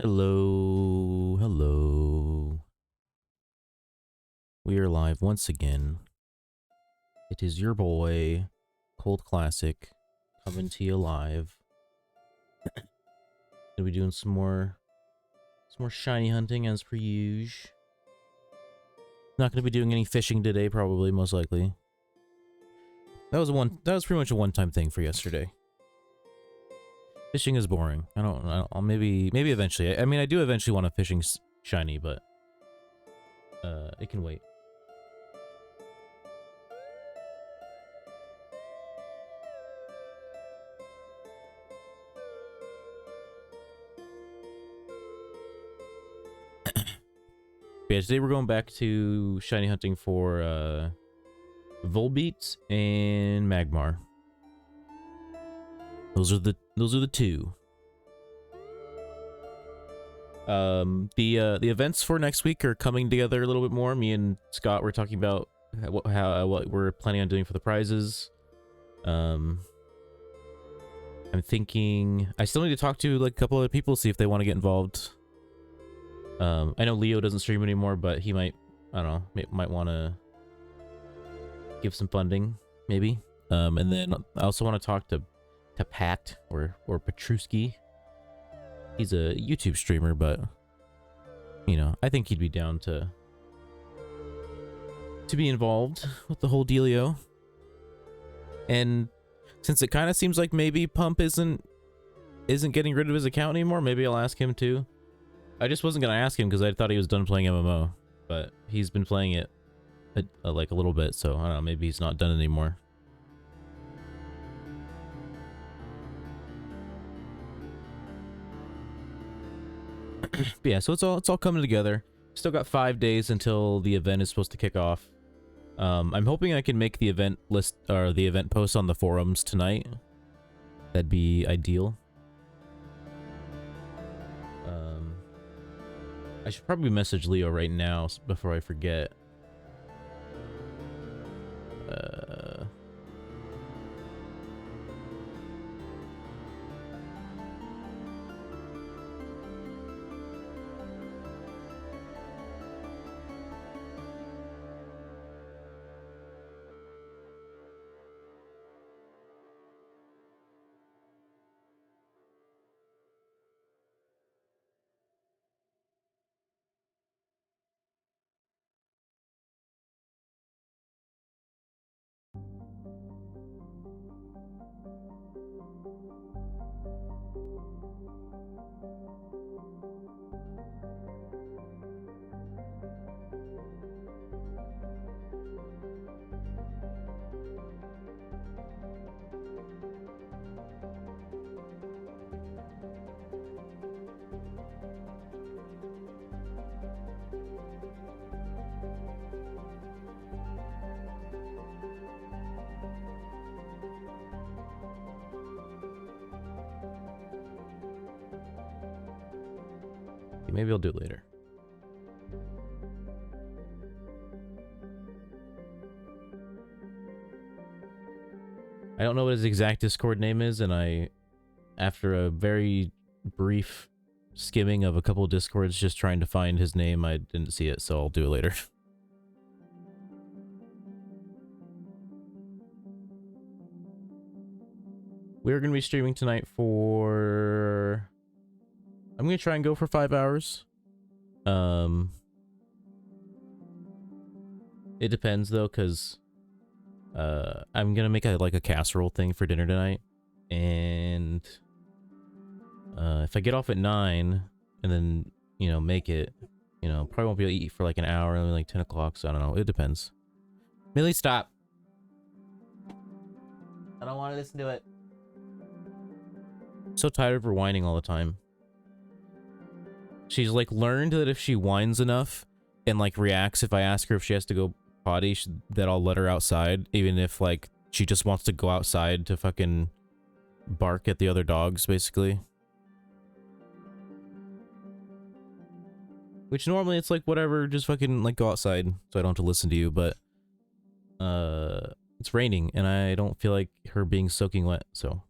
Hello, hello. We are live once again. It is your boy, Cold Classic, coming to you live. Gonna be doing some more shiny hunting as per usual. Not gonna be doing any fishing today, probably, most likely. That was pretty much a one-time thing for yesterday. Fishing is boring. I don't maybe eventually. I mean, I do eventually want a fishing shiny, but it can wait. Yeah, today we're going back to shiny hunting for Volbeat and Magmar. Those are the two. The events for next week are coming together a little bit more. Me and Scott were talking about what we're planning on doing for the prizes. I'm thinking I still need to talk to like a couple of people, see if they want to get involved. I know Leo doesn't stream anymore, but he might, I don't know, might want to give some funding, maybe. And then I also want to talk to Pat or Petruski. He's a YouTube streamer, but you know, I think he'd be down to be involved with the whole dealio. And since it kind of seems like maybe Pump isn't getting rid of his account anymore, maybe I'll ask him too. I just wasn't gonna ask him because I thought he was done playing MMO, but he's been playing it like a little bit, so I don't know, maybe he's not done anymore. But yeah, so it's all coming together. Still got 5 days until the event is supposed to kick off. I'm hoping I can make the event list or the event post on the forums tonight. That'd be ideal. I should probably message Leo right now before I forget. Maybe I'll do it later. I don't know what his exact Discord name is, and after a very brief skimming of a couple of Discords just trying to find his name, I didn't see it, so I'll do it later. We're going to be streaming tonight for... I'm going to try and go for 5 hours. It depends though, because I'm going to make a casserole thing for dinner tonight. And if I get off at 9 and then, you know, make it, you know, probably won't be able to eat for like an hour, like 10 o'clock, so I don't know. It depends. Millie, stop. I don't want to listen to it. I'm so tired of her whining all the time. She's like learned that if she whines enough and like reacts if I ask her if she has to go potty, that I'll let her outside, even if like she just wants to go outside to fucking bark at the other dogs, basically. Which normally it's like whatever, just fucking like go outside so I don't have to listen to you, but it's raining and I don't feel like her being soaking wet, so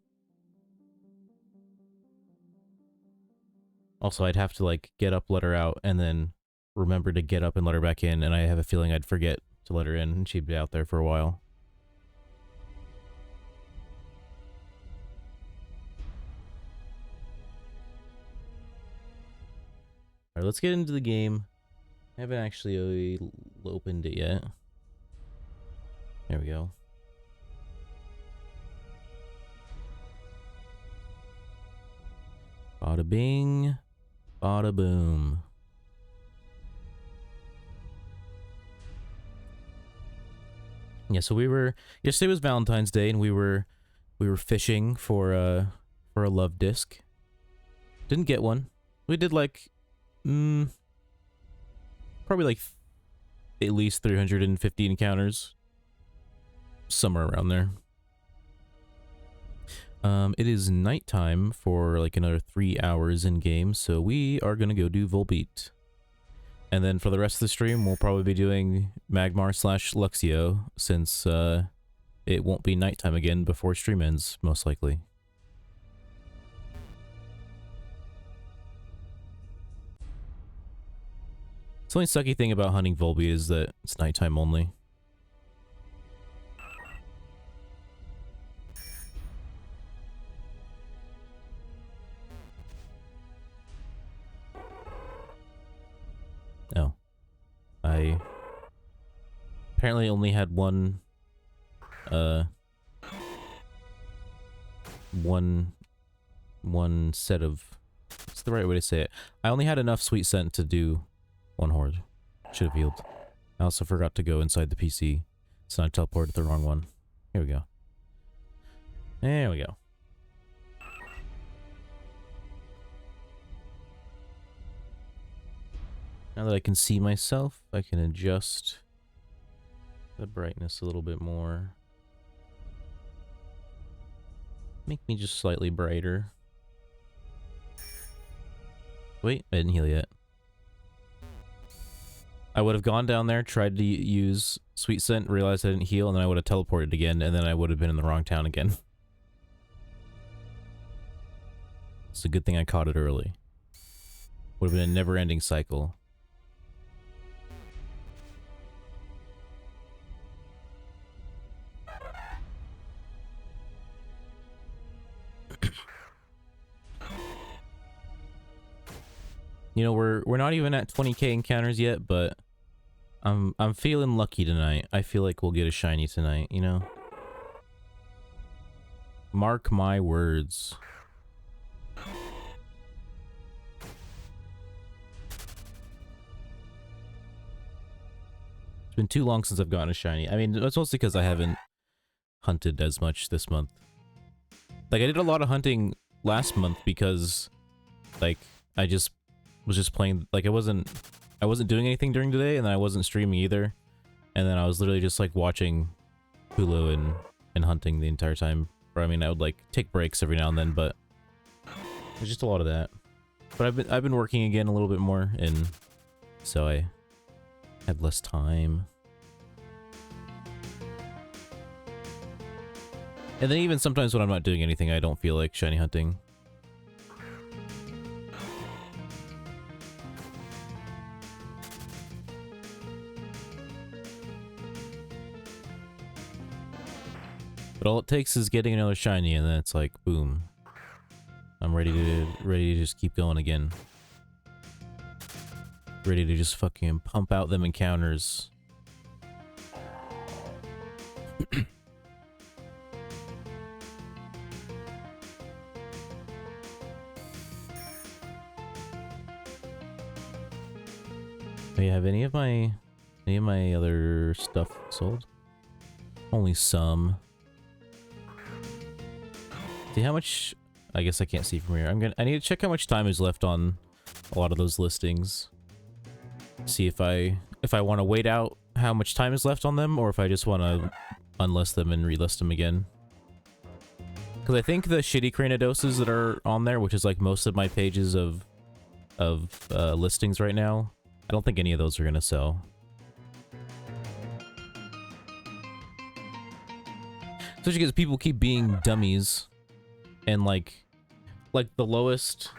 Also, I'd have to like get up, let her out, and then remember to get up and let her back in, and I have a feeling I'd forget to let her in, and she'd be out there for a while. Alright, let's get into the game. I haven't actually opened it yet. There we go. Bada bing, bada boom. Yeah, so yesterday was Valentine's Day, and we were fishing for a love disc. Didn't get one. We did like probably like at least 350 encounters, somewhere around there. It is nighttime for like another 3 hours in game, so we are gonna go do Volbeat. And then for the rest of the stream, we'll probably be doing Magmar / Luxio, since it won't be nighttime again before stream ends, most likely. The only sucky thing about hunting Volbeat is that it's nighttime only. Oh. I apparently only had one set of... What's the right way to say it? I only had enough sweet scent to do one horde. Should have healed. I also forgot to go inside the PC, so I teleported the wrong one. Here we go. There we go. Now that I can see myself, I can adjust the brightness a little bit more. Make me just slightly brighter. Wait, I didn't heal yet. I would have gone down there, tried to use Sweet Scent, realized I didn't heal, and then I would have teleported again, and then I would have been in the wrong town again. It's a good thing I caught it early. Would have been a never-ending cycle. You know, we're not even at 20k encounters yet, but I'm feeling lucky tonight. I feel like we'll get a shiny tonight, you know? Mark my words. It's been too long since I've gotten a shiny. I mean, that's mostly because I haven't hunted as much this month. Like, I did a lot of hunting last month because, like, I was just playing, like, I wasn't doing anything during the day, and then I wasn't streaming either, and then I was literally just like watching Hulu and hunting the entire time. Or I mean, I would like take breaks every now and then, but there's just a lot of that. But I've been working again a little bit more, and so I had less time. And then even sometimes when I'm not doing anything, I don't feel like shiny hunting. But all it takes is getting another shiny, and then it's like, boom. I'm ready to just keep going again. Ready to just fucking pump out them encounters. Do you have any of my other stuff sold? Only some. See how much... I guess I can't see from here. I need to check how much time is left on a lot of those listings. See if I want to wait out how much time is left on them, or if I just want to unlist them and relist them again. Because I think the shitty Cranodoses that are on there, which is like most of my pages of listings right now, I don't think any of those are gonna sell. Especially because people keep being dummies. And like the lowest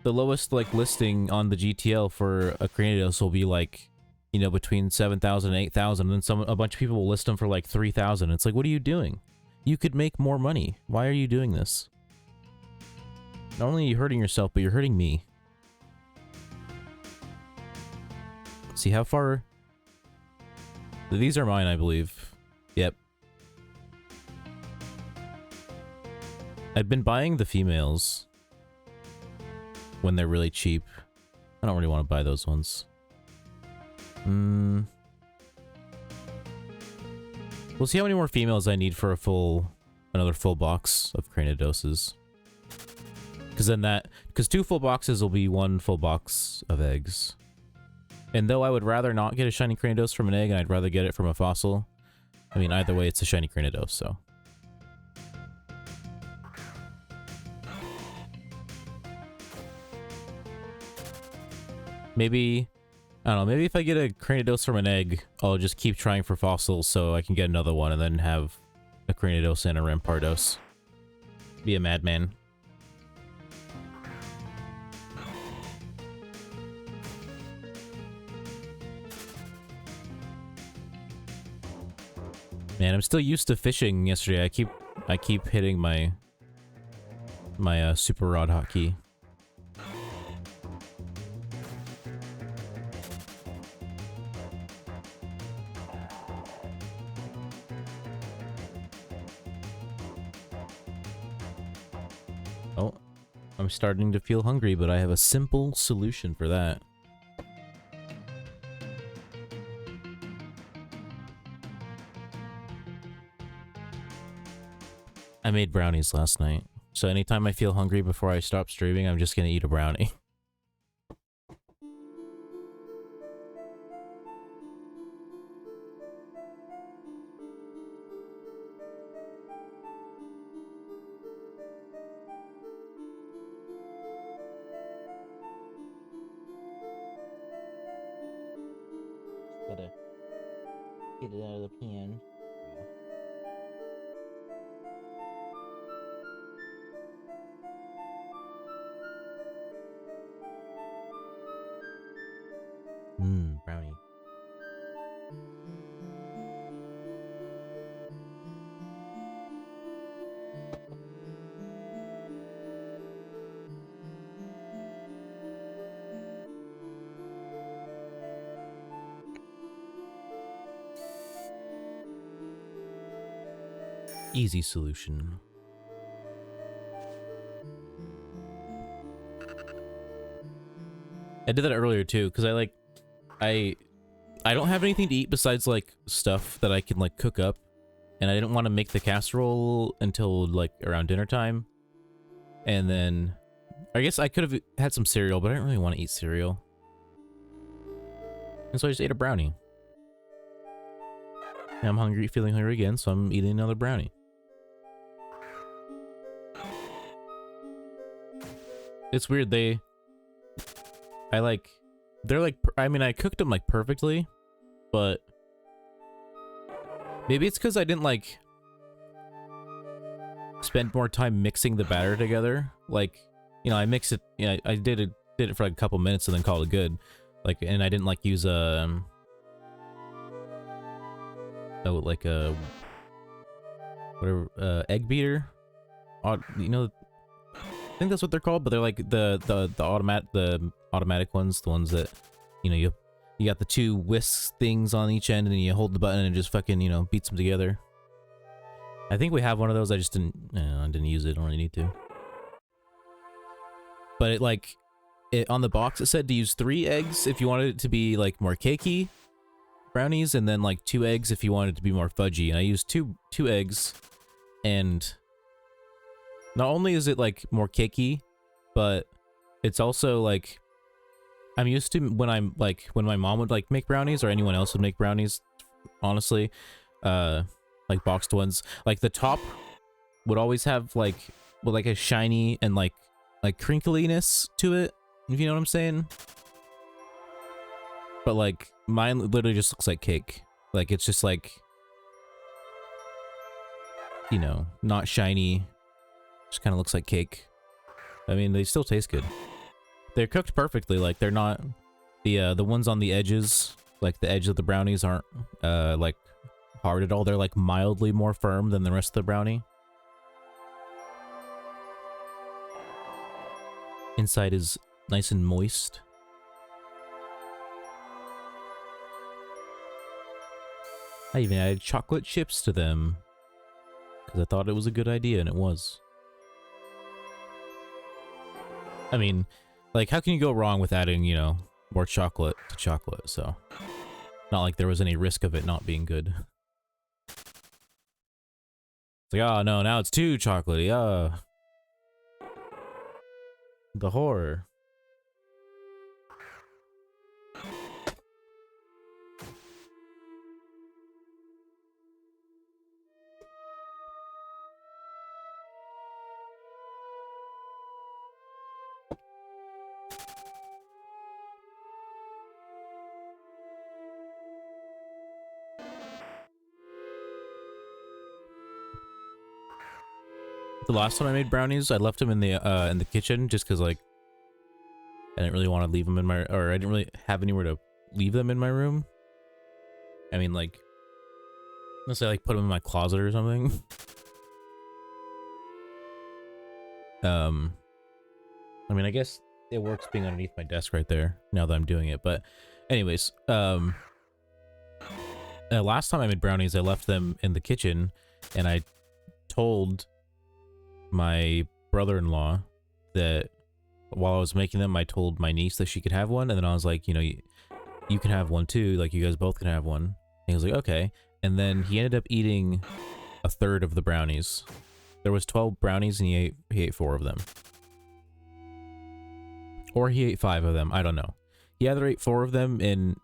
the lowest like listing on the GTL for a Cranidos will be like, you know, between 7,000 and 8,000, and a bunch of people will list them for like 3,000. It's like, what are you doing? You could make more money. Why are you doing this? Not only are you hurting yourself, but you're hurting me. See how far... These are mine, I believe. Yep. I've been buying the females when they're really cheap. I don't really want to buy those ones. We'll see how many more females I need for another full box of Cranidoses. Because 2 full boxes will be 1 full box of eggs. And though I would rather not get a shiny Cranidos from an egg, and I'd rather get it from a fossil, I mean, either way, it's a shiny Cranidos, so. Maybe, I don't know, maybe if I get a Cranidos from an egg, I'll just keep trying for fossils so I can get another one and then have a Cranidos and a Rampardos. Be a madman. Man, I'm still used to fishing yesterday. I keep hitting my super rod hotkey. Oh, I'm starting to feel hungry, but I have a simple solution for that. I made brownies last night, so anytime I feel hungry before I stop streaming, I'm just gonna eat a brownie. Gotta get it out of the pan. Brownie. Easy solution. I did that earlier too, because I don't have anything to eat besides like stuff that I can like cook up, and I didn't want to make the casserole until like around dinner time. And then I guess I could have had some cereal, but I didn't really want to eat cereal. And so I just ate a brownie. And I'm hungry, feeling hungry again, so I'm eating another brownie. It's weird, they're like, I mean, I cooked them like perfectly, but maybe it's because I didn't like spend more time mixing the batter together. Like, you know, I mixed it, you know, I did it for like a couple minutes and then called it good. Like, and I didn't like use a whatever, egg beater. You know, I think that's what they're called, but they're like the automatic ones, the ones that, you know, you got the 2 whisk things on each end and then you hold the button and it just fucking, you know, beats them together. I think we have one of those. I just didn't use it. I don't really need to. But it like, on the box it said to use 3 eggs if you wanted it to be like more cakey brownies, and then like 2 eggs if you wanted it to be more fudgy. And I used two eggs, and not only is it like more cakey, but it's also like, I'm used to when my mom would like make brownies, or anyone else would make brownies, honestly, like boxed ones, like the top would always have like a shiny and like crinkliness to it, if you know what I'm saying. But like mine literally just looks like cake. Like it's just like, you know, not shiny, just kind of looks like cake. I mean, they still taste good. they're cooked perfectly. Like they're not the ones on the edges, like the edge of the brownies aren't like hard at all. They're like mildly more firm than the rest of the brownie. Inside is nice and moist. I even added chocolate chips to them because I thought it was a good idea, and it was. I mean, like, how can you go wrong with adding, you know, more chocolate to chocolate? So, not like there was any risk of it not being good. It's like, oh no, now it's too chocolatey. The horror. The last time I made brownies, I left them in the kitchen just because, like, I didn't really want to leave them in my, or I didn't really have anywhere to leave them in my room. I mean, like, unless I like put them in my closet or something. I mean, I guess it works being underneath my desk right there now that I'm doing it. But anyways, last time I made brownies, I left them in the kitchen, and I told my brother-in-law that while I was making them, I told my niece that she could have one, and then I was like, you know, you can have one too, like you guys both can have one. And he was like, okay. And then he ended up eating a third of the brownies. There was 12 brownies and he ate 4 of them. Or he ate 5 of them, I don't know. He either ate 4 of them and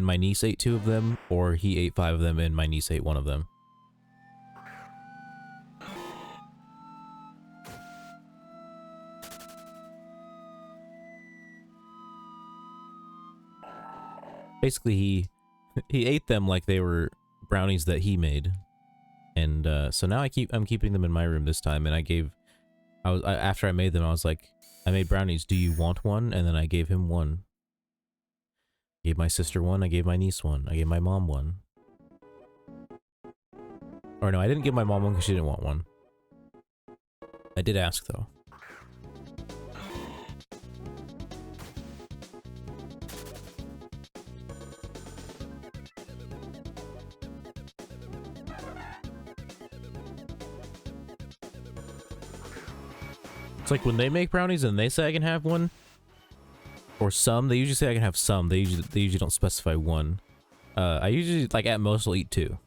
my niece ate 2 of them, or he ate 5 of them and my niece ate 1 of them. Basically, he ate them like they were brownies that he made, and so now I'm keeping them in my room this time. And after I made them, I was like, I made brownies. Do you want one? And then I gave him one. I gave my sister one. I gave my niece one. I gave my mom one. Or no, I didn't give my mom one because she didn't want one. I did ask though. It's like when they make brownies and they say I can have one, or some, they usually say I can have some. They usually don't specify one. I usually, like, at most will eat 2.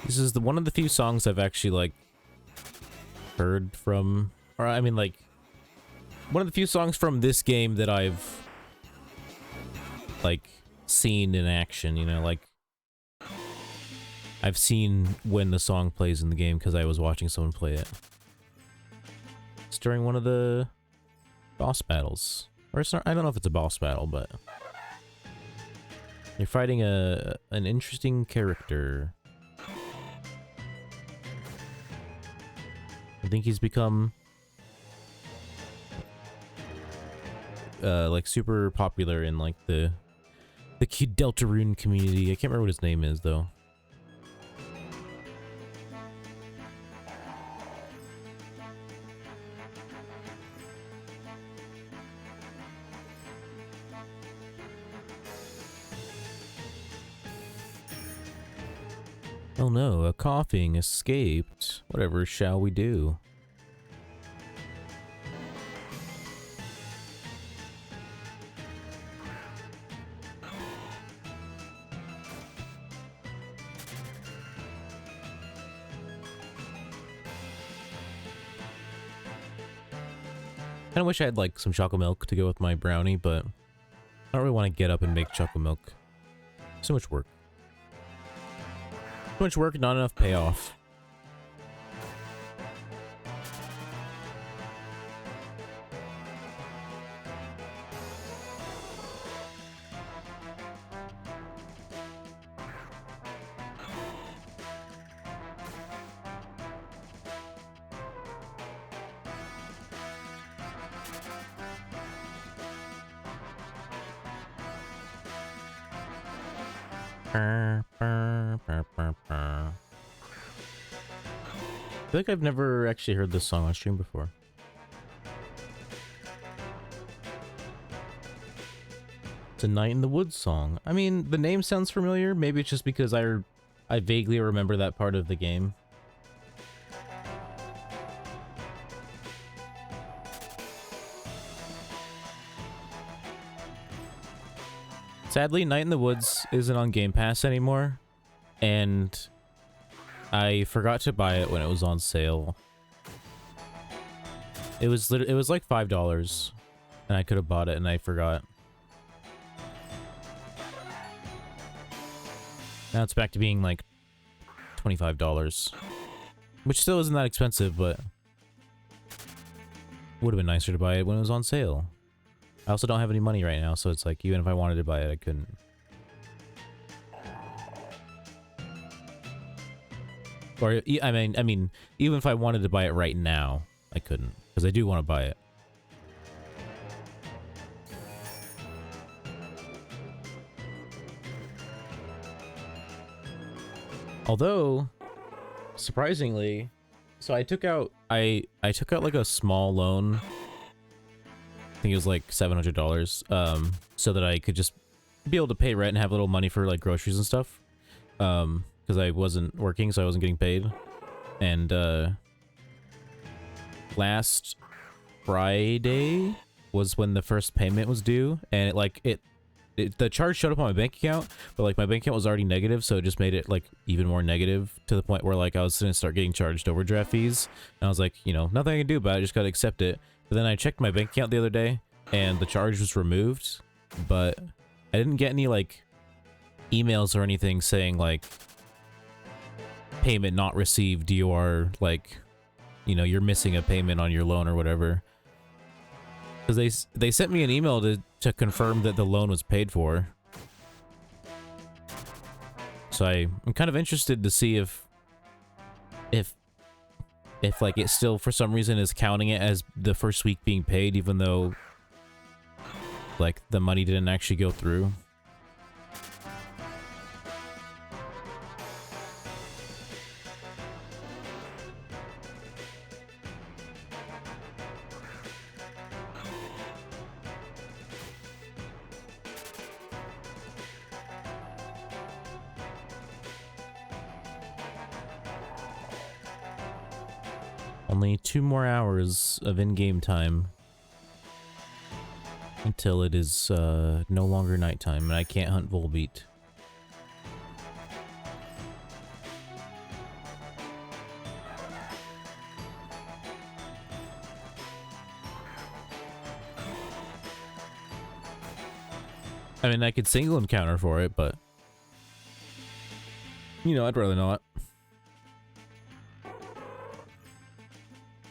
This is one of the few songs I've actually, like, heard from, or I mean, like, one of the few songs from this game that I've, like, seen in action, you know, like, I've seen when the song plays in the game because I was watching someone play it. It's during one of the boss battles. Or it's not, I don't know if it's a boss battle, but you're fighting an interesting character. I think he's become like super popular in like the Deltarune community. I can't remember what his name is though. Oh no, a coughing escaped. Whatever shall we do? I wish I had like some chocolate milk to go with my brownie, but I don't really want to get up and make chocolate milk. So much work. Too much work, not enough payoff. I feel like I've never actually heard this song on stream before. It's a Night in the Woods song. I mean, the name sounds familiar. Maybe it's just because I vaguely remember that part of the game. Sadly, Night in the Woods isn't on Game Pass anymore, and I forgot to buy it when it was on sale. It was like $5, and I could have bought it, and I forgot. Now it's back to being like $25, which still isn't that expensive, but would have been nicer to buy it when it was on sale. I also don't have any money right now, so it's like even if I wanted to buy it, I couldn't. Or I mean, even if I wanted to buy it right now, I couldn't, because I do want to buy it. Although, surprisingly, so I took out like a small loan. I think it was like $700, so that I could just be able to pay rent and have a little money for like groceries and stuff. Because I wasn't working, so I wasn't getting paid. And last Friday was when the first payment was due, and the charge showed up on my bank account, but like my bank account was already negative, so it just made it like even more negative to the point where like I was gonna start getting charged overdraft fees. And I was like, you know, nothing I can do about it, I just gotta accept it. But then I checked my bank account the other day, and the charge was removed, but I didn't get any like emails or anything saying like payment not received, you are like, you know, you're missing a payment on your loan or whatever. Because they sent me an email to confirm that the loan was paid for. So I'm kind of interested to see if like it still for some reason is counting it as the first week being paid, even though like the money didn't actually go through. Only 2 more hours of in-game time until it is no longer nighttime, and I can't hunt Volbeat. I mean, I could single encounter for it, but you know, I'd rather not.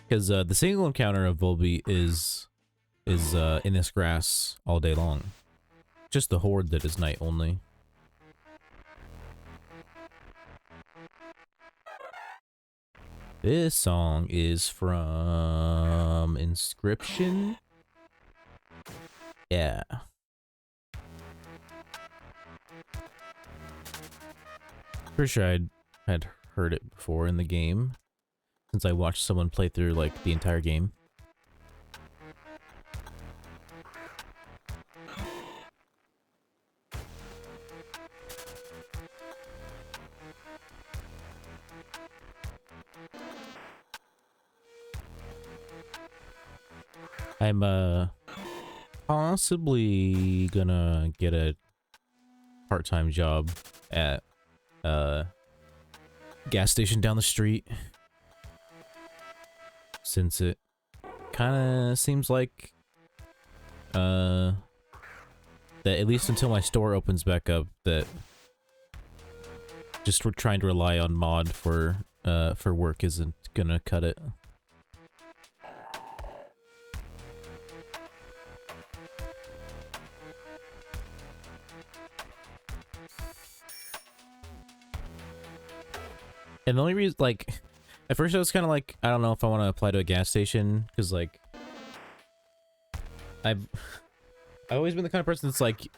Because the single encounter of Volbeat is in this grass all day long. Just the horde that is night only. This song is from Inscription. Yeah. Pretty sure I had heard it before in the game, since I watched someone play through like the entire game. I'm possibly gonna get a part-time job at gas station down the street, since it kind of seems like that at least until my store opens back up, that just trying to rely on mod for work isn't gonna cut it. And the only reason, like, at first I was kind of like, I don't know if I want to apply to a gas station, because, like, I've always been the kind of person that's like,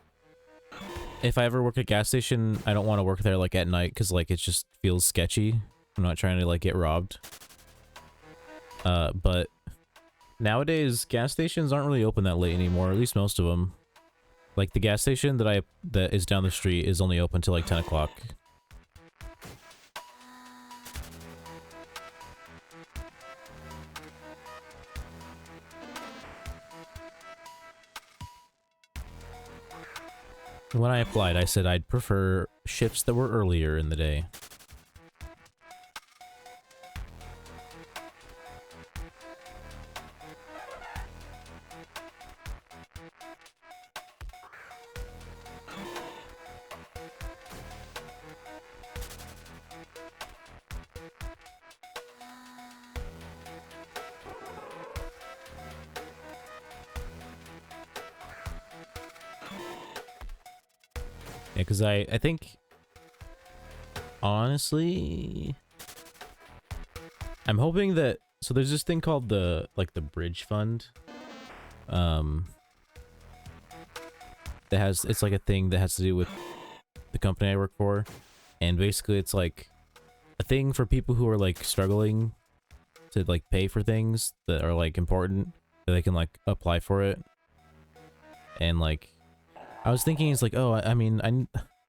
if I ever work at a gas station, I don't want to work there like at night because like it just feels sketchy. I'm not trying to like get robbed. But nowadays gas stations aren't really open that late anymore. At least most of them. Like the gas station that is down the street is only open till like 10 o'clock. When I applied, I said I'd prefer shifts that were earlier in the day. Yeah, because I think, honestly, I'm hoping that, so there's this thing called the bridge fund, that has, it's like a thing that has to do with the company I work for, and basically it's like a thing for people who are like struggling to like pay for things that are like important, that they can like apply for it, and like, I was thinking it's like, oh, I mean,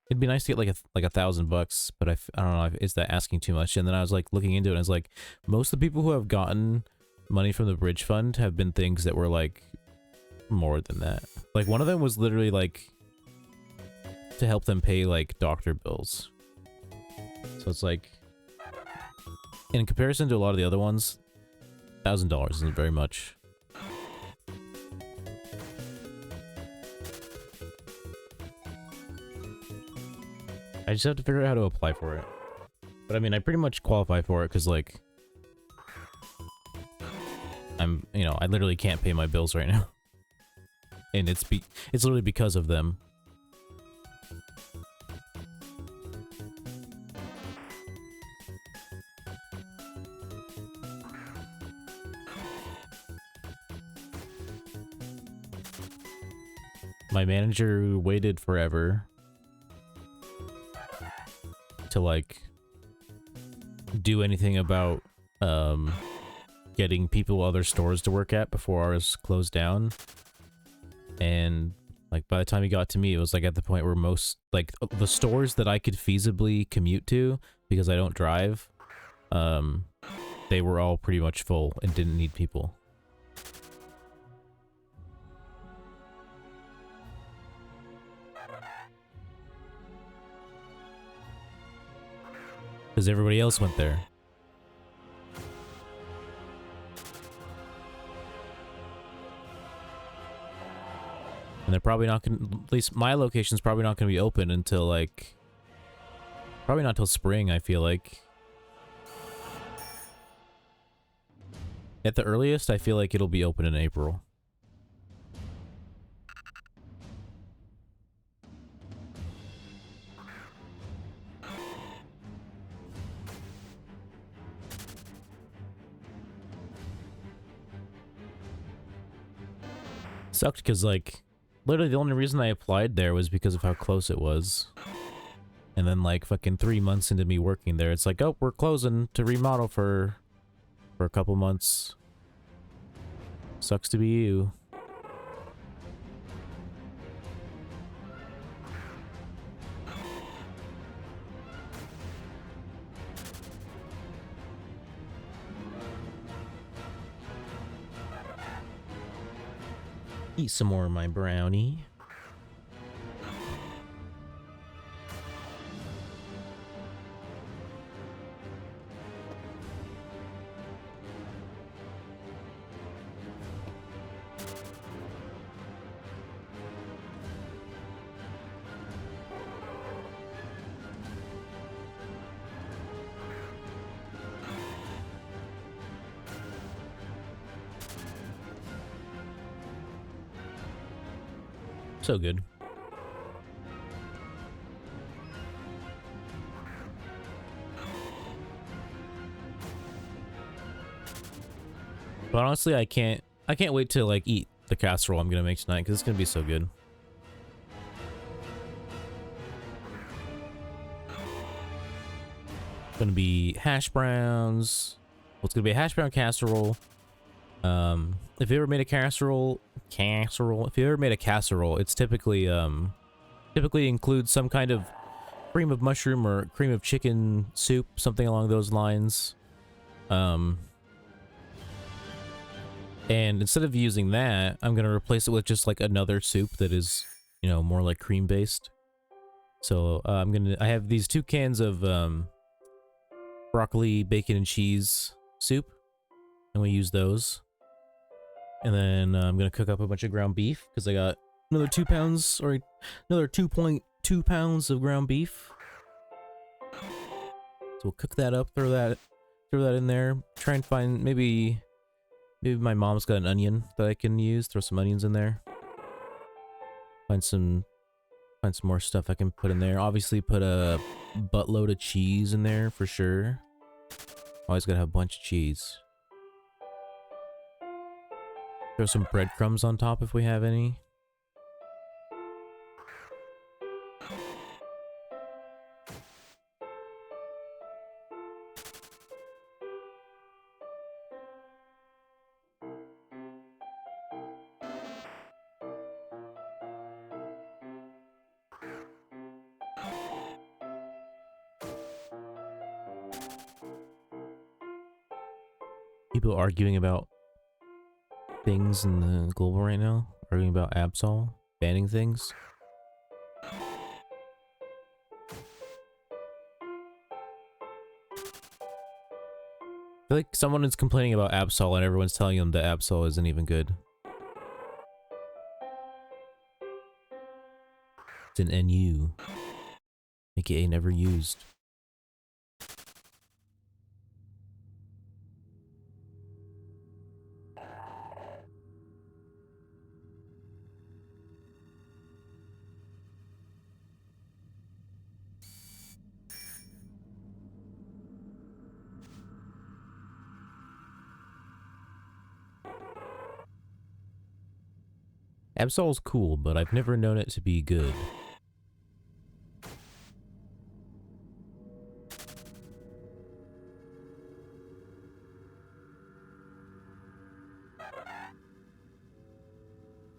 it'd be nice to get like $1,000, but I don't know, is that asking too much? And then I was like looking into it, and I was like, most of the people who have gotten money from the bridge fund have been things that were like more than that. Like one of them was literally like to help them pay like doctor bills. So it's like, in comparison to a lot of the other ones, $1,000 isn't very much. I just have to figure out how to apply for it. But I mean, I pretty much qualify for it because, like, you know, I literally can't pay my bills right now. And it's literally because of them. My manager waited forever to like do anything about getting people other stores to work at before ours closed down, and like by the time he got to me, it was like at the point where most like the stores that I could feasibly commute to because I don't drive, they were all pretty much full and didn't need people. Because everybody else went there. And they're probably not gonna, at least my location's probably not gonna be open until like, probably not till spring, I feel like. At the earliest, I feel like it'll be open in April. Sucked because, like, literally the only reason I applied there was because of how close it was. And then, like, fucking 3 months into me working there, it's like, oh, we're closing to remodel for a couple months. Sucks to be you. Eat some more of my brownie. So good. But honestly, I can't wait to like eat the casserole I'm gonna make tonight because it's gonna be so good. Gonna be hash browns. Well, it's gonna be a hash brown casserole. If you ever made a casserole, if you ever made a casserole, it's typically includes some kind of cream of mushroom or cream of chicken soup, something along those lines. And instead of using that, I'm gonna replace it with just like another soup that is, you know, more like cream based. So I have these 2 cans of broccoli, bacon, and cheese soup. I'm gonna use those. And then I'm gonna cook up a bunch of ground beef because I got another 2 pounds or another 2.2 pounds of ground beef. So we'll cook that up, throw that in there. Try and find maybe my mom's got an onion that I can use. Throw some onions in there. Find some more stuff I can put in there. Obviously put a buttload of cheese in there for sure. Always gotta have a bunch of cheese. Throw some breadcrumbs on top if we have any. People arguing about things in the global right now. Arguing about Absol banning things. I feel like someone is complaining about Absol and everyone's telling them that Absol isn't even good. It's an NU. AKA never used. Absol's cool, but I've never known it to be good.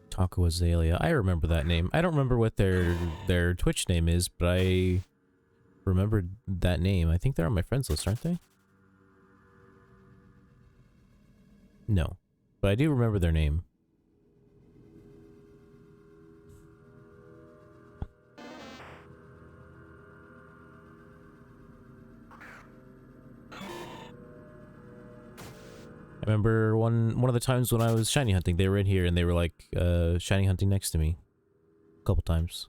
Taco Azalea. I remember that name. I don't remember what their Twitch name is, but I remembered that name. I think they're on my friends list, aren't they? No. But I do remember their name. I remember one of the times when I was shiny hunting, they were in here and they were like shiny hunting next to me. A couple times.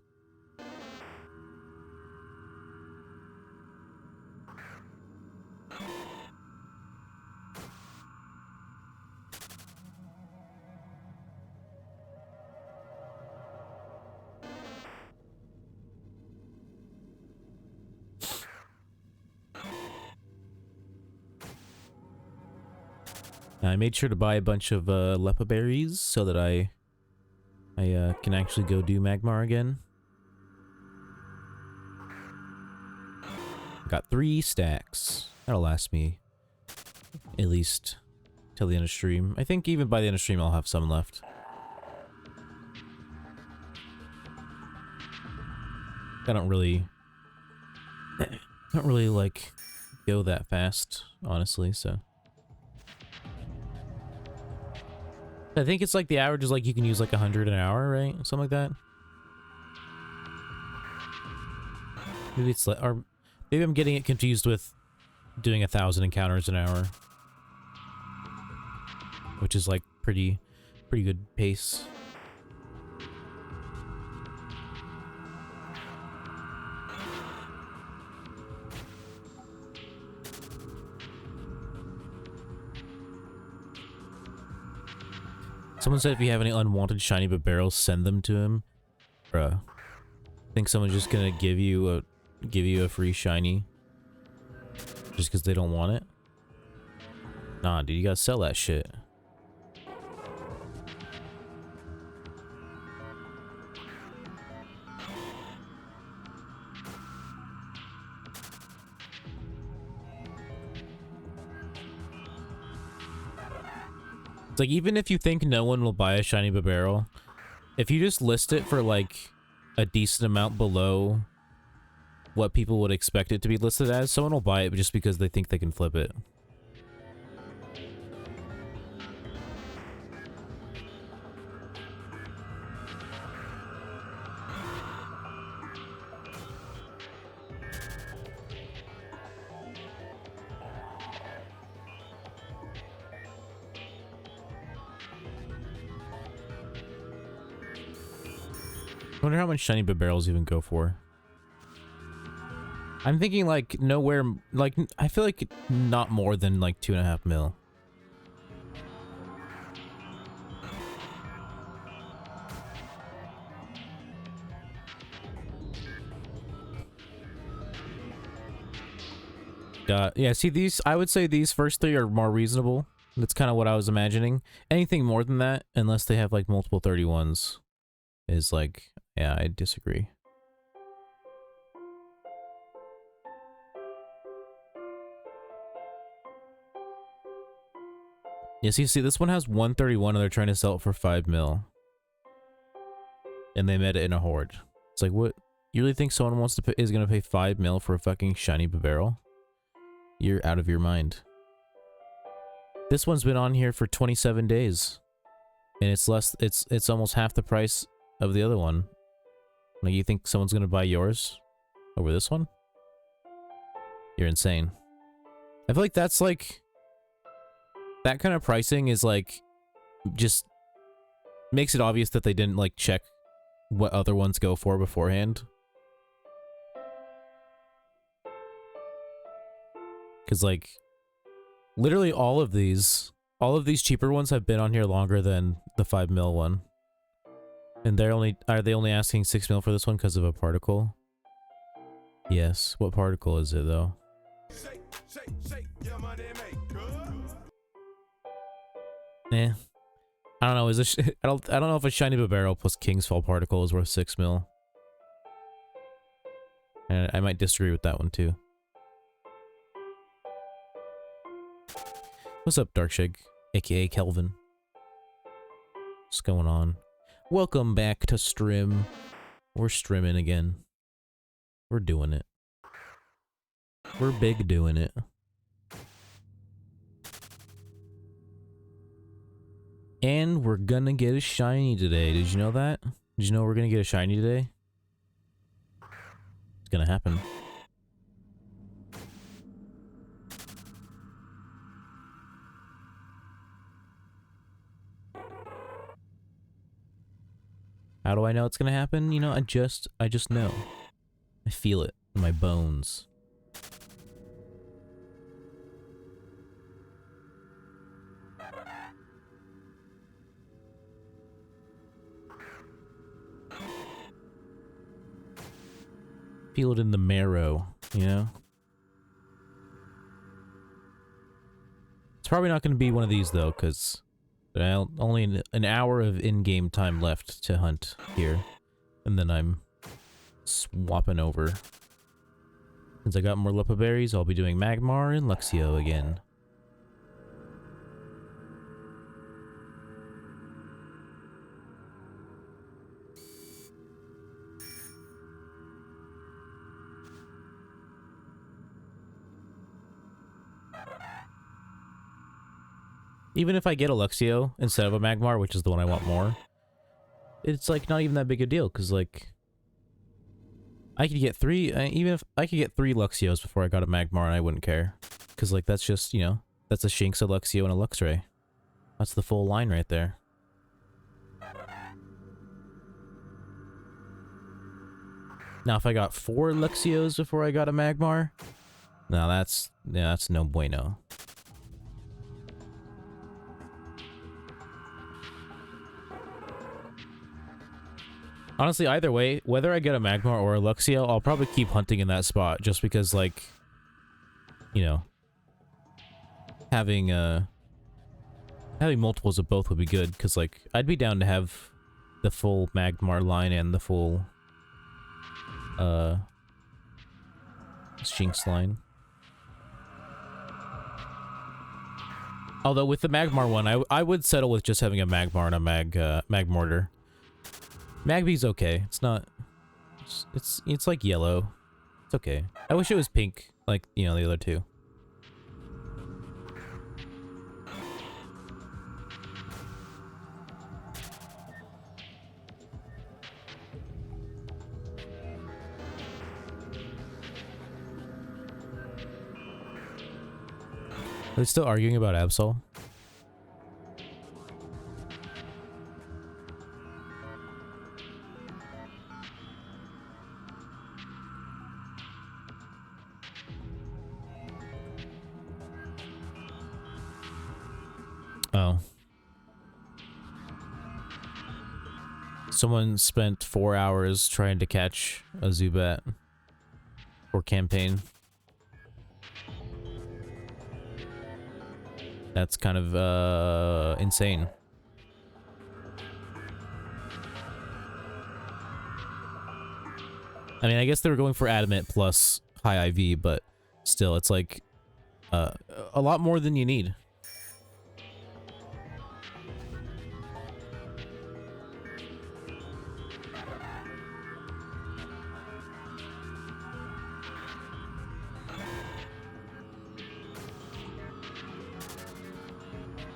I made sure to buy a bunch of lepa berries so that I can actually go do Magmar again. Got 3 stacks. That'll last me at least till the end of stream. I think even by the end of stream I'll have some left. I don't really like go that fast, honestly, so. I think it's like the average is like you can use like 100 an hour, right? Something like that. Maybe it's like, or maybe I'm getting it confused with doing 1,000 encounters an hour, which is like pretty good pace. Someone said if you have any unwanted shiny but barrels, send them to him. Bruh. Think someone's just gonna give you a free shiny just because they don't want it? Nah, dude, you gotta sell that shit. It's like, even if you think no one will buy a shiny barrel, if you just list it for like a decent amount below what people would expect it to be listed as, someone will buy it just because they think they can flip it. I wonder how much shiny barrels even go for. I'm thinking like nowhere, like I feel like not more than like 2.5 mil. Yeah, see these, I would say these first three are more reasonable. That's kind of what I was imagining. Anything more than that, unless they have like multiple 31s, is like, yeah, I disagree. Yeah, see, this one has 131 and they're trying to sell it for 5 mil. And they met it in a horde. It's like, what? You really think someone wants to pay, is gonna pay 5 mil for a fucking shiny barrel? You're out of your mind. This one's been on here for 27 days. And it's less, it's almost half the price of the other one. Like, you think someone's gonna buy yours over this one? You're insane. I feel like that's like, that kind of pricing is like, just makes it obvious that they didn't like check what other ones go for beforehand. Because like, literally all of these cheaper ones have been on here longer than the 5 mil one. And are they only asking 6 mil for this one because of a particle? Yes. What particle is it though? Eh. I don't know. I don't know if a shiny barrel plus King's Fall particle is worth 6 mil. And I might disagree with that one too. What's up, Darkshig, aka Kelvin? What's going on? Welcome back to stream. We're streaming again. We're doing it. We're big doing it. And we're gonna get a shiny today. Did you know that? Did you know we're gonna get a shiny today? It's gonna happen. How do I know it's gonna happen? You know, I just know. I feel it in my bones. Feel it in the marrow, you know? It's probably not going to be one of these, though, because only an hour of in-game time left to hunt here. And then I'm swapping over. Since I got more Lupa berries, I'll be doing Magmar and Luxio again. Even if I get a Luxio instead of a Magmar, which is the one I want more, it's like not even that big a deal, because like I could get even if I could get 3 Luxios before I got a Magmar and I wouldn't care. Because like that's just, you know, that's a Shinx, a Luxio, and a Luxray. That's the full line right there. Now if I got 4 Luxios before I got a Magmar, no, that's no bueno. Honestly, either way, whether I get a Magmar or a Luxio, I'll probably keep hunting in that spot, just because, like, you know, having multiples of both would be good, because, like, I'd be down to have the full Magmar line and the full, Shinx line. Although with the Magmar one, I would settle with just having a Magmar and a Mag Mortar. Magby's okay. It's not... It's like yellow. It's okay. I wish it was pink, like, you know, the other two. Are they still arguing about Absol? Oh. Someone spent 4 hours trying to catch a Zubat for campaign. That's kind of insane. I mean, I guess they were going for Adamant plus high IV, but still, it's like a lot more than you need.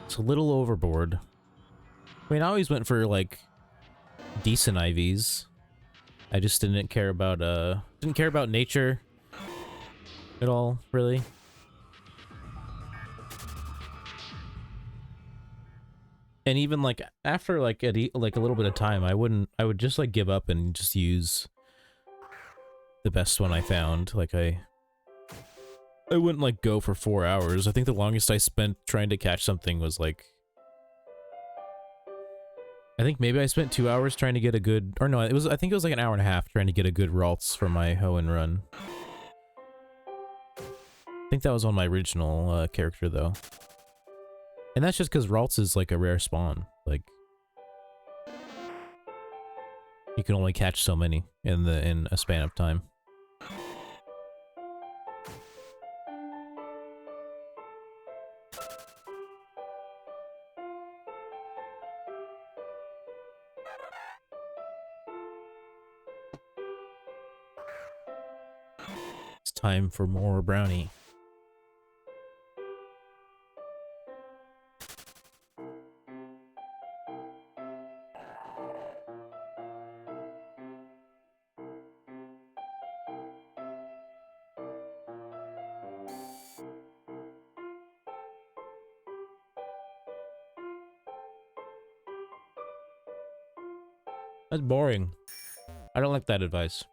It's a little overboard. I mean, I always went for like decent IVs. I just didn't care about nature at all, really. And even like after like a little bit of time, I would just like give up and just use the best one I found. Like I wouldn't like go for 4 hours. I think the longest I spent trying to catch something was like, I think maybe I spent 2 hours trying to get a good, or no, I think it was like an hour and a half trying to get a good Ralts for my Hoenn run. I think that was on my original character though. And that's just because Ralts is like a rare spawn. Like, you can only catch so many in a span of time. It's time for more brownie. That's boring. I don't like that advice.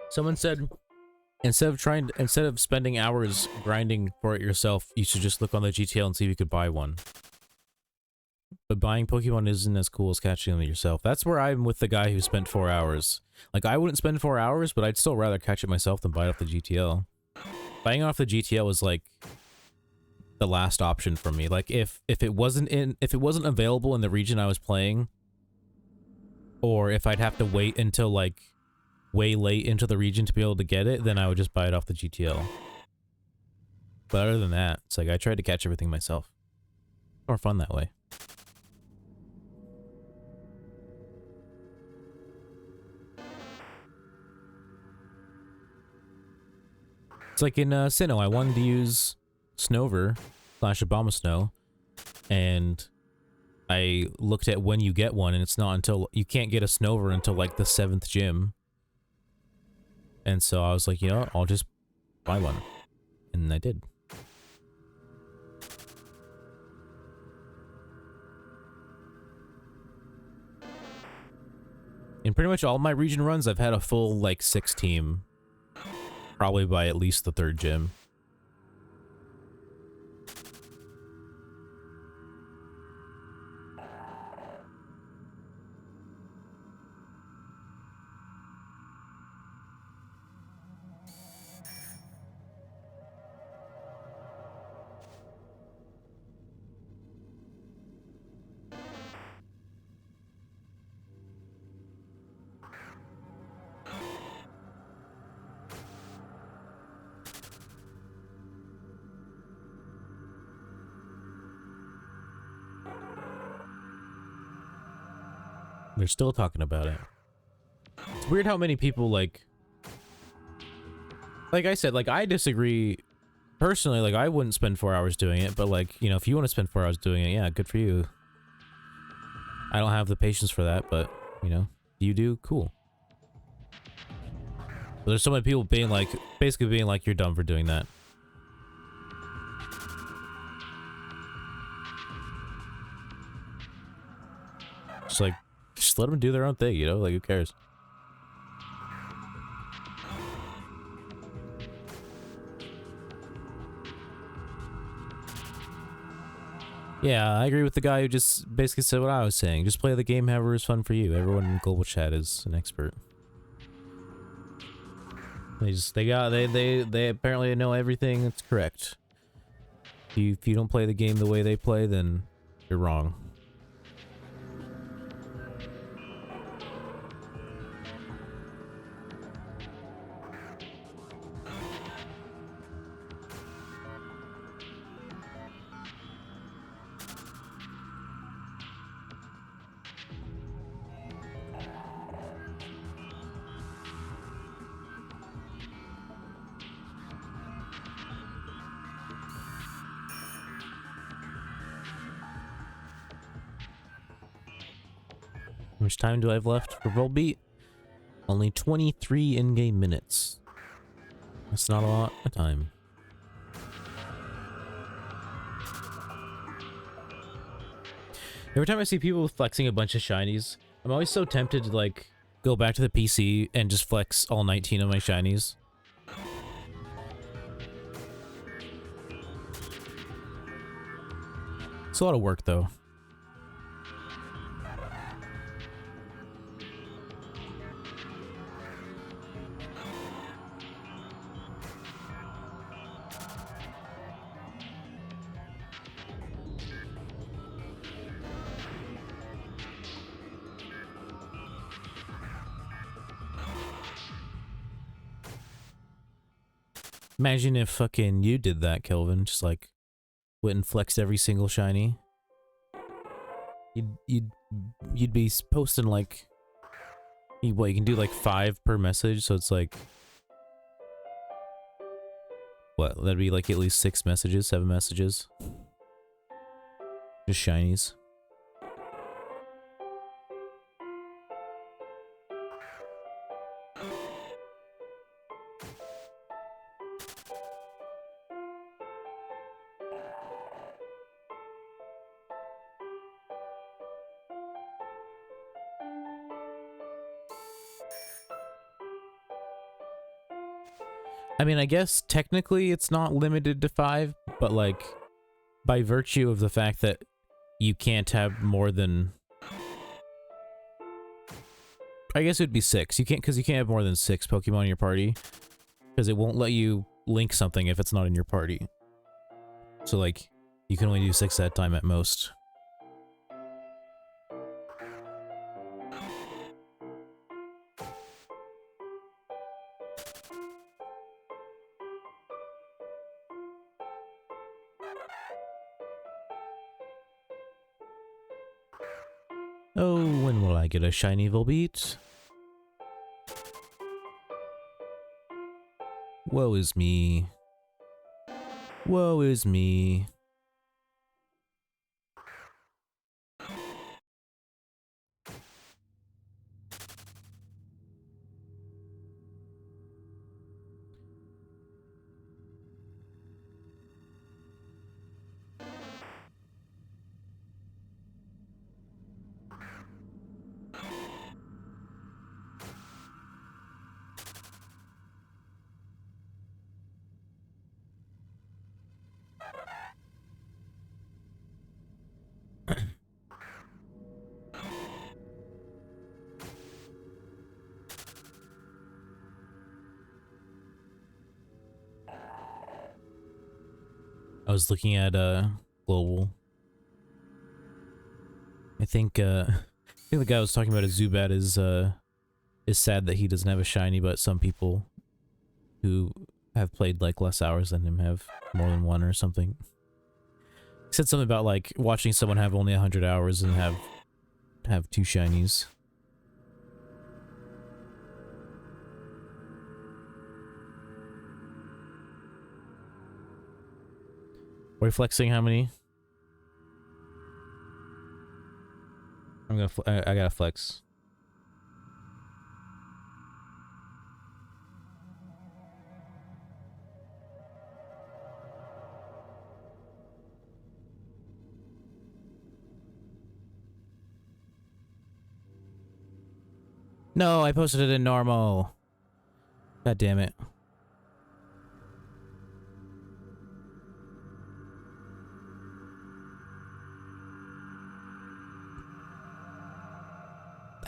Someone said, instead of spending hours grinding for it yourself, you should just look on the GTL and see if you could buy one. But buying Pokemon isn't as cool as catching them yourself. That's where I'm with the guy who spent 4 hours. Like, I wouldn't spend 4 hours, but I'd still rather catch it myself than buy it off the GTL. Buying off the GTL was like the last option for me. Like, if it wasn't available in the region I was playing, or if I'd have to wait until like way late into the region to be able to get it, then I would just buy it off the GTL. But other than that, it's like I tried to catch everything myself. More fun that way. It's like in Sinnoh, I wanted to use Snover / Abomasnow, and I looked at when you get one, and it's not until, you can't get a Snover until like the 7th gym. And so I was like, you know what, I'll just buy one. And I did. In pretty much all my region runs, I've had a full, like, 6 team. Probably by at least the 3rd gym. They're still talking about it. It's weird how many people, like I said, like, I disagree. Personally, like, I wouldn't spend 4 hours doing it, but, like, you know, if you want to spend 4 hours doing it, yeah, good for you. I don't have the patience for that, but, you know, you do, cool. But there's so many people being like, basically being like, you're dumb for doing that. Just like, just let them do their own thing, you know? Like, who cares? Yeah, I agree with the guy who just basically said what I was saying. Just play the game however is fun for you. Everyone in global chat is an expert. They apparently know everything that's correct. If you don't play the game the way they play, then you're wrong. How much time do I have left for Volbeat? Only 23 in-game minutes. That's not a lot of time. Every time I see people flexing a bunch of shinies, I'm always so tempted to, like, go back to the PC and just flex all 19 of my shinies. It's a lot of work, though. Imagine if fucking you did that, Kelvin. Just like went and flexed every single shiny. You'd be posting like what, you can do like 5 per message, so it's like what, that'd be like at least 6 messages, 7 messages. Just shinies. I mean, I guess technically it's not limited to 5, but like by virtue of the fact that you can't have more than, I guess it would be 6. You can't, because you can't have more than 6 Pokemon in your party, because it won't let you link something if it's not in your party. So like, you can only do 6 at a time at most. Oh, when will I get a shiny Volbeat? Woe is me. Woe is me. I was looking at global. I think the guy was talking about a Zubat is sad that he doesn't have a shiny, but some people who have played like less hours than him have more than one or something. He said something about like watching someone have only 100 hours and have 2 shinies. We're flexing how many? I gotta flex. No, I posted it in normal. God damn it.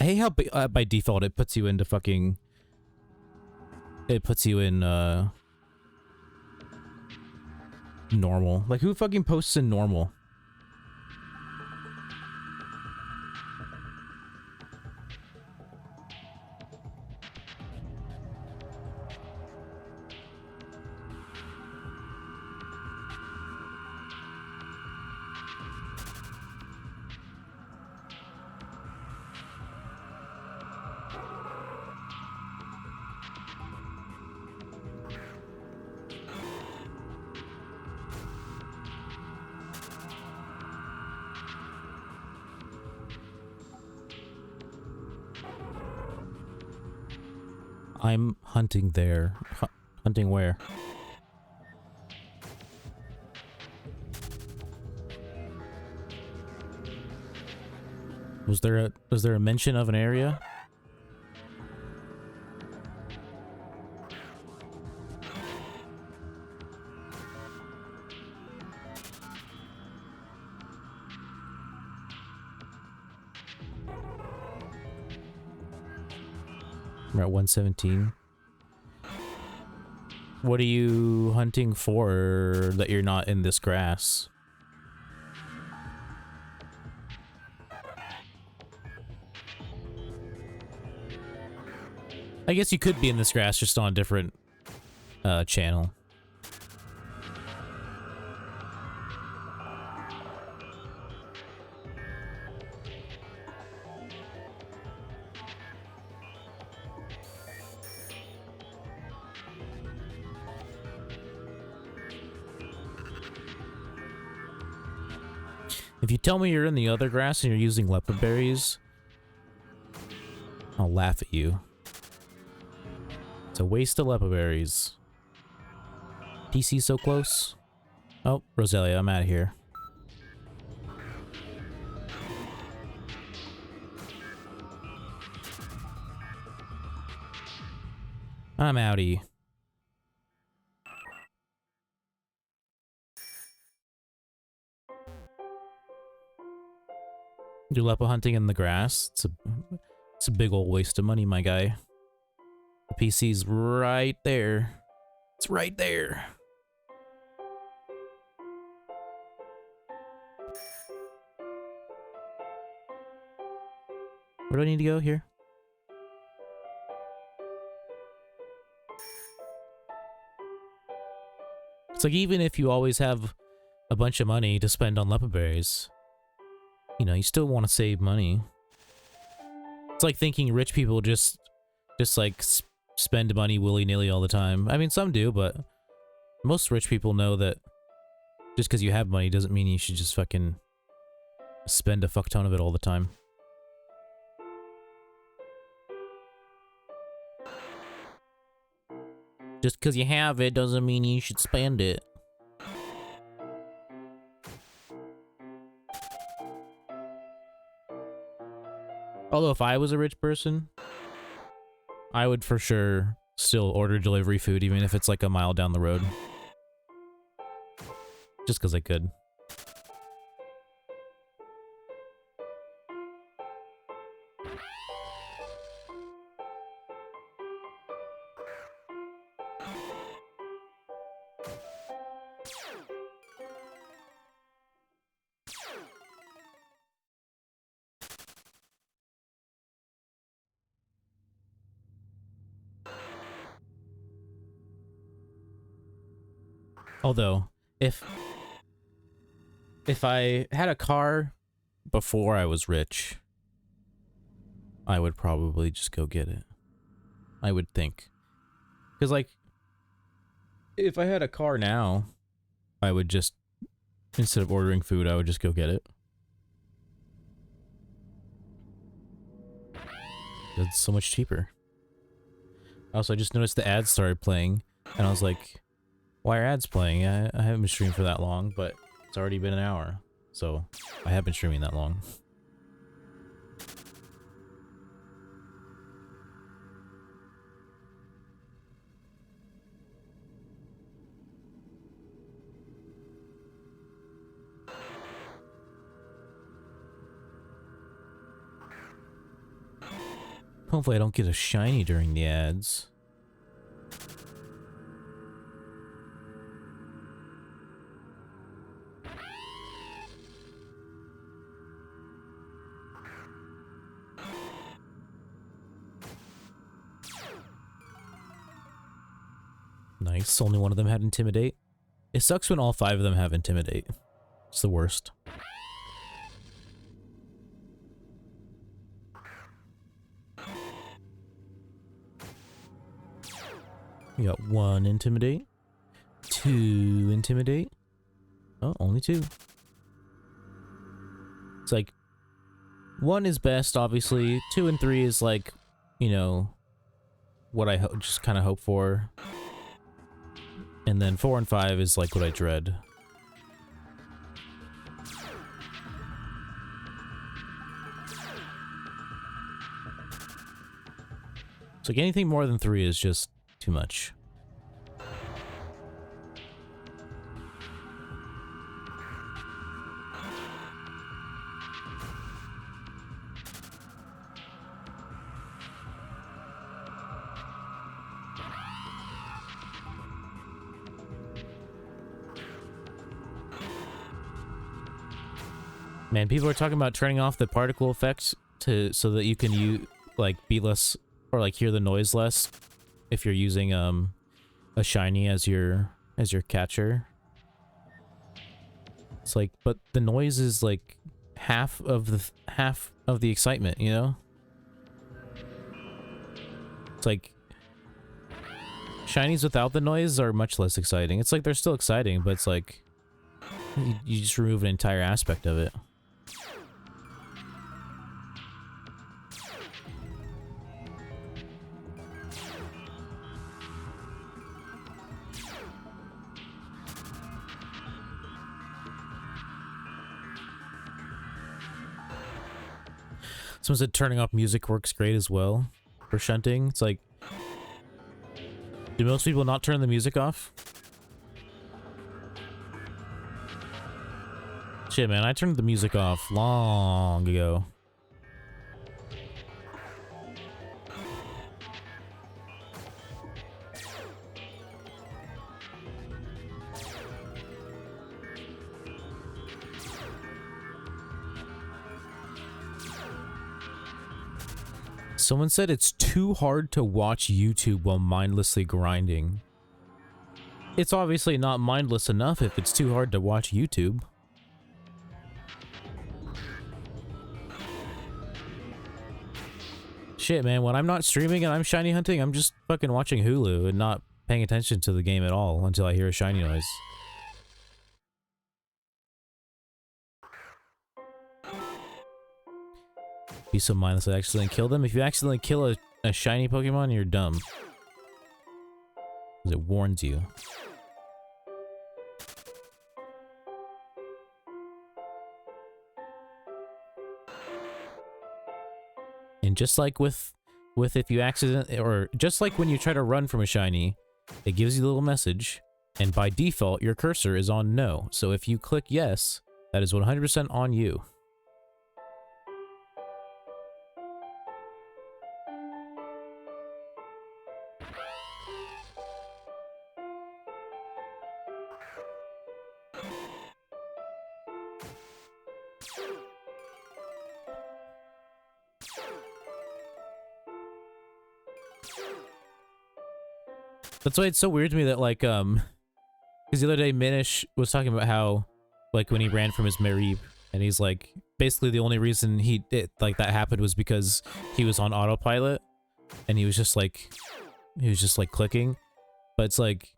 I hate how by default it puts you into fucking... It puts you in, normal. Like, who fucking posts in normal? I'm hunting there. Hunting where? Was there a mention of an area? We're at 117. What are you hunting for that you're not in this grass? I guess you could be in this grass just on a different channel. If you tell me you're in the other grass and you're using leopard berries, I'll laugh at you. It's a waste of leopard berries. PC so close. Oh, Roselia, I'm out of here. I'm outie. Do leopard hunting in the grass? It's a big old waste of money, my guy. The PC's right there. It's right there. Where do I need to go here? It's like, even if you always have a bunch of money to spend on leopard berries, you know, you still want to save money. It's like thinking rich people just like spend money willy-nilly all the time. I mean, some do, but most rich people know that just because you have money doesn't mean you should just fucking spend a fuck ton of it all the time. Just because you have it doesn't mean you should spend it. Although if I was a rich person, I would for sure still order delivery food even if it's like a mile down the road. Just because I could. Although, if I had a car before I was rich, I would probably just go get it. I would think. Because, like, if I had a car now, I would just Instead of ordering food, I would just go get it. It's so much cheaper. Also, I just noticed the ads started playing, and I was like, why are ads playing? I haven't been streaming for that long, but it's already been an hour. So, I have been streaming that long. Hopefully I don't get a shiny during the ads. Nice, only one of them had Intimidate. It sucks when all 5 of them have Intimidate. It's the worst. We got 1 Intimidate, 2 Intimidate. Oh, only 2. It's like 1 is best, obviously. 2 and 3 is like, you know, what I just kind of hope for. And then 4 and 5 is like what I dread. So like anything more than 3 is just too much. Man, people are talking about turning off the particle effects so that you can like be less or like hear the noise less if you're using a shiny as your catcher. It's like, but the noise is like half of the excitement, you know? It's like shinies without the noise are much less exciting. It's like they're still exciting, but it's like you just remove an entire aspect of it. Someone said turning off music works great as well for shunting. It's like, do most people not turn the music off? Shit, man, I turned the music off long ago. Someone said it's too hard to watch YouTube while mindlessly grinding. It's obviously not mindless enough if it's too hard to watch YouTube. Shit, man, when I'm not streaming and I'm shiny hunting, I'm just fucking watching Hulu and not paying attention to the game at all until I hear a shiny noise. Be so mindless I accidentally kill them. If you accidentally kill a shiny Pokemon, you're dumb. Because it warns you. And just like with if you or just like when you try to run from a shiny, it gives you a little message, and by default, your cursor is on no. So if you click yes, that is 100% on you. That's why it's so weird to me that, like, because the other day Minish was talking about how, like, when he ran from his Mareep, and he's like, basically the only reason that happened was because he was on autopilot, and he was just like clicking, but it's like,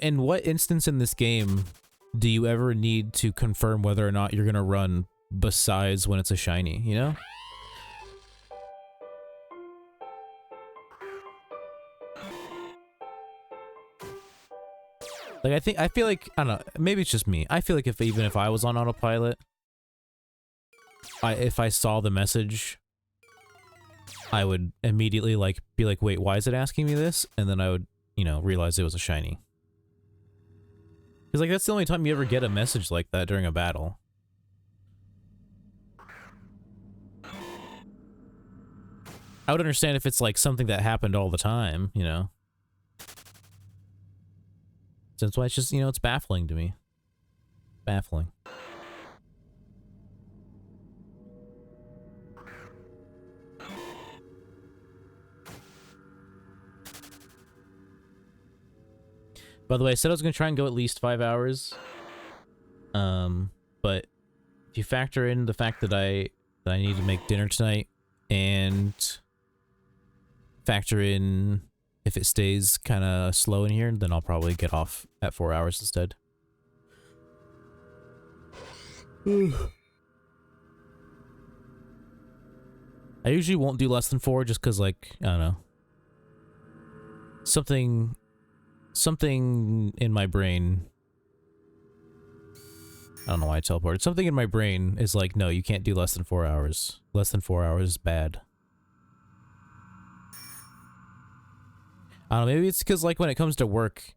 in what instance in this game do you ever need to confirm whether or not you're gonna run besides when it's a shiny, you know? Like, I feel like, I don't know, maybe it's just me. I feel like even if I was on autopilot, if I saw the message, I would immediately, like, be like, wait, why is it asking me this? And then I would, you know, realize it was a shiny. Because, like, that's the only time you ever get a message like that during a battle. I would understand if it's, like, something that happened all the time, you know? So that's why it's just, you know, it's baffling to me. Baffling. By the way, I said I was going to try and go at least 5 hours. But if you factor in the fact that I need to make dinner tonight, and factor in if it stays kind of slow in here, then I'll probably get off at 4 hours instead. I usually won't do less than 4 just because, like, I don't know. Something in my brain, I don't know why I teleported. Something in my brain is like, no, you can't do less than 4 hours. Less than 4 hours is bad. I don't know, maybe it's because, like, when it comes to work,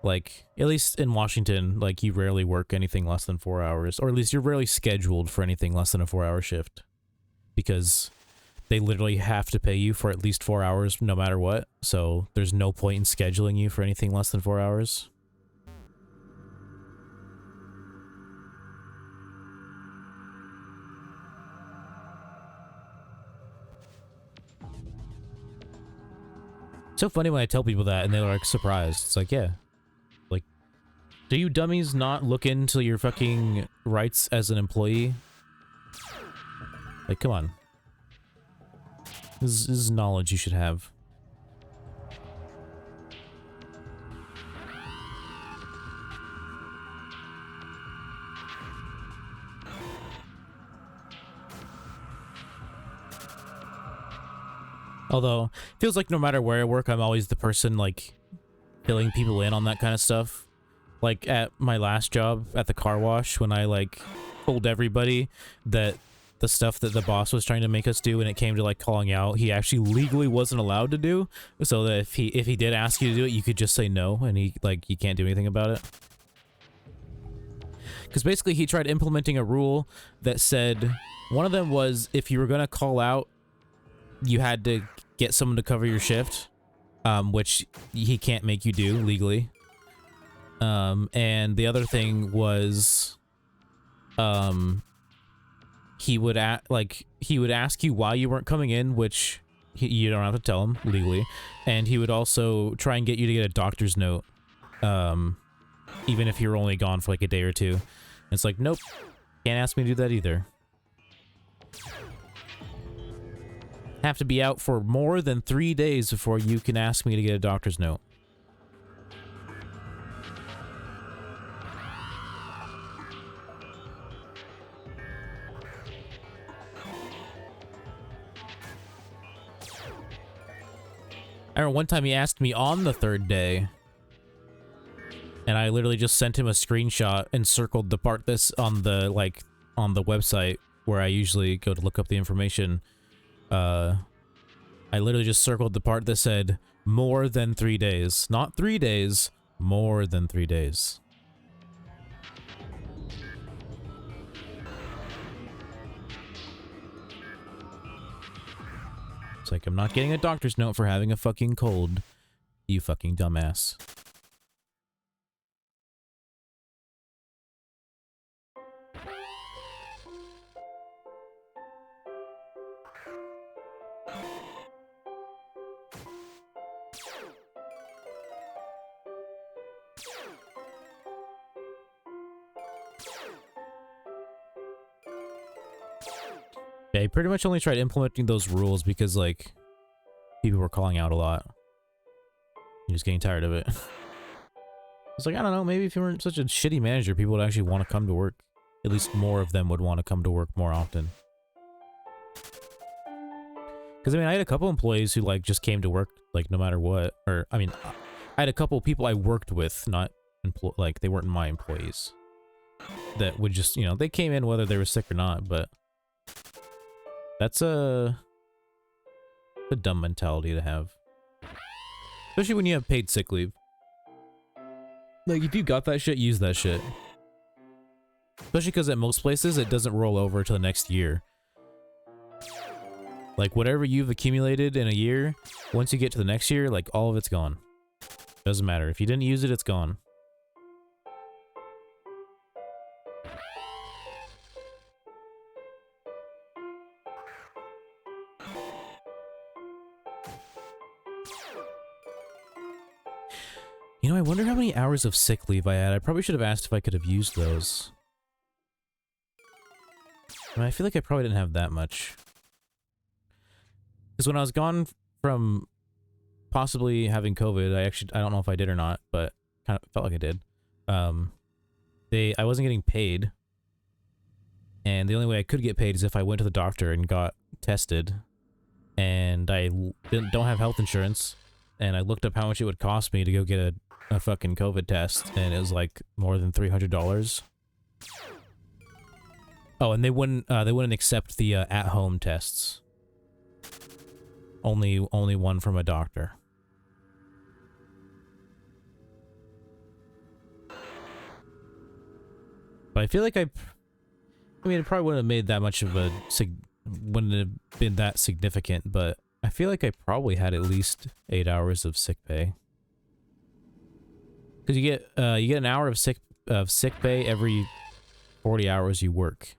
like, at least in Washington, like, you rarely work anything less than 4 hours. Or at least you're rarely scheduled for anything less than a 4-hour shift. Because they literally have to pay you for at least 4 hours no matter what. So there's no point in scheduling you for anything less than 4 hours. It's so funny when I tell people that and they're like surprised. It's like, yeah. Like, do you dummies not look into your fucking rights as an employee? Like, come on. This is knowledge you should have. Although, it feels like no matter where I work, I'm always the person, like, filling people in on that kind of stuff. Like, at my last job, at the car wash, when I, like, told everybody that the stuff that the boss was trying to make us do when it came to, like, calling out, he actually legally wasn't allowed to do, so that if he did ask you to do it, you could just say no, and he, like, you can't do anything about it. Because basically he tried implementing a rule that said, one of them was, if you were gonna call out, you had to get someone to cover your shift, which he can't make you do legally. And the other thing was, he would ask you why you weren't coming in, which you don't have to tell him legally, and he would also try and get you to get a doctor's note, even if you're only gone for like a day or two. And it's like, nope, can't ask me to do that either. Have to be out for more than 3 days before you can ask me to get a doctor's note. I remember one time he asked me on the 3rd day, and I literally just sent him a screenshot and circled the part that's on the, like, on the website where I usually go to look up the information. I literally just circled the part that said more than 3 days. Not 3 days, more than 3 days. It's like, I'm not getting a doctor's note for having a fucking cold, you fucking dumbass. Yeah, he pretty much only tried implementing those rules because, like, people were calling out a lot. He was getting tired of it. It's like, I don't know, maybe if you weren't such a shitty manager, people would actually want to come to work. At least more of them would want to come to work more often. Because, I mean, I had a couple employees who, like, just came to work, like, no matter what. Or, I mean, I had a couple people I worked with, not, like, they weren't my employees. That would just, you know, they came in whether they were sick or not, but... That's a dumb mentality to have. Especially when you have paid sick leave. Like, if you got that shit, use that shit. Especially because at most places, it doesn't roll over to the next year. Like, whatever you've accumulated in a year, once you get to the next year, like, all of it's gone. Doesn't matter. If you didn't use it, it's gone. You know, I wonder how many hours of sick leave I had. I probably should have asked if I could have used those. I mean, I feel like I probably didn't have that much. Because when I was gone from possibly having COVID, I don't know if I did or not, but kind of felt like I did. I wasn't getting paid. And the only way I could get paid is if I went to the doctor and got tested. And I don't have health insurance. And I looked up how much it would cost me to go get a fucking COVID test, and it was like more than $300. Oh, and they wouldn't accept the at-home tests. Only one from a doctor. But I feel like I mean, it probably wouldn't have made that much of a wouldn't have been that significant, but I feel like I probably had at least 8 hours of sick pay. Because you get an hour of sick pay every 40 hours you work.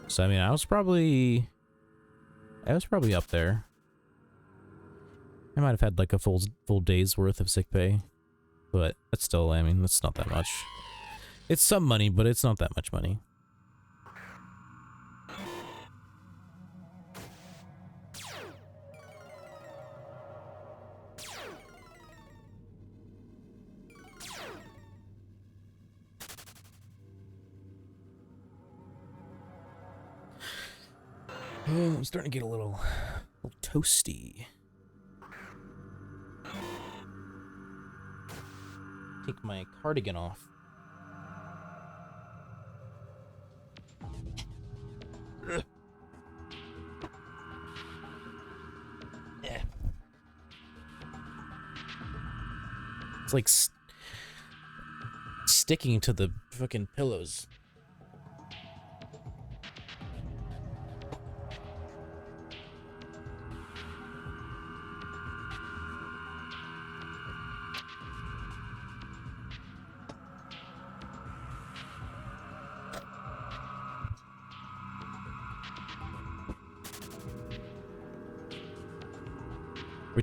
So I mean, I was probably up there. I might have had like a full day's worth of sick pay, but that's still, I mean, that's not that much. It's some money, but it's not that much money. Oh, I'm starting to get a little toasty. Take my cardigan off. Ugh. Yeah. It's like sticking to the fucking pillows.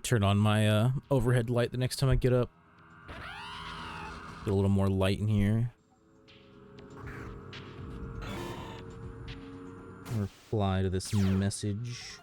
Turn on my overhead light the next time I get up. Get a little more light in here. Reply to this message.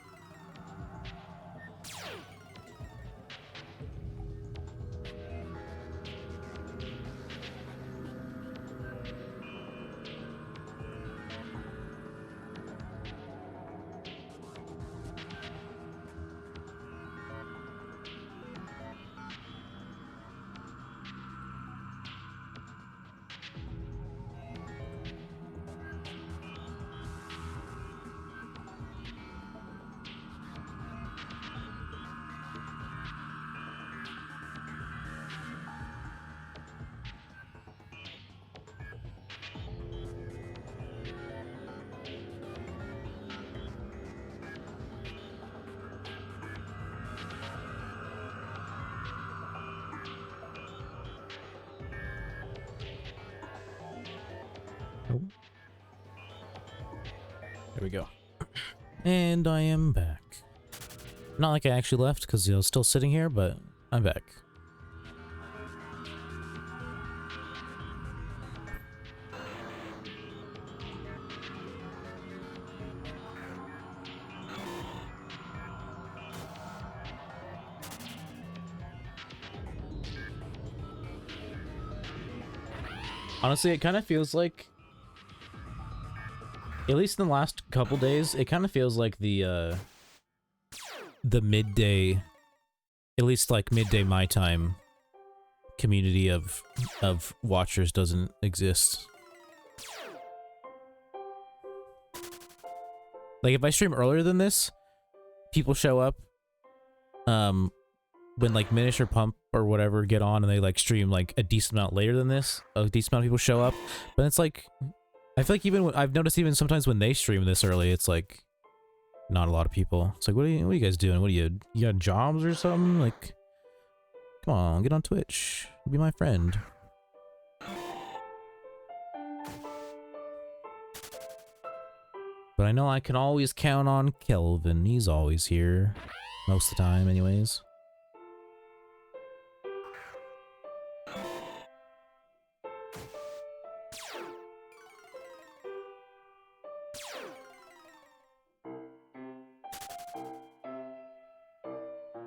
Oh. There we go. And I am back. Not like I actually left, because I was still sitting here, but I'm back. Honestly, it kind of feels like, at least in the last couple days, it kind of feels like the midday, at least like midday my time community of watchers doesn't exist. Like if I stream earlier than this, people show up when like Minish or Pump or whatever get on and they like stream like a decent amount later than this, a decent amount of people show up. But it's like, I feel like even when, I've noticed even sometimes when they stream this early, it's like not a lot of people. It's like, what are you guys doing? What are you got jobs or something? Like, come on, get on Twitch, be my friend. But I know I can always count on Kelvin. He's always here. Most of the time, anyways.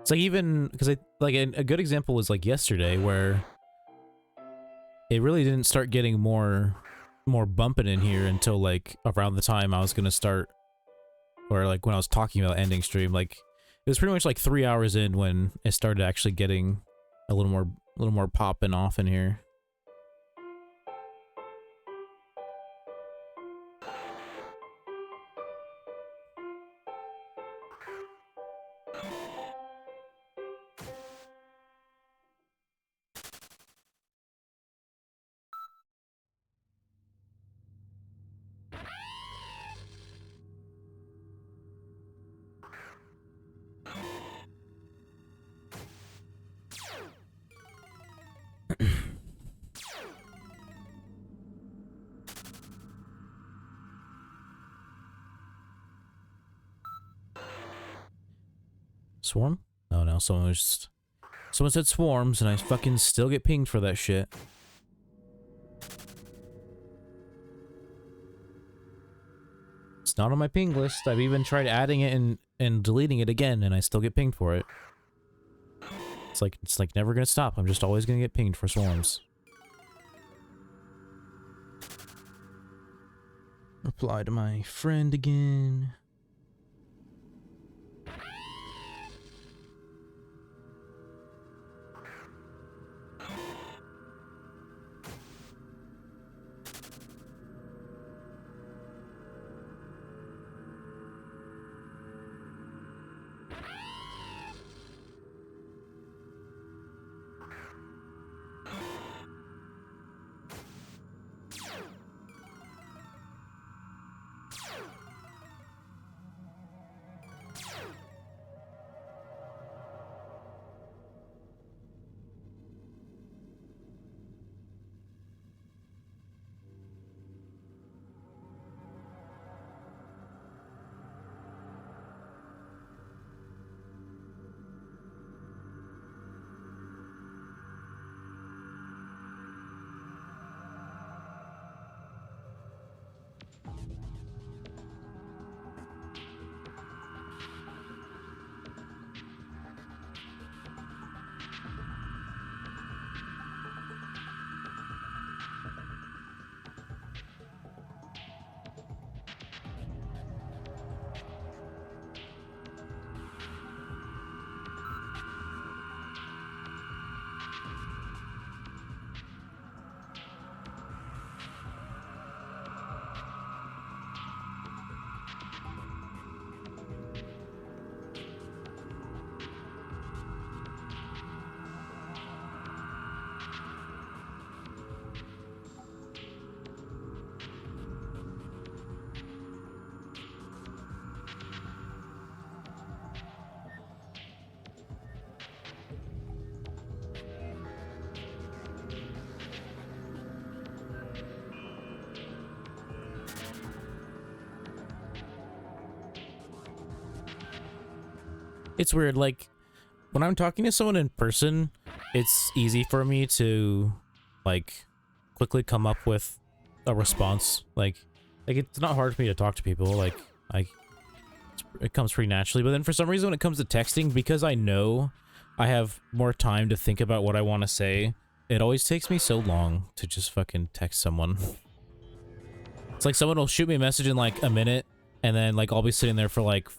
It's like even, because like a good example was like yesterday where it really didn't start getting more bumping in here until like around the time I was gonna start, or like when I was talking about ending stream. Like it was pretty much like 3 hours in when it started actually getting a little more popping off in here. Swarm? Oh no, someone said swarms and I fucking still get pinged for that shit. It's not on my ping list. I've even tried adding it and deleting it again and I still get pinged for it. It's like never gonna stop. I'm just always gonna get pinged for swarms. Reply to my friend again. It's weird, like, when I'm talking to someone in person, it's easy for me to, like, quickly come up with a response. Like it's not hard for me to talk to people, like, it comes pretty naturally. But then for some reason when it comes to texting, because I know I have more time to think about what I want to say, it always takes me so long to just fucking text someone. It's like someone will shoot me a message in like a minute, and then like I'll be sitting there for like,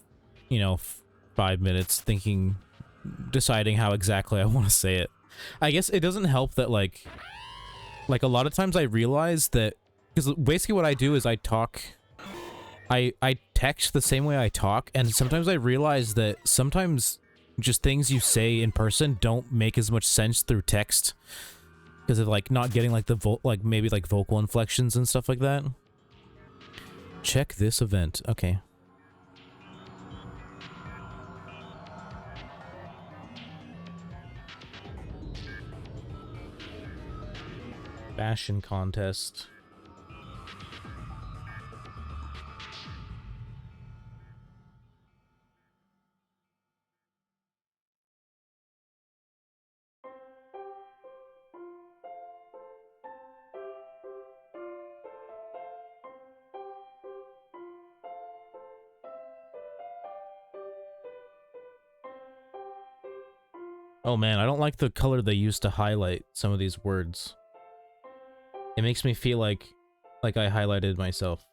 you know, 5 minutes thinking, deciding how exactly I want to say it. I guess it doesn't help that like a lot of times I realize that, because basically what I do is I talk, I text the same way I talk, and sometimes I realize that sometimes just things you say in person don't make as much sense through text because of like not getting like the maybe like vocal inflections and stuff like that. Check this event. Okay. Fashion contest. Oh man, I don't like the color they used to highlight some of these words. It makes me feel like I highlighted myself.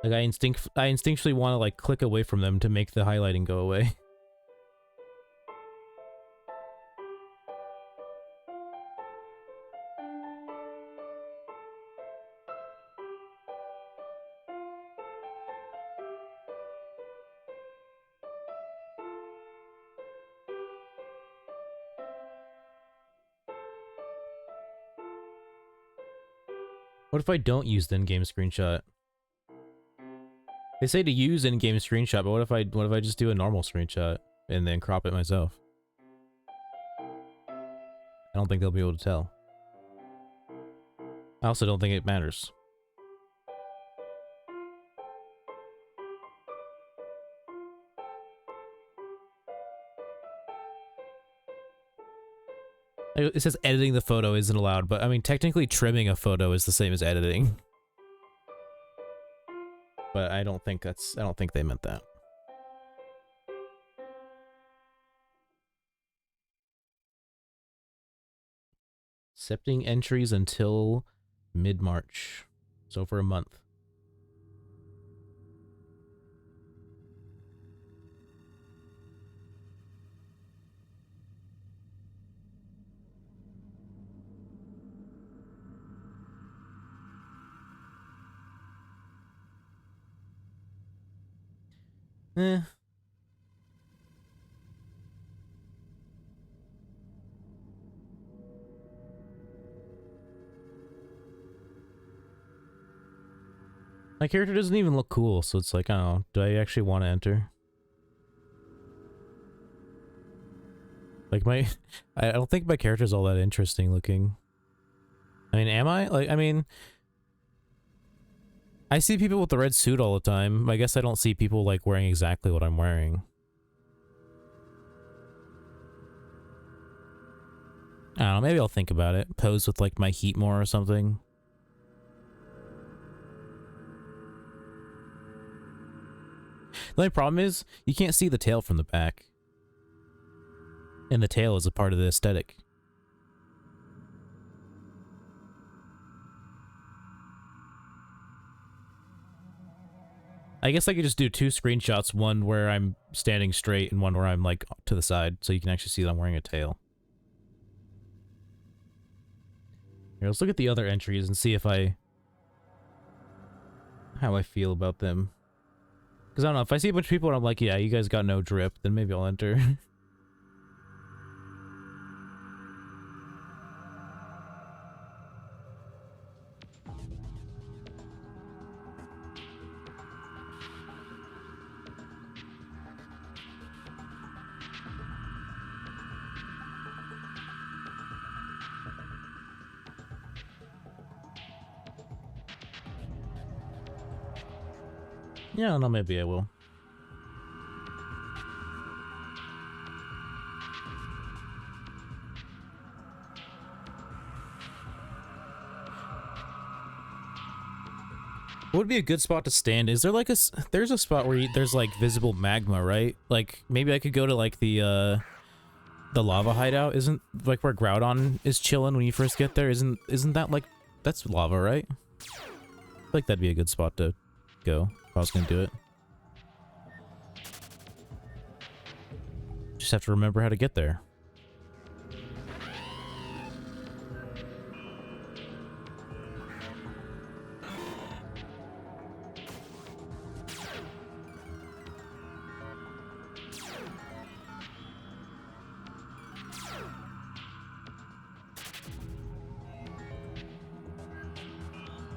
Like I instinctually want to like click away from them to make the highlighting go away. What if I don't use the in-game screenshot? They say to use in-game screenshot, but what if I just do a normal screenshot and then crop it myself? I don't think they'll be able to tell. I also don't think it matters. It says editing the photo isn't allowed, but I mean, technically trimming a photo is the same as editing. But I don't think they meant that. Accepting entries until mid-March. So for a month. Eh. My character doesn't even look cool, so it's like, I don't know, do I actually want to enter? Like I don't think my character's all that interesting looking. I mean, am I? Like, I mean, I see people with the red suit all the time. I guess I don't see people like wearing exactly what I'm wearing. I don't know, maybe I'll think about it. Pose with like my heat more or something. The only problem is, you can't see the tail from the back. And the tail is a part of the aesthetic. I guess I could just do 2 screenshots, one where I'm standing straight and one where I'm like to the side, so you can actually see that I'm wearing a tail. Here, let's look at the other entries and see if how I feel about them. Because I don't know, if I see a bunch of people and I'm like, yeah, you guys got no drip, then maybe I'll enter. Yeah, I don't know, maybe I will. What would be a good spot to stand? Is there like there's a spot where there's like visible magma, right? Like maybe I could go to like the the lava hideout isn't like where Groudon is chilling when you first get there. Isn't that like that's lava, right? I feel like that'd be a good spot to go if I was gonna do it. Just have to remember how to get there.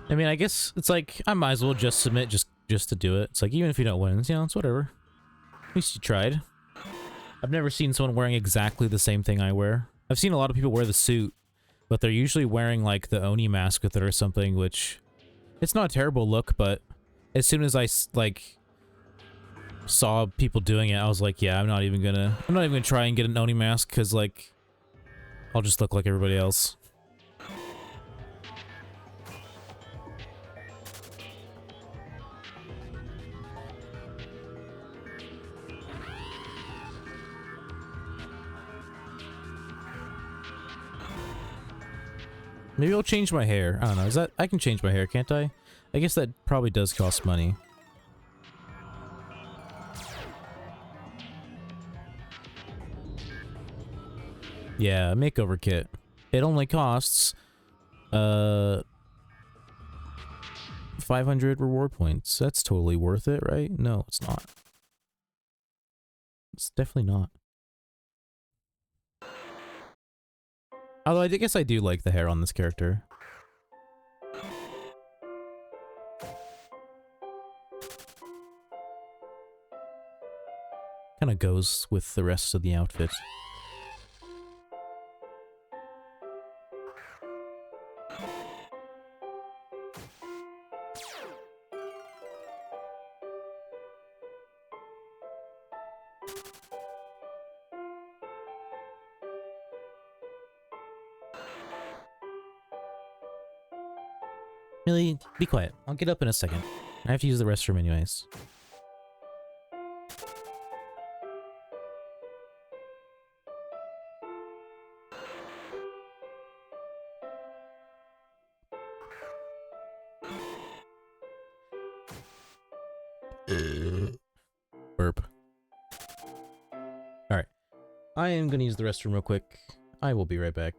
I mean, I guess it's like I might as well just submit just to do it. It's like even if you don't win, you know, it's whatever. At least you tried. I've never seen someone wearing exactly the same thing I wear. I've seen a lot of people wear the suit, but they're usually wearing like the Oni mask with it or something, which it's not a terrible look, but as soon as I like saw people doing it, I was like, yeah, I'm not even gonna try and get an Oni mask because like I'll just look like everybody else. Maybe I'll change my hair. I don't know. Is that... I can change my hair, can't I? I guess that probably does cost money. Yeah, makeover kit. It only costs... 500 reward points. That's totally worth it, right? No, it's not. It's definitely not. Although I guess I do like the hair on this character. Kind of goes with the rest of the outfit. Millie, be quiet. I'll get up in a second. I have to use the restroom anyways. Burp. Alright. I am gonna use the restroom real quick. I will be right back.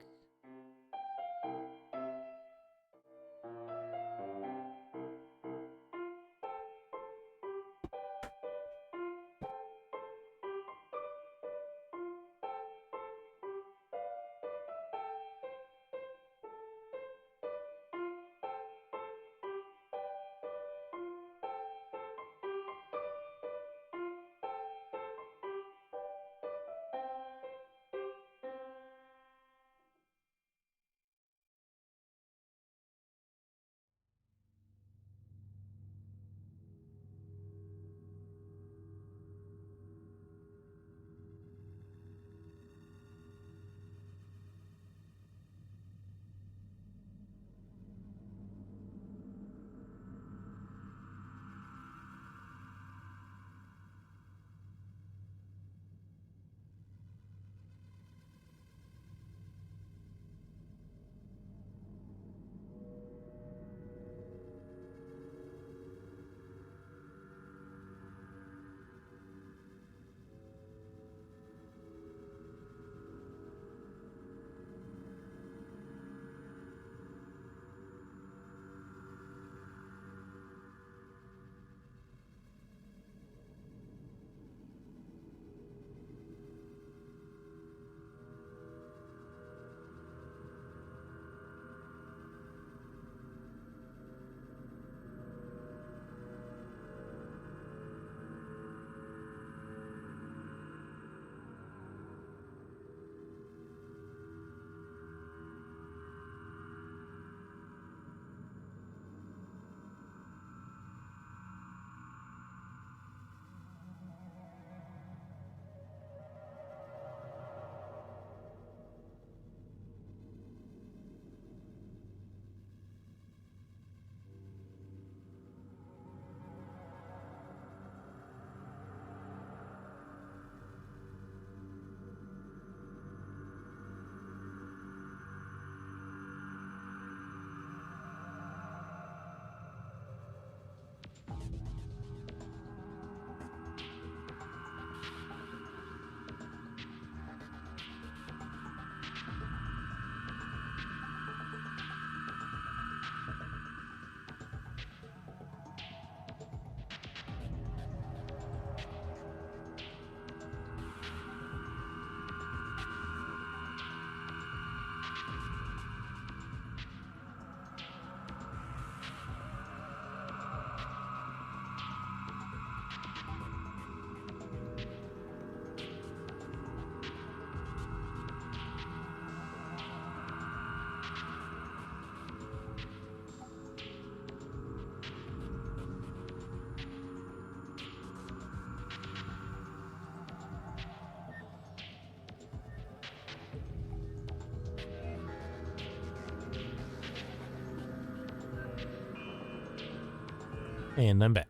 And I'm back.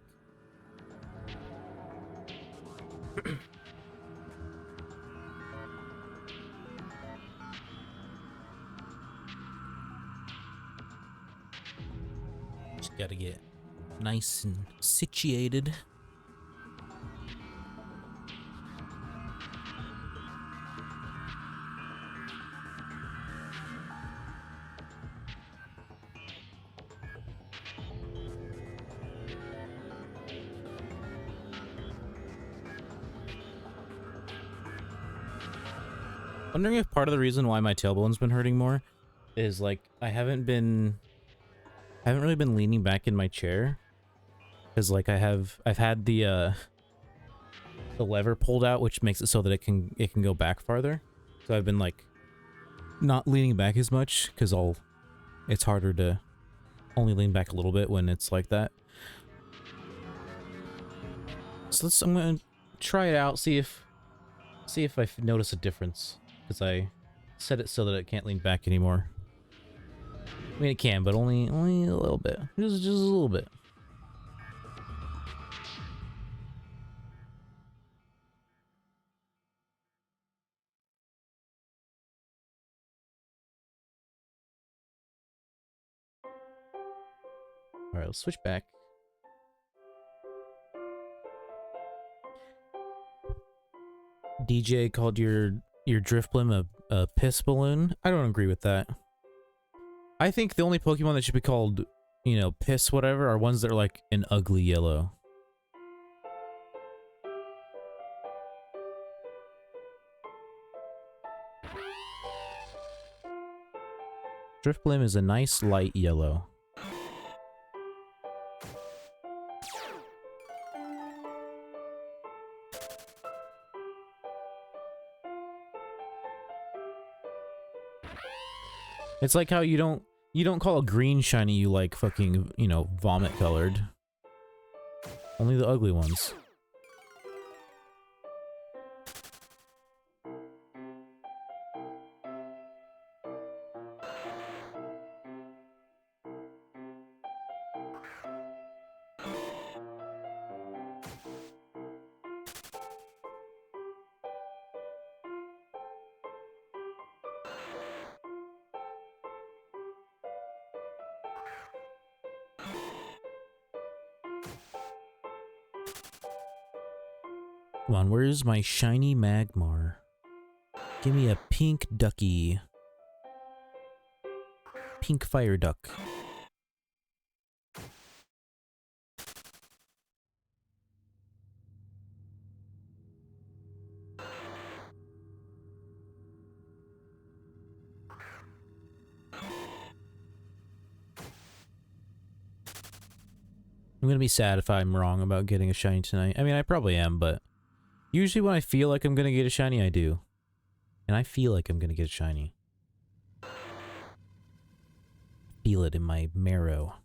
Just gotta get nice and situated. Wondering if part of the reason why my tailbone's been hurting more is like I haven't really been leaning back in my chair, because like I've had the lever pulled out, which makes it so that it can go back farther. So I've been like not leaning back as much, because it's harder to only lean back a little bit when it's like that. So I'm gonna try it out, see if I notice a difference, because I set it so that it can't lean back anymore. I mean, it can, but only a little bit. Just a little bit. Alright, let's switch back. DJ called your drift blim a piss balloon. I don't agree with that. I think the only Pokemon that should be called, you know, piss whatever, are ones that are like an ugly yellow. Drifblim is a nice light yellow. It's like how you don't call a green shiny you like fucking, you know, vomit colored. Only the ugly ones. Come on, where's my shiny Magmar? Give me a pink ducky. Pink fire duck. I'm gonna be sad if I'm wrong about getting a shiny tonight. I mean, I probably am, but usually when I feel like I'm gonna get a shiny, I do. And I feel like I'm gonna get a shiny. Feel it in my marrow.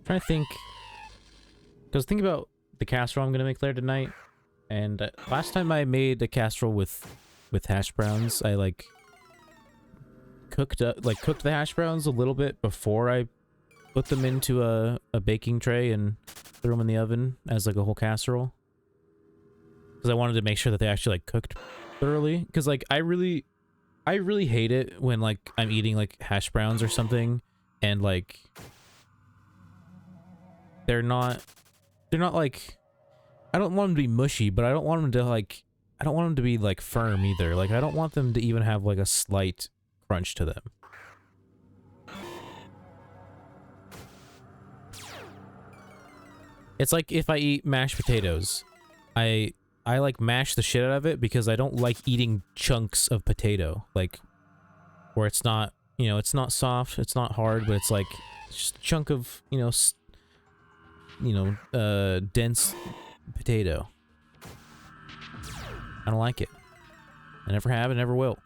Trying to think, because think about the casserole I'm gonna make later tonight. And last time I made a casserole with hash browns, I like cooked the hash browns a little bit before I put them into a baking tray and threw them in the oven as like a whole casserole. Because I wanted to make sure that they actually like cooked thoroughly. Because like I really hate it when like I'm eating like hash browns or something and like they're not like, I don't want them to be mushy, but I don't want them to like, I don't want them to be like firm either. Like I don't want them to even have like a slight crunch to them. It's like if I eat mashed potatoes, I like mash the shit out of it because I don't like eating chunks of potato, like where it's not, you know, it's not soft, it's not hard, but it's like just a chunk of, you know, dense potato. I don't like it. I never have and never will.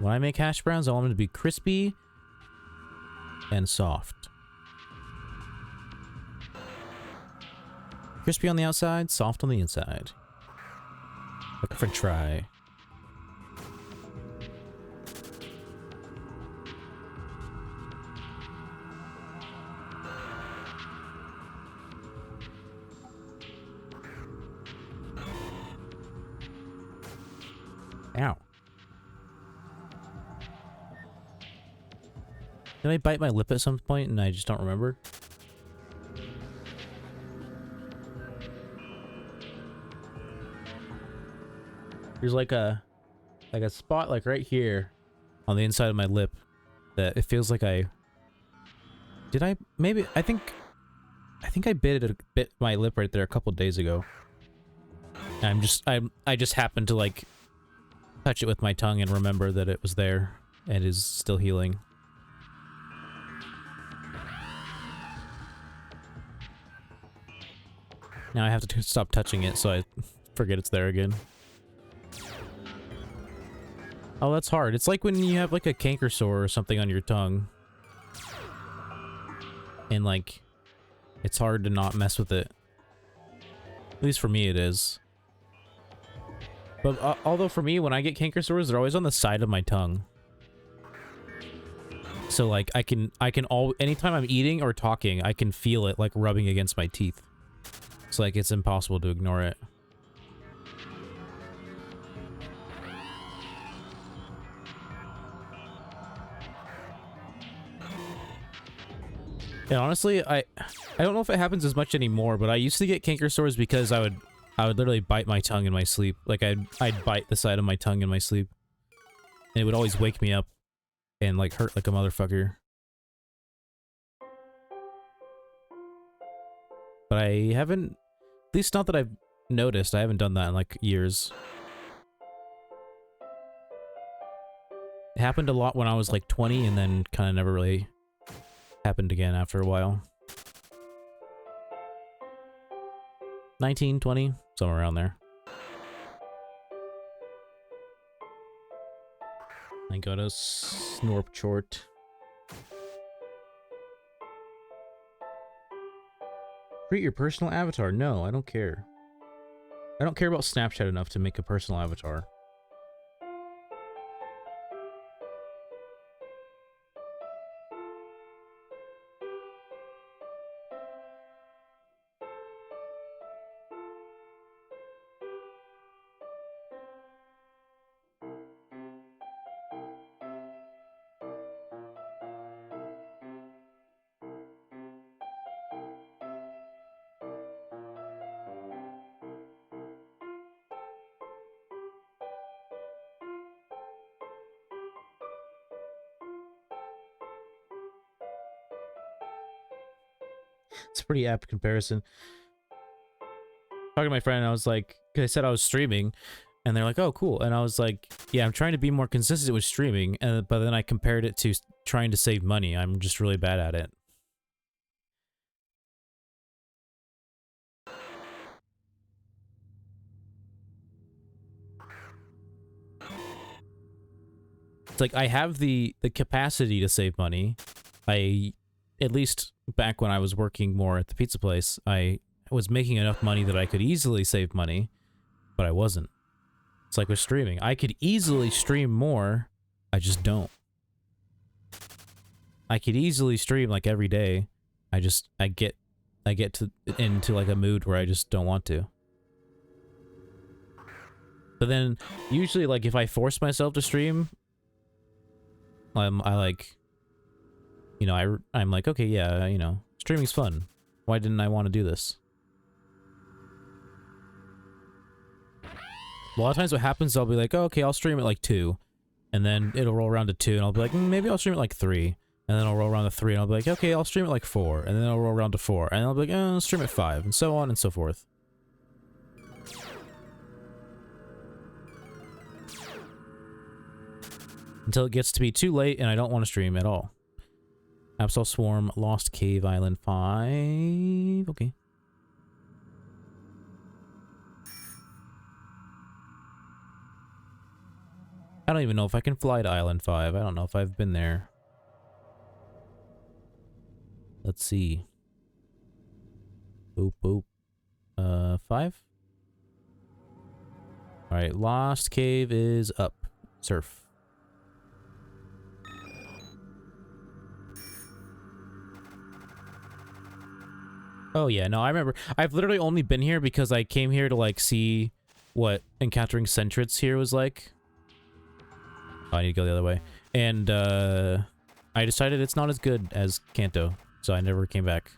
When I make hash browns, I want them to be crispy and soft. Crispy on the outside, soft on the inside. Like a french fry. Ow. Did I bite my lip at some point and I just don't remember? There's like a spot like right here on the inside of my lip that it feels like I think I bit my lip right there a couple days ago. I just happened to like touch it with my tongue and remember that it was there and is still healing. Now I have to stop touching it so I forget it's there again. Oh, that's hard. It's like when you have like a canker sore or something on your tongue. And like, it's hard to not mess with it. At least for me it is. But although for me, when I get canker sores, they're always on the side of my tongue. So like, anytime I'm eating or talking, I can feel it like rubbing against my teeth. It's like, it's impossible to ignore it. And honestly, I don't know if it happens as much anymore, but I used to get canker sores because I would literally bite my tongue in my sleep. Like I'd bite the side of my tongue in my sleep. And it would always wake me up and like hurt like a motherfucker. But I haven't, at least not that I've noticed, I haven't done that in like years. It happened a lot when I was like 20 and then kind of never really happened again after a while. 19, 20, somewhere around there. I got a snorp chort. Create your personal avatar. No, I don't care. I don't care about Snapchat enough to make a personal avatar. It's a pretty apt comparison. Talking to my friend, I was like, cause I said I was streaming, and they're like, "Oh, cool." And I was like, "Yeah, I'm trying to be more consistent with streaming," but then I compared it to trying to save money. I'm just really bad at it. It's like I have the capacity to save money. At least back when I was working more at the pizza place, I was making enough money that I could easily save money, but I wasn't. It's like with streaming. I could easily stream more, I just don't. I could easily stream like every day. I get into like a mood where I just don't want to. But then usually like if I force myself to stream, I like, you know, I'm like, okay, yeah, you know, streaming's fun. Why didn't I want to do this? A lot of times what happens, I'll be like, oh, okay, I'll stream at like 2. And then it'll roll around to 2, and I'll be like, maybe I'll stream at like 3. And then I'll roll around to 3, and I'll be like, okay, I'll stream at like 4. And then I'll roll around to 4. And I'll be like, I'll stream at 5. And so on and so forth. Until it gets to be too late, and I don't want to stream at all. Absol Swarm, Lost Cave Island 5. Okay. I don't even know if I can fly to Island 5. I don't know if I've been there. Let's see. Boop, boop. 5? Alright, Lost Cave is up. Surf. Oh yeah, no, I remember. I've literally only been here because I came here to, like, see what encountering Centrits here was like. Oh, I need to go the other way. And, I decided it's not as good as Kanto, so I never came back.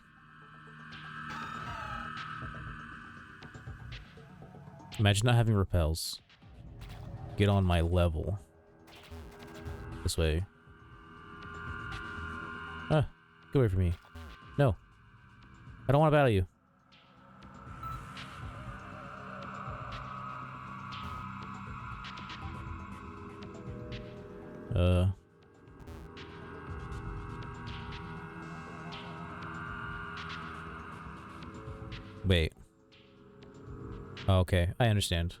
Imagine not having repels. Get on my level. This way. Ah, get away from me. No. I don't want to battle you. Wait. Oh, okay, I understand.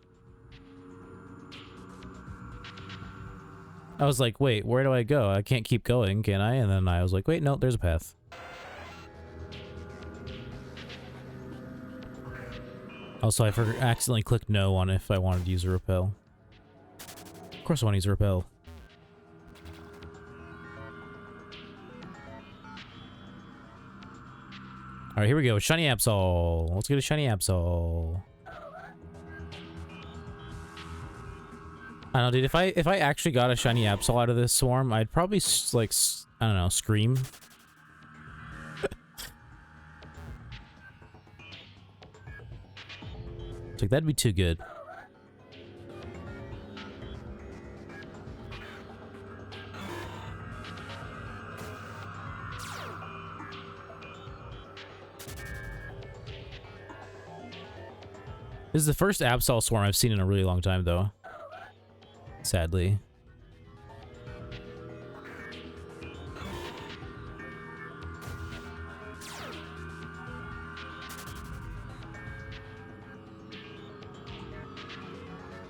I was like, wait, where do I go? I can't keep going, can I? And then I was like, wait, no, there's a path. Also, I accidentally clicked no on if I wanted to use a repel. Of course I want to use a repel. Alright, here we go. Shiny Absol. Let's get a Shiny Absol. I don't know, dude. If I actually got a Shiny Absol out of this swarm, I'd probably, like, I don't know, scream. It's like, that'd be too good. This is the first Absol swarm I've seen in a really long time, though. Sadly.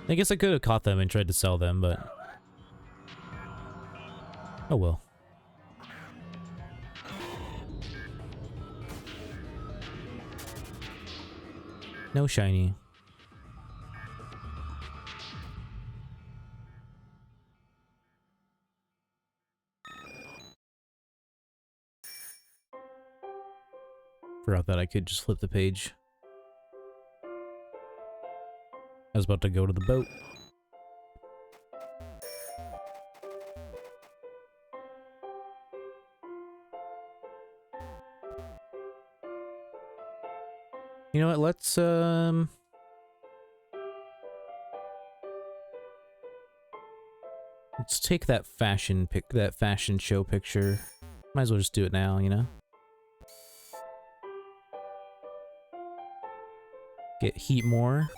I guess I could have caught them and tried to sell them, but... oh well. No shiny. Forgot that I could just flip the page. I was about to go to the boat. You know what, let's take that fashion show picture. Might as well just do it now, you know? Get heat more.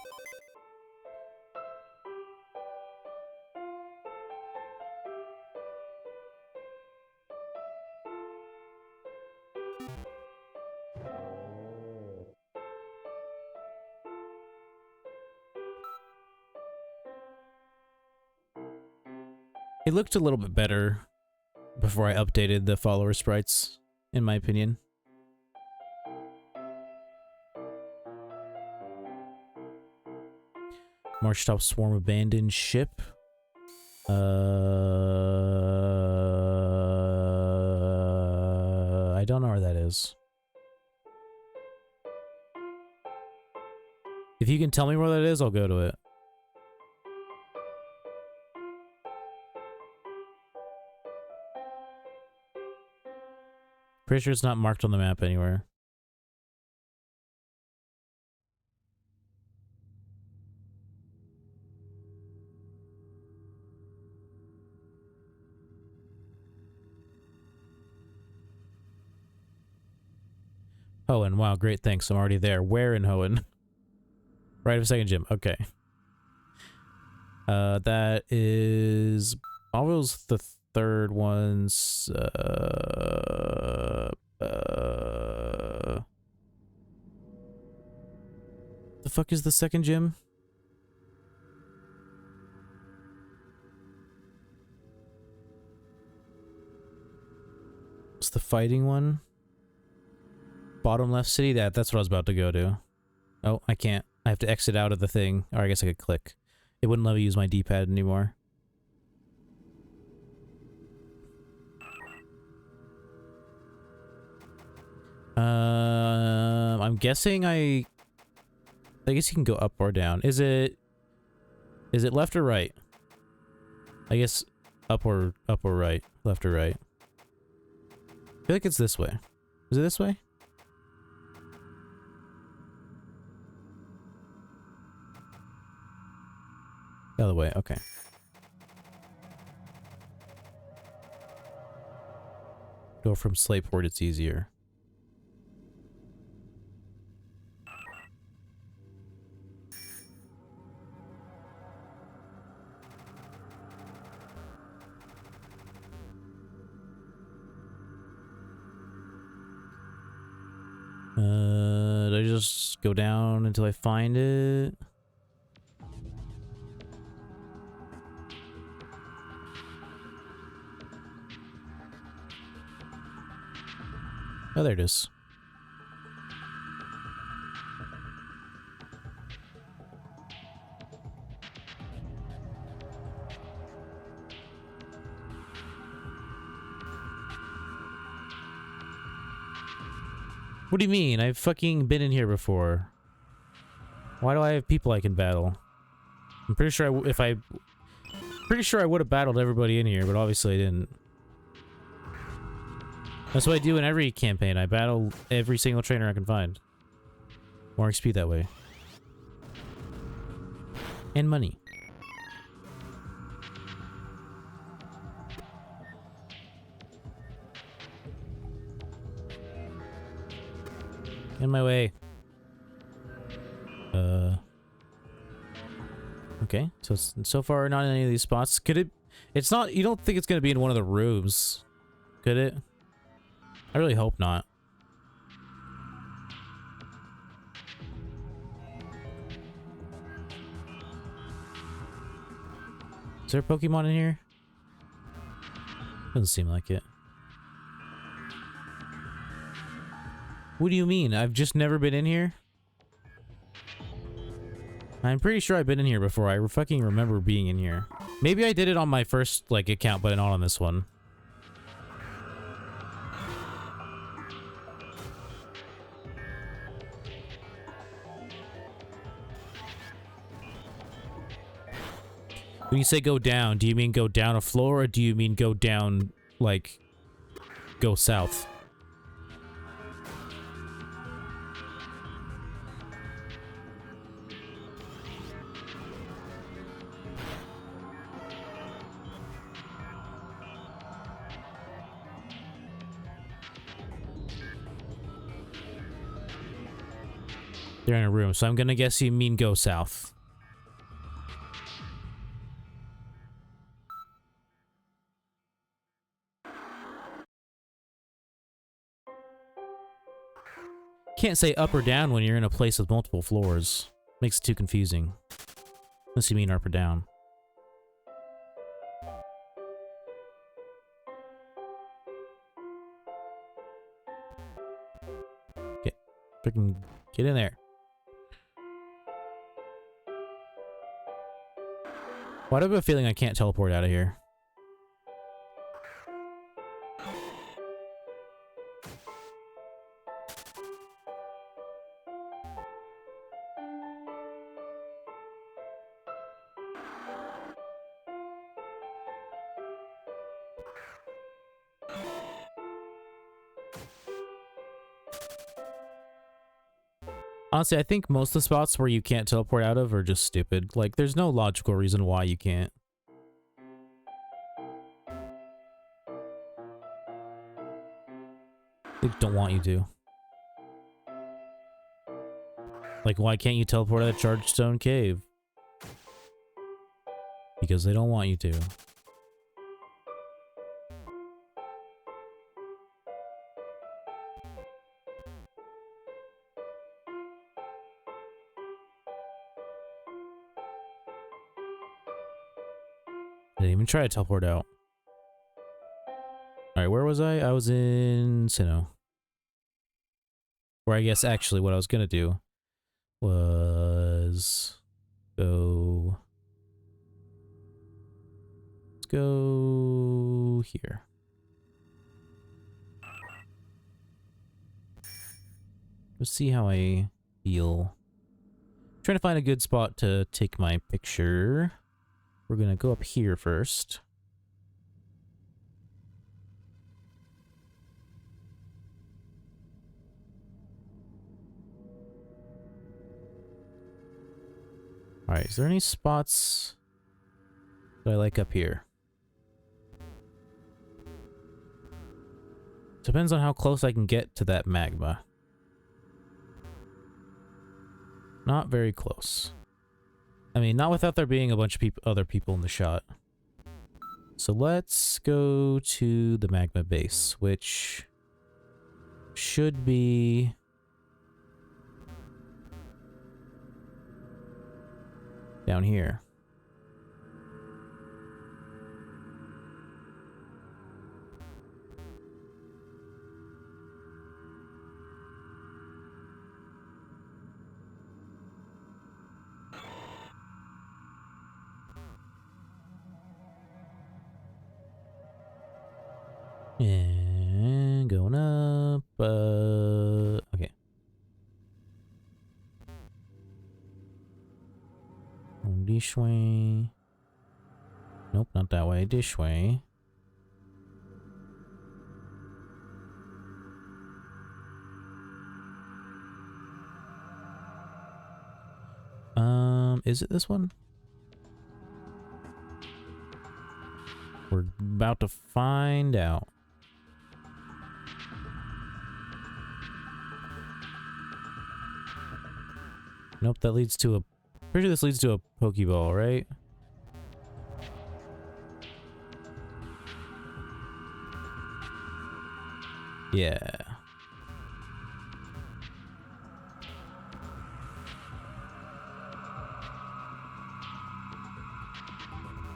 It looked a little bit better before I updated the follower sprites, in my opinion. March top swarm abandoned ship. I don't know where that is. If you can tell me where that is, I'll go to it. Pretty sure it's not marked on the map anywhere. Hoenn, wow, great, thanks. I'm already there. Where in Hoenn? Right of a second gym. Okay. That is... Almost the third one's... The fuck is the second gym? fighting one. Bottom left city, that's what I was about to go to. Oh, I can't. I have to exit out of the thing. Or I guess I could click. It wouldn't let me use my D-pad anymore. I'm guessing I guess you can go up or down. Is it left or right? I guess up or right. Left or right. I feel like it's this way. Is it this way? The other way, okay. Go from Slateport, it's easier. Do I just go down until I find it? Oh, there it is. What do you mean? I've fucking been in here before. Why do I have people I can battle? I'm pretty sure pretty sure I would have battled everybody in here, but obviously I didn't. That's what I do in every campaign. I battle every single trainer I can find. More XP that way. And money. In my way. Okay, so so far not in any of these spots. Could it? It's not. You don't think it's gonna be in one of the rooms, could it? I really hope not. Is there a Pokemon in here? Doesn't seem like it. What do you mean? I've just never been in here? I'm pretty sure I've been in here before. I fucking remember being in here. Maybe I did it on my first, like, account, but not on this one. When you say go down, do you mean go down a floor, or do you mean go down, like, go south? They're in a room, so I'm gonna guess you mean go south. Can't say up or down when you're in a place with multiple floors. Makes it too confusing. Unless you mean up or down. Okay, freaking get in there. Why do I have a feeling I can't teleport out of here? Honestly, I think most of the spots where you can't teleport out of are just stupid. Like, there's no logical reason why you can't. They don't want you to. Like, why can't you teleport out of Charged Stone Cave? Because they don't want you to. Didn't even try to teleport out. Alright, where was I? I was in Sinnoh. Or I guess actually what I was gonna do was go... Let's go here. Let's see how I feel. Trying to find a good spot to take my picture. We're gonna go up here first. Alright, is there any spots that I like up here? Depends on how close I can get to that magma. Not very close. I mean, not without there being a bunch of other people in the shot. So let's go to the magma base, which should be... down here. And going up, okay. This way. Nope, not that way. This way. Is it this one? We're about to find out. Nope, that leads to a... Pretty sure this leads to a Pokeball, right? Yeah.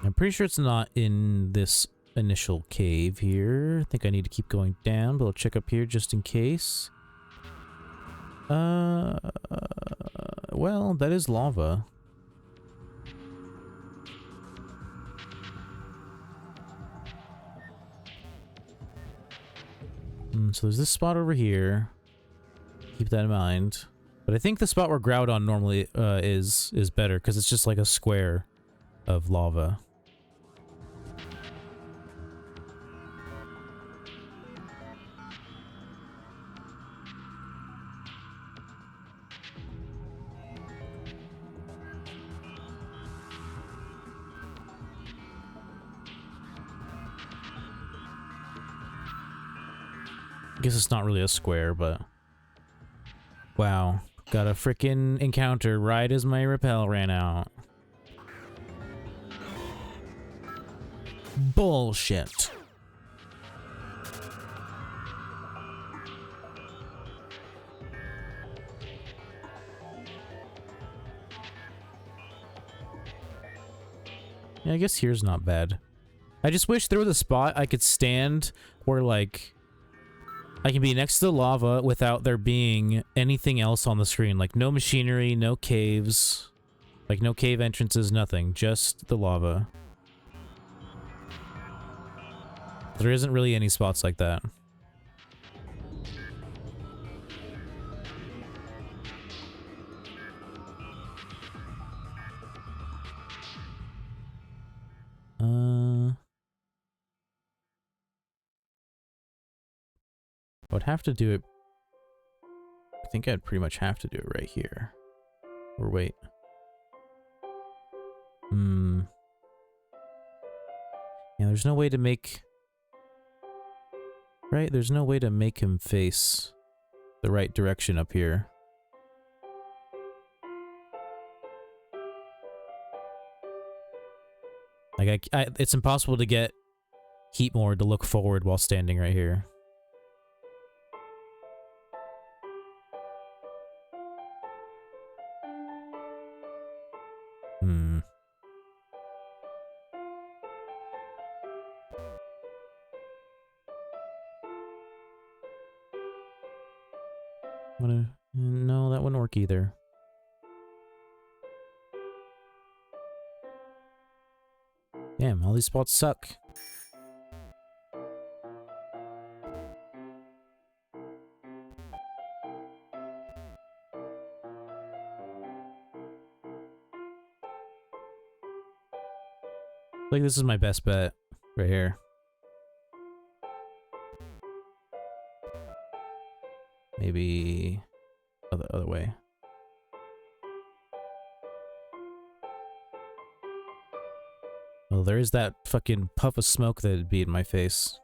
I'm pretty sure it's not in this initial cave here. I think I need to keep going down, but I'll check up here just in case. Well, that is lava. So there's this spot over here. Keep that in mind. But I think the spot where Groudon normally is better, because it's just like a square of lava. I guess it's not really a square, but... Wow. Got a frickin' encounter right as my repel ran out. Bullshit. Yeah, I guess here's not bad. I just wish there was a spot I could stand where, like... I can be next to the lava without there being anything else on the screen. Like, no machinery, no caves. Like, no cave entrances, nothing. Just the lava. There isn't really any spots like that. I would have to do it... I think I'd pretty much have to do it right here. Or wait. Yeah, there's no way to make... Right? There's no way to make him face the right direction up here. Like, it's impossible to get Heatmore to look forward while standing right here. No, that wouldn't work either. Damn, all these spots suck. Like, this is my best bet right here. Maybe other way. Well, there is that fucking puff of smoke that'd be in my face.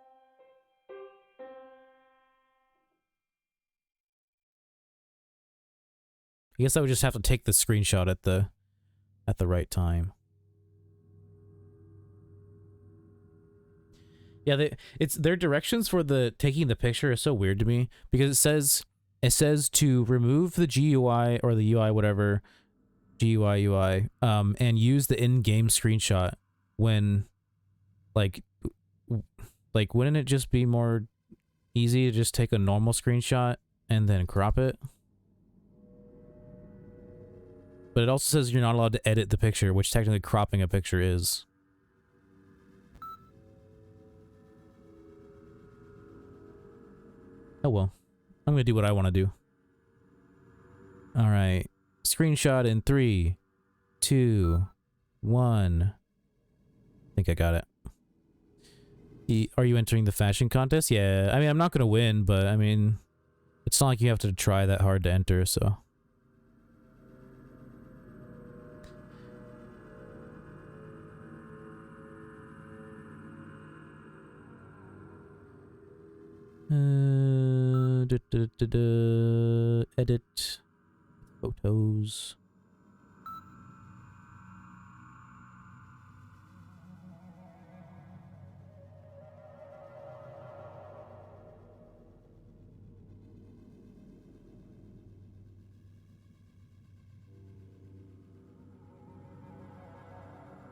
I guess I would just have to take the screenshot at the right time. Yeah, their directions for the taking the picture is so weird to me because it says to remove the GUI or the UI whatever GUI UI and use the in-game screenshot when like wouldn't it just be more easy to just take a normal screenshot and then crop it? But it also says you're not allowed to edit the picture, which technically cropping a picture is. Oh well. I'm gonna do what I want to do. Alright. Screenshot in 3, 2, 1. I think I got it. Are you entering the fashion contest? Yeah. I mean, I'm not gonna win, but I mean, it's not like you have to try that hard to enter, so. Edit photos.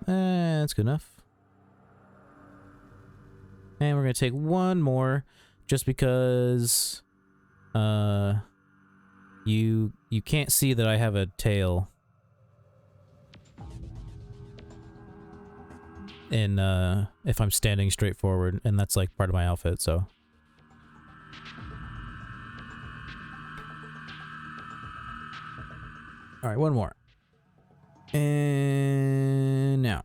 That's good enough. And we're gonna take one more, just because, you can't see that I have a tail. In, if I'm standing straight forward, and that's like part of my outfit, so. Alright, one more. And now.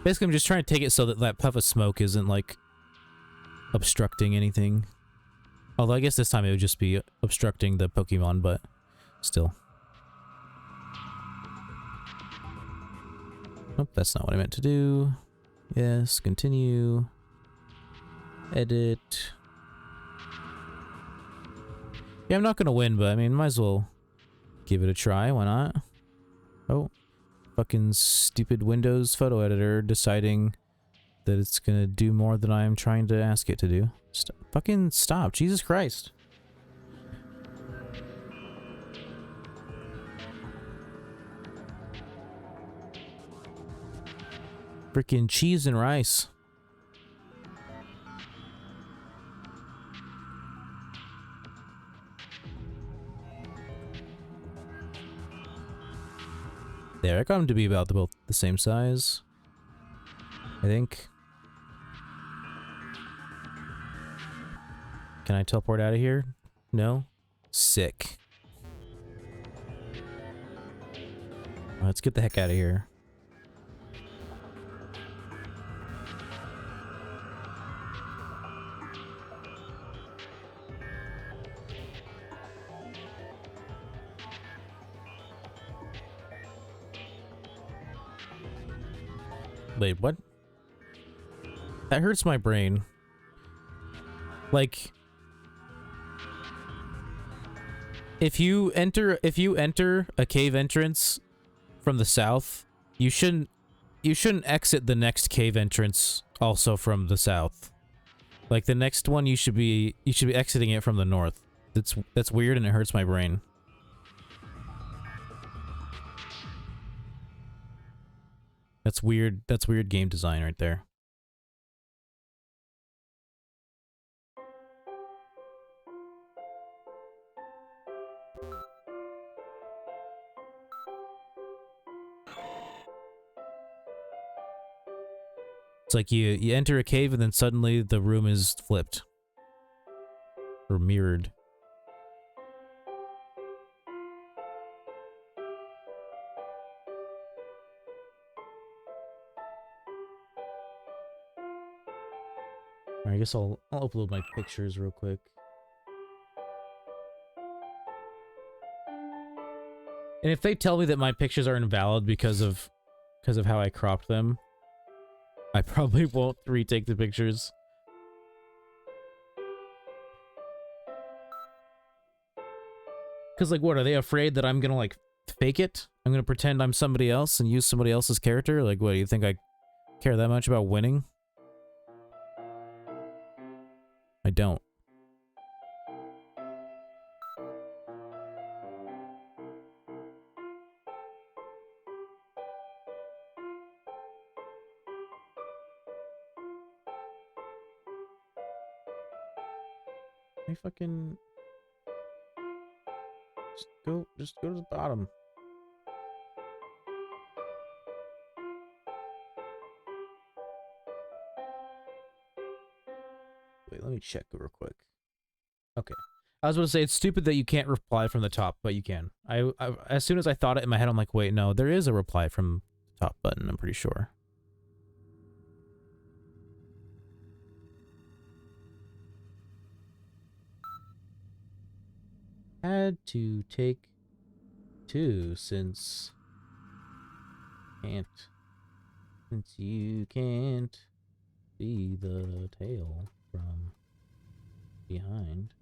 Basically, I'm just trying to take it so that that puff of smoke isn't, like, obstructing anything. Although I guess this time it would just be obstructing the Pokemon, but still. Nope, that's not what I meant to do. Yes, continue. Edit. Yeah, I'm not gonna win, but I mean, might as well give it a try. Why not? Oh. Fucking stupid Windows photo editor deciding that it's gonna do more than I'm trying to ask it to do. Fucking stop. Jesus Christ. Freaking cheese and rice. There, I got them to be about both the same size, I think. Can I teleport out of here? No? Sick. Let's get the heck out of here. Wait, what? That hurts my brain. Like, if you enter a cave entrance from the south, you shouldn't exit the next cave entrance also from the south. Like, the next one you should be exiting it from the north. That's weird and it hurts my brain. That's weird. That's weird game design right there. It's like you enter a cave and then suddenly the room is flipped. Or mirrored. I guess I'll upload my pictures real quick. And if they tell me that my pictures are invalid because of how I cropped them, I probably won't retake the pictures. Because, like, what, are they afraid that I'm gonna, like, fake it? I'm gonna pretend I'm somebody else and use somebody else's character? Like, what, do you think I care that much about winning? I don't. I fucking... Just go to the bottom. Wait, let me check real quick. Okay. I was going to say, it's stupid that you can't reply from the top, but you can. I as soon as I thought it in my head, I'm like, wait, no, there is a reply from the top button, I'm pretty sure. Had to take 2 since you can't see the tail from behind.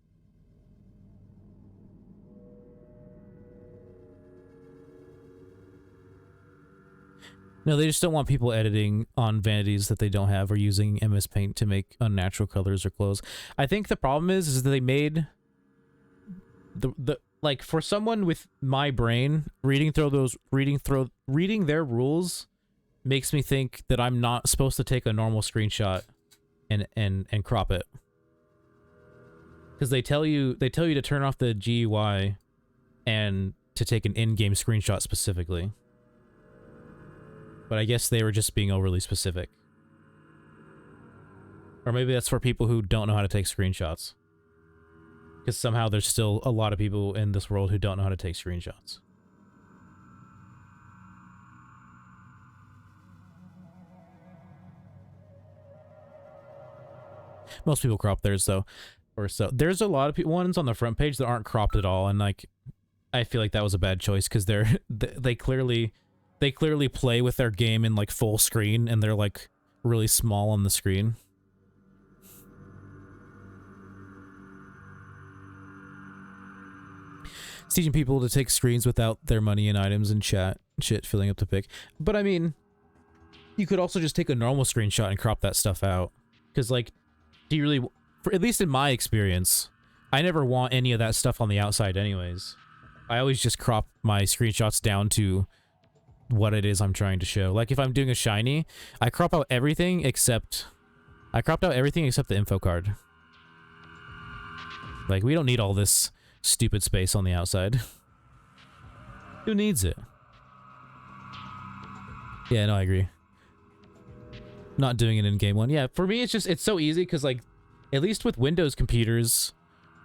No, they just don't want people editing on vanities that they don't have or using MS Paint to make unnatural colors or clothes. I think the problem is that they made the like, for someone with my brain, reading their rules makes me think that I'm not supposed to take a normal screenshot and crop it. Because they tell you to turn off the GUI and to take an in-game screenshot specifically. But I guess they were just being overly specific. Or maybe that's for people who don't know how to take screenshots. Because somehow there's still a lot of people in this world who don't know how to take screenshots. Most people crop theirs, though. Or so. There's a lot of ones on the front page that aren't cropped at all, and like, I feel like that was a bad choice because they clearly play with their game in like full screen, and they're like really small on the screen. It's teaching people to take screens without their money and items and chat shit filling up the pic. But I mean, you could also just take a normal screenshot and crop that stuff out. Because, like, do you really... at least in my experience, I never want any of that stuff on the outside anyways. I always just crop my screenshots down to what it is I'm trying to show. Like, if I'm doing a shiny, I crop out everything except... I cropped out everything except the info card. Like, we don't need all this stupid space on the outside. Who needs it? Yeah, no, I agree. Not doing an in-game one. Yeah, for me, it's so easy because, like, at least with Windows computers,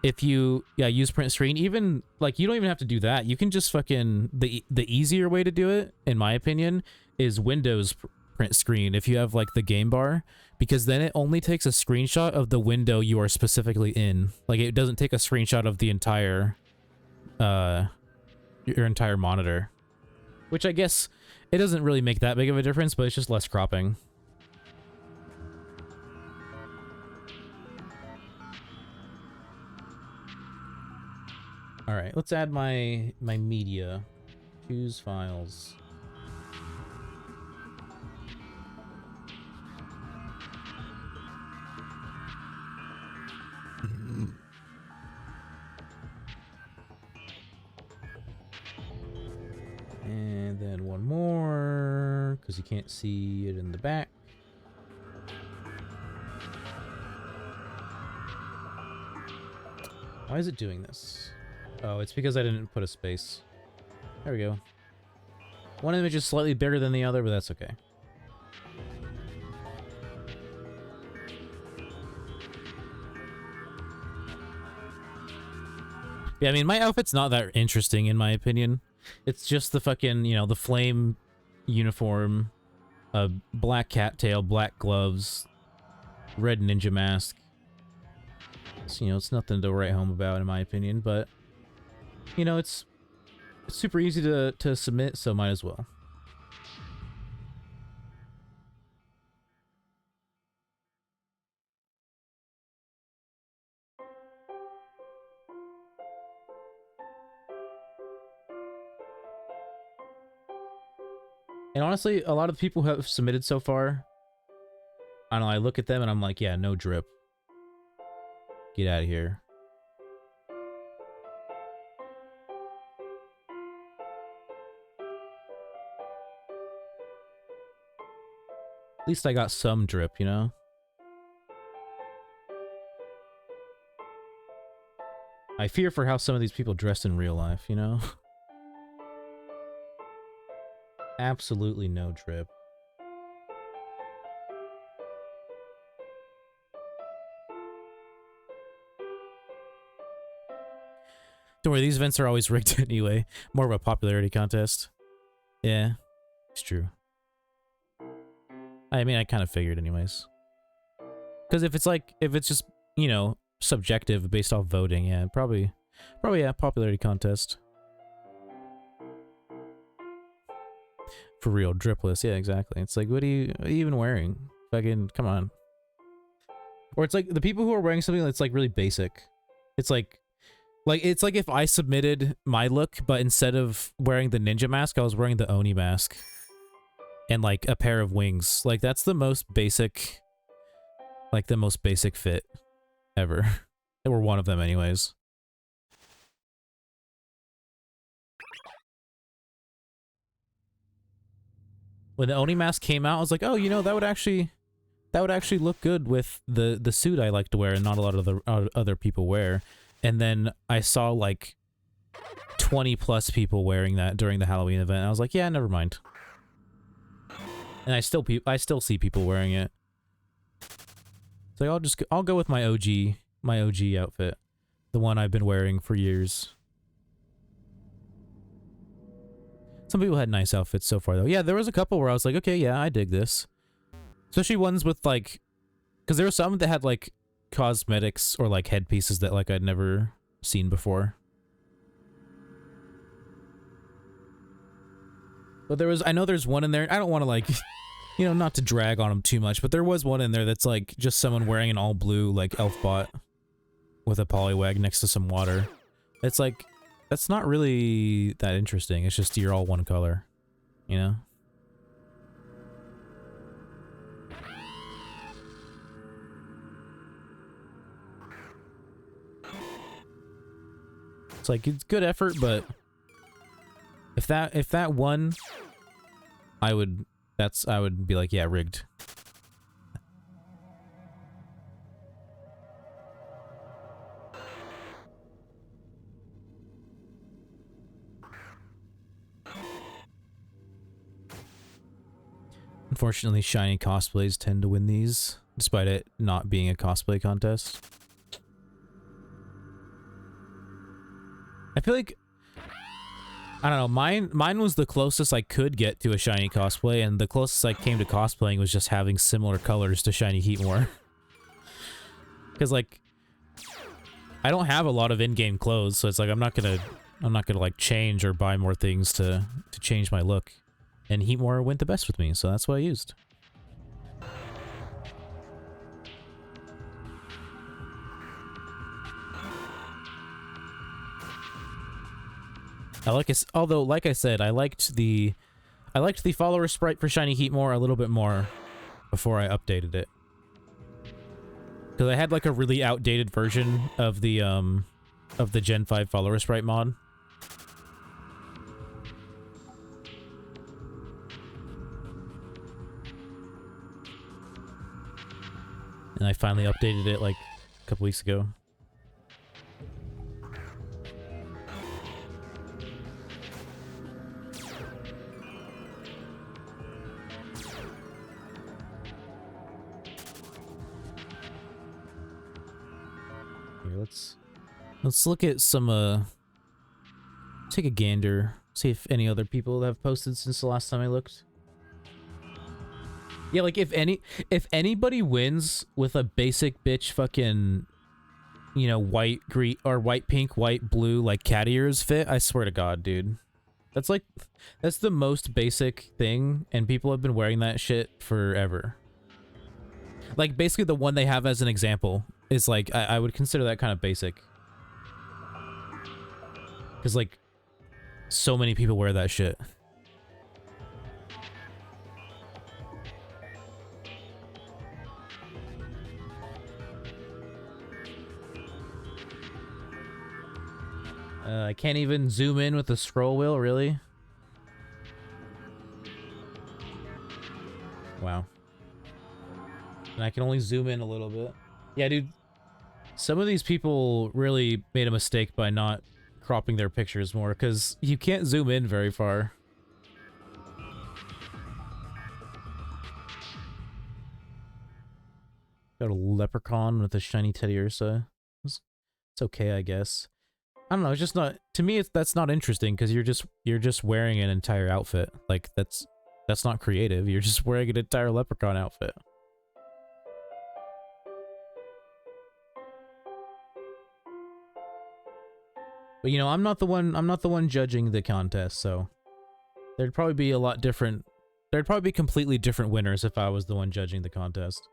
if you, use print screen, even, like, you don't even have to do that. You can just fucking, the easier way to do it, in my opinion, is Windows print screen if you have, like, the game bar, because then it only takes a screenshot of the window you are specifically in. Like, it doesn't take a screenshot of the entire, your entire monitor. Which I guess, it doesn't really make that big of a difference, but it's just less cropping. Alright, let's add my media. Choose files. And then one more, because you can't see it in the back. Why is it doing this? Oh, it's because I didn't put a space. There we go. One image is slightly bigger than the other, but that's okay. Yeah, I mean, my outfit's not that interesting in my opinion. It's just the fucking, you know, the flame uniform, a black cattail, black gloves, red ninja mask. So, you know, it's nothing to write home about in my opinion, but, you know, it's super easy to submit, so might as well. And honestly, a lot of the people who have submitted so far, I don't know, I look at them and I'm like, yeah, no drip. Get out of here. At least I got some drip, you know? I fear for how some of these people dress in real life, you know? Absolutely no drip. Don't worry, these events are always rigged anyway. More of a popularity contest. Yeah, it's true. I mean, I kind of figured anyways. Because if it's just, you know, subjective based off voting, yeah, probably, yeah, popularity contest. For real, dripless, yeah, exactly. It's like, what are you even wearing? Fucking, come on. Or it's like, the people who are wearing something that's like really basic. It's like it's like if I submitted my look, but instead of wearing the ninja mask, I was wearing the Oni mask. And like a pair of wings. Like that's the most basic, like the most basic fit ever. Or one of them anyways. When the Oni mask came out, I was like, oh, you know, that would actually look good with the suit I like to wear and not a lot of the other people wear. And then I saw like 20 plus people wearing that during the Halloween event. And I was like, yeah, never mind. And I still see people wearing it. So I'll go with my OG outfit, the one I've been wearing for years. Some people had nice outfits so far though. Yeah, there was a couple where I was like, okay, yeah, I dig this. Especially ones with like, because there were some that had like cosmetics or like headpieces that like I'd never seen before. But I know there's one in there. I don't want to like, you know, not to drag on them too much, but there was one in there that's like just someone wearing an all blue like elf bot with a polywag next to some water. It's like, that's not really that interesting. It's just you're all one color, you know? It's like, it's good effort, but if that won, I would be like, yeah, rigged. Unfortunately, shiny cosplays tend to win these, despite it not being a cosplay contest. I feel like, I don't know, mine was the closest I could get to a shiny cosplay, and the closest I came to cosplaying was just having similar colors to shiny Heatmore. Because, like, I don't have a lot of in-game clothes, so it's like I'm not gonna like change or buy more things to change my look. And Heatmore went the best with me, so that's what I used. Although, like I said, I liked the follower sprite for shiny Heatmore a little bit more before I updated it. Because I had like a really outdated version of the Gen 5 follower sprite mod. And I finally updated it like a couple weeks ago. Here, let's Let's look at some, take a gander. See if any other people have posted since the last time I looked. Yeah, like, if anybody wins with a basic bitch fucking, you know, white, green, or white, pink, white, blue, like, cat ears fit, I swear to God, dude. That's like, that's the most basic thing, and people have been wearing that shit forever. Like, basically the one they have as an example is, like, I would consider that kind of basic. Because, like, so many people wear that shit. I can't even zoom in with the scroll wheel, really? Wow. And I can only zoom in a little bit. Yeah, dude. Some of these people really made a mistake by not cropping their pictures more, because you can't zoom in very far. Got a leprechaun with a shiny Teddy Ursa. It's okay, I guess. I don't know, it's just not, to me that's not interesting, because you're just wearing an entire outfit. Like, that's not creative. You're just wearing an entire leprechaun outfit. But you know, I'm not the one judging the contest, so there'd probably be a lot different. There'd probably be completely different winners if I was the one judging the contest.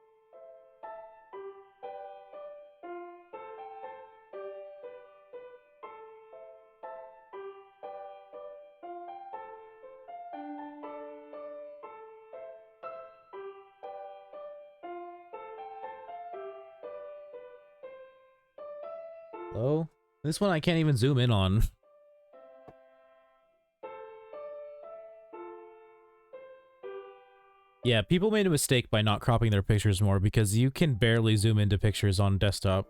Hello? This one I can't even zoom in on. Yeah, people made a mistake by not cropping their pictures more, because you can barely zoom into pictures on desktop.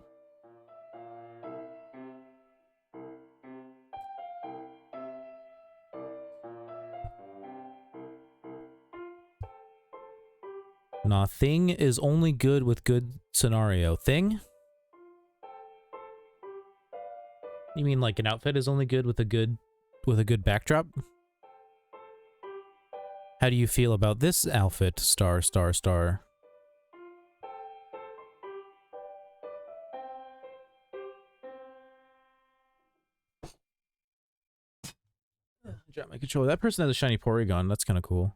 Nah, thing is only good with good scenario. Thing? You mean like an outfit is only good with a good backdrop? How do you feel about this outfit? Star, star, star. Drop my controller. That person has a shiny Porygon. That's kind of cool.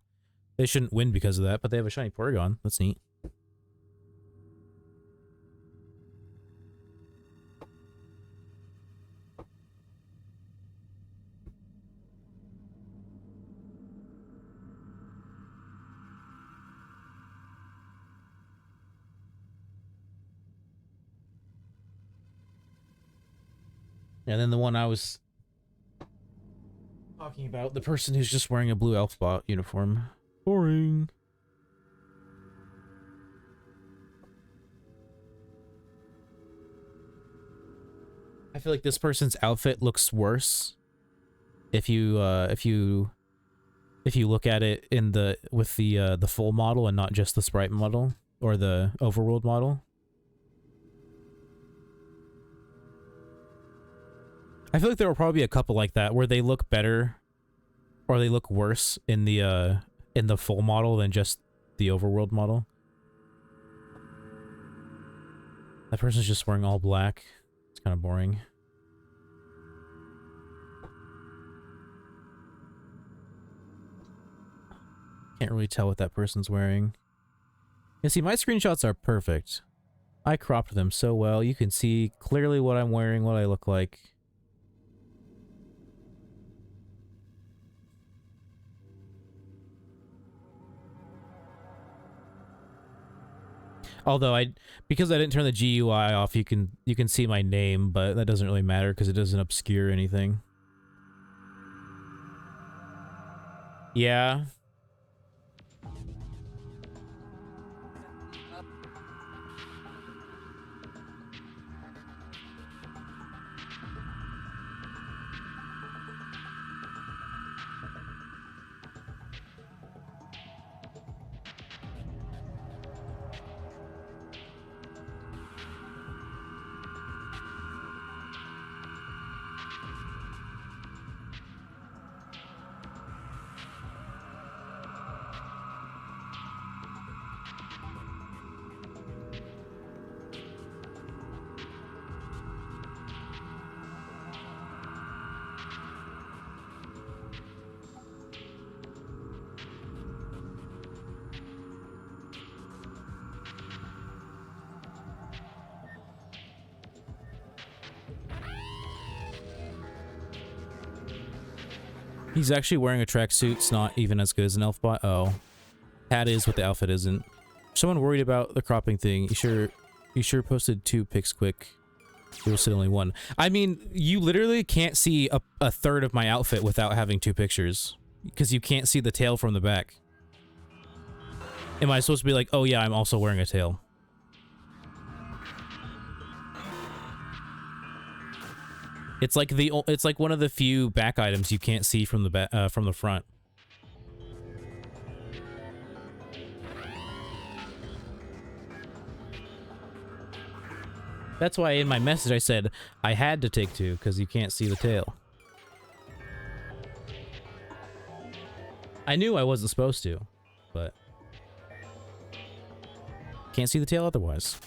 They shouldn't win because of that, but they have a shiny Porygon. That's neat. And then the one I was talking about, the person who's just wearing a blue Elfbot uniform. Boring. I feel like this person's outfit looks worse if you look at it in with the full model and not just the sprite model or the overworld model. I feel like there will probably be a couple like that where they look better or they look worse in the full model than just the overworld model. That person's just wearing all black. It's kind of boring. Can't really tell what that person's wearing. You see, my screenshots are perfect. I cropped them so well. You can see clearly what I'm wearing, what I look like. Although because I didn't turn the GUI off, you can see my name, but that doesn't really matter because it doesn't obscure anything. Yeah. He's actually wearing a tracksuit. It's not even as good as an elf bot. Oh. Hat is what the outfit isn't. Someone worried about the cropping thing. You sure posted 2 pics quick. You will sit only 1. I mean, you literally can't see a third of my outfit without having 2 pictures. Because you can't see the tail from the back. Am I supposed to be like, oh yeah, I'm also wearing a tail? It's like one of the few back items you can't see from the front. That's why in my message I said I had to take 2 because you can't see the tail. I knew I wasn't supposed to, but can't see the tail otherwise.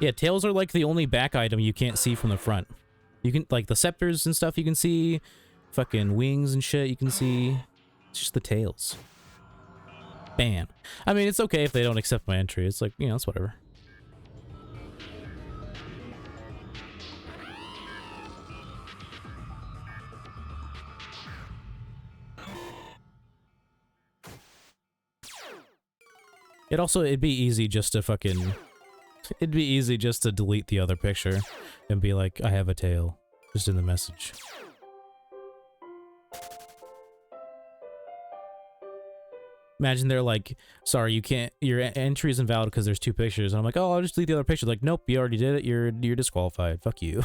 Yeah, tails are like the only back item you can't see from the front. You can, like, the scepters and stuff you can see, fucking wings and shit you can see. It's just the tails. Ban. I mean, it's okay if they don't accept my entry. It's like, you know, it's whatever. It'd be easy just to fucking... It'd be easy just to delete the other picture and be like, I have a tail, just in the message. Imagine they're like, sorry, you can't, your entry is invalid because there's 2 pictures. And I'm like, oh, I'll just delete the other picture. Like, nope, you already did it. You're disqualified. Fuck you.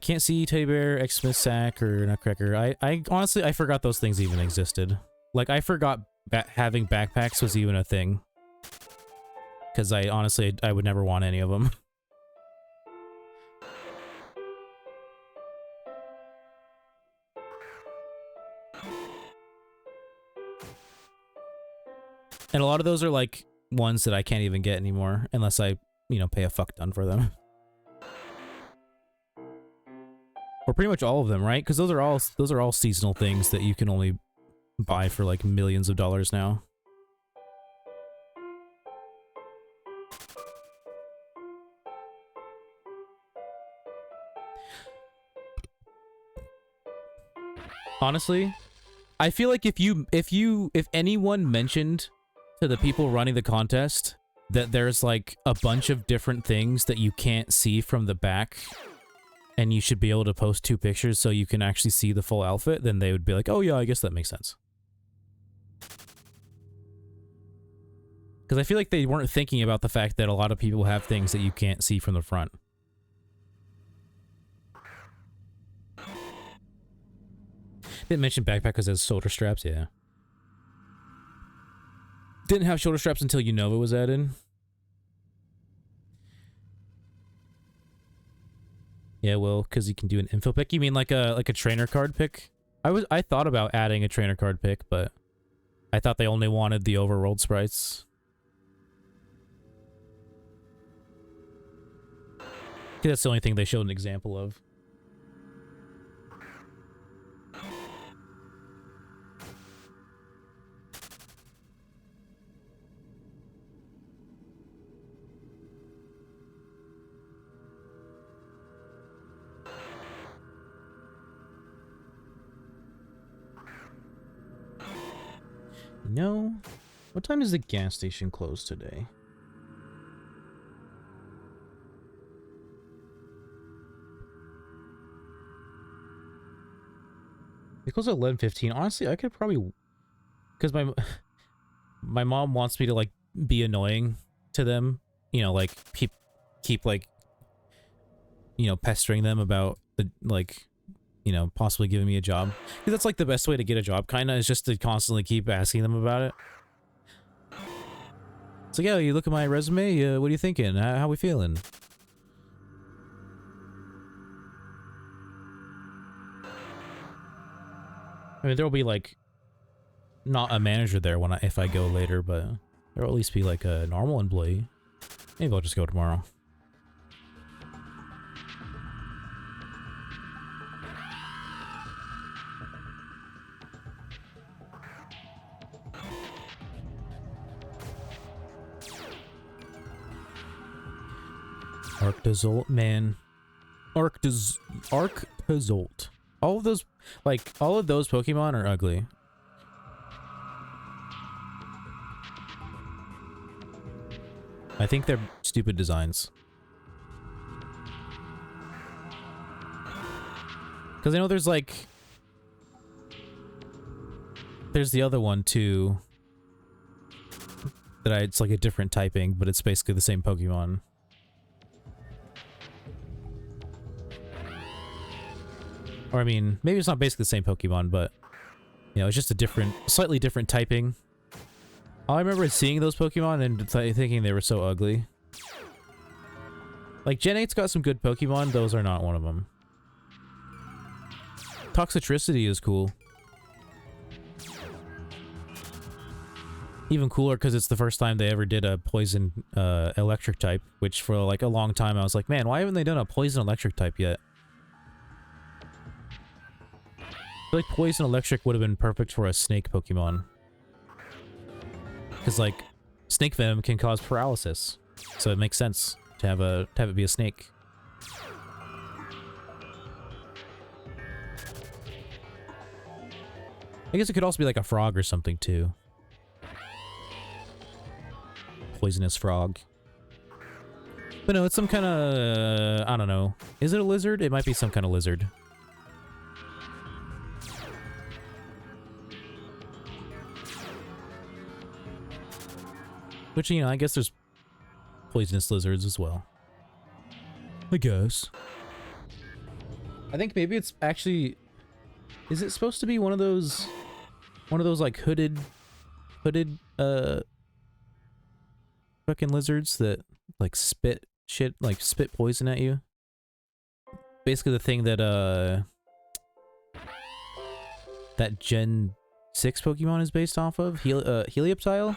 Can't see Teddy Bear, Xmas Sack, or Nutcracker. I honestly, I forgot those things even existed. Like, I forgot having backpacks was even a thing. Because I honestly, I would never want any of them. And a lot of those are like ones that I can't even get anymore unless I, you know, pay a fuck ton for them. Or pretty much all of them, right? Because those are all seasonal things that you can only buy for like millions of dollars now. Honestly, I feel like if anyone mentioned to the people running the contest that there's like a bunch of different things that you can't see from the back and you should be able to post 2 pictures so you can actually see the full outfit, then they would be like, oh yeah, I guess that makes sense. Because I feel like they weren't thinking about the fact that a lot of people have things that you can't see from the front. Didn't mention backpack because it has shoulder straps, yeah. Didn't have shoulder straps until Unova was added. Yeah, well, because you can do an info pick. You mean like a trainer card pick? I thought about adding a trainer card pick, but I thought they only wanted the overworld sprites. That's the only thing they showed an example of. No. What time is the gas station closed today? It closed at 11:15. Honestly, I could probably, because my mom wants me to like be annoying to them, you know, like keep like, you know, pestering them about the, like, you know, possibly giving me a job. Because that's like the best way to get a job, kind of, is just to constantly keep asking them about it. It's like, yeah, you look at my resume, what are you thinking? How we feeling? I mean, there'll be like not a manager there when if I go later, but there'll at least be like a normal employee. Maybe I'll just go tomorrow. Arctozolt, man. Arctozolt. All of those, like, all of those Pokemon are ugly. I think they're stupid designs. Because I know there's, like... There's the other one, too. It's like a different typing, but it's basically the same Pokemon. Or, I mean, maybe it's not basically the same Pokemon, but... You know, it's just a different... Slightly different typing. All I remember is seeing those Pokemon and thinking they were so ugly. Like, Gen 8's got some good Pokemon, those are not one of them. Toxicity is cool. Even cooler because it's the first time they ever did a poison electric type, which for like a long time I was like, man, why haven't they done a poison electric type yet? I feel like poison electric would have been perfect for a snake Pokemon. Because like snake venom can cause paralysis, so it makes sense to have it be a snake. I guess it could also be like a frog or something too. Poisonous frog. But no, it's some kind of... I don't know. Is it a lizard? It might be some kind of lizard. Which, you know, I guess there's poisonous lizards as well. I guess. I think maybe it's actually... Is it supposed to be one of those like hooded, fucking lizards that like spit poison at you? Basically the thing that that Gen 6 Pokemon is based off of, Helioptile?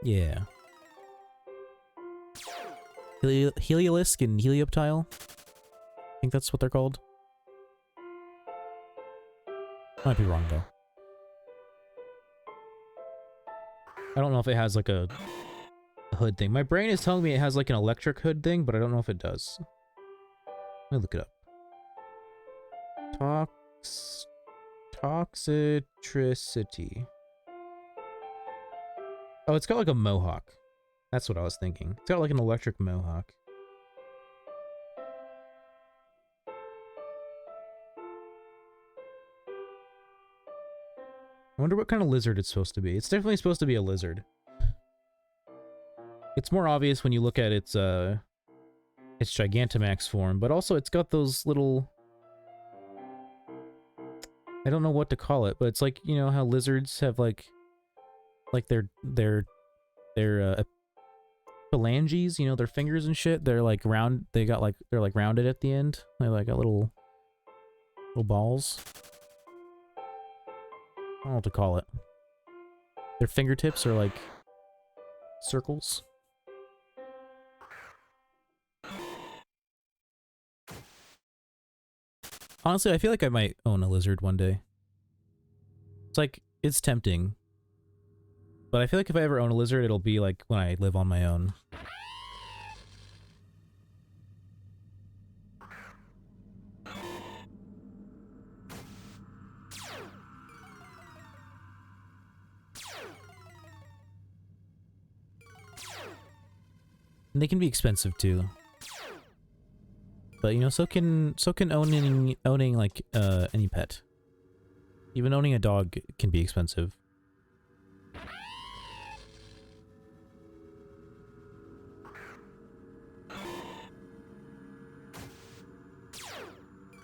Yeah. Heliolisk and Helioptile? I think that's what they're called. Might be wrong though. I don't know if it has like a hood thing. My brain is telling me it has like an electric hood thing, but I don't know if it does. Let me look it up. Toxicity. Oh, it's got like a mohawk. That's what I was thinking. It's got like an electric mohawk. I wonder what kind of lizard it's supposed to be. It's definitely supposed to be a lizard. It's more obvious when you look at its Gigantamax form, but also it's got those little... I don't know what to call it, but it's like, you know how lizards have like their phalanges, you know, their fingers and shit, they're like round, they're like rounded at the end. They're like got little balls. I don't know what to call it. Their fingertips are like circles. Honestly, I feel like I might own a lizard one day. It's like, it's tempting. But I feel like if I ever own a lizard, it'll be like when I live on my own. And they can be expensive too. But you know, so can owning like any pet. Even owning a dog can be expensive.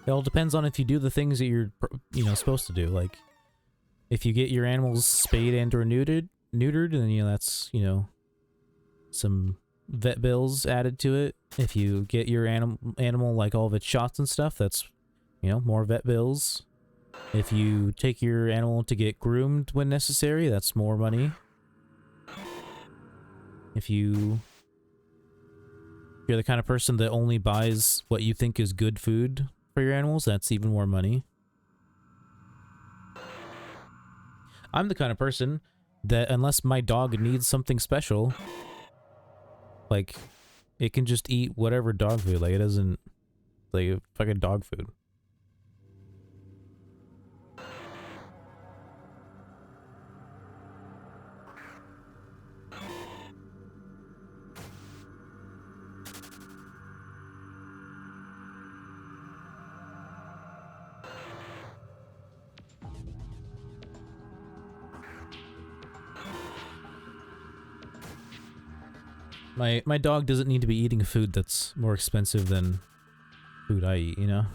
It all depends on if you do the things that you're, you know, supposed to do. Like, if you get your animals spayed and or neutered, then, you know, that's, you know, some vet bills added to it. If you get your animal, like, all of its shots and stuff, that's, you know, more vet bills. If you take your animal to get groomed when necessary, that's more money. If you're the kind of person that only buys what you think is good food for your animals, that's even more money. I'm the kind of person that unless my dog needs something special, Like, it can just eat whatever dog food. Like, it doesn't... Like, fucking dog food. My dog doesn't need to be eating food that's more expensive than food I eat, you know?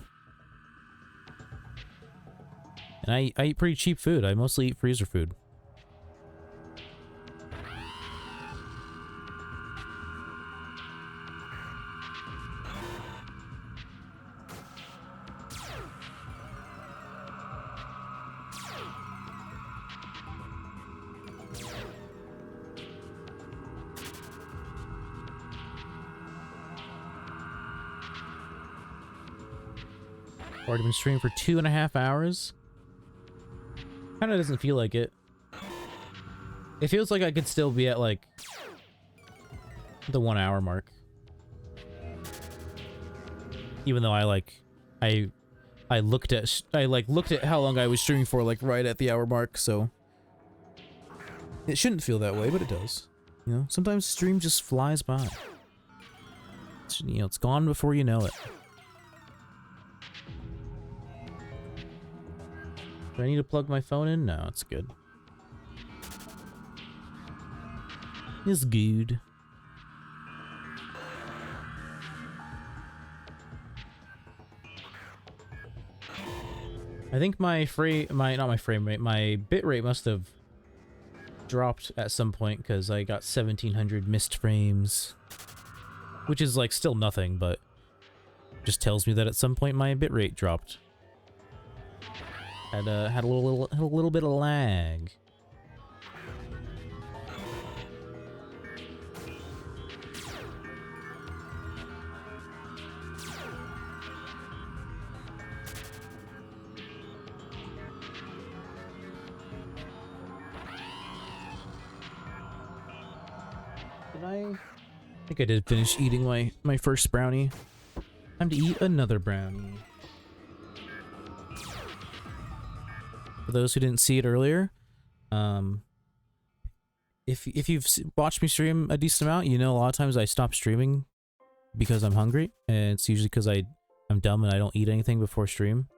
And I eat pretty cheap food. I mostly eat freezer food. Already been streaming for 2.5 hours. Kinda doesn't feel like it. It feels like I could still be at like the 1 hour mark. Even though I looked at how long I was streaming for, like right at the hour mark, so it shouldn't feel that way, but it does. You know, sometimes stream just flies by. You know, it's gone before you know it. Do I need to plug my phone in? No, it's good. It's good. I think my bit rate must have dropped at some point because I got 1700 missed frames, which is like still nothing, but just tells me that at some point my bit rate dropped. Had a little bit of lag. I think I did finish eating my first brownie. Time to eat another brownie. For those who didn't see it earlier, if you've watched me stream a decent amount, you know a lot of times I stop streaming because I'm hungry, and it's usually because I'm dumb and I don't eat anything before stream.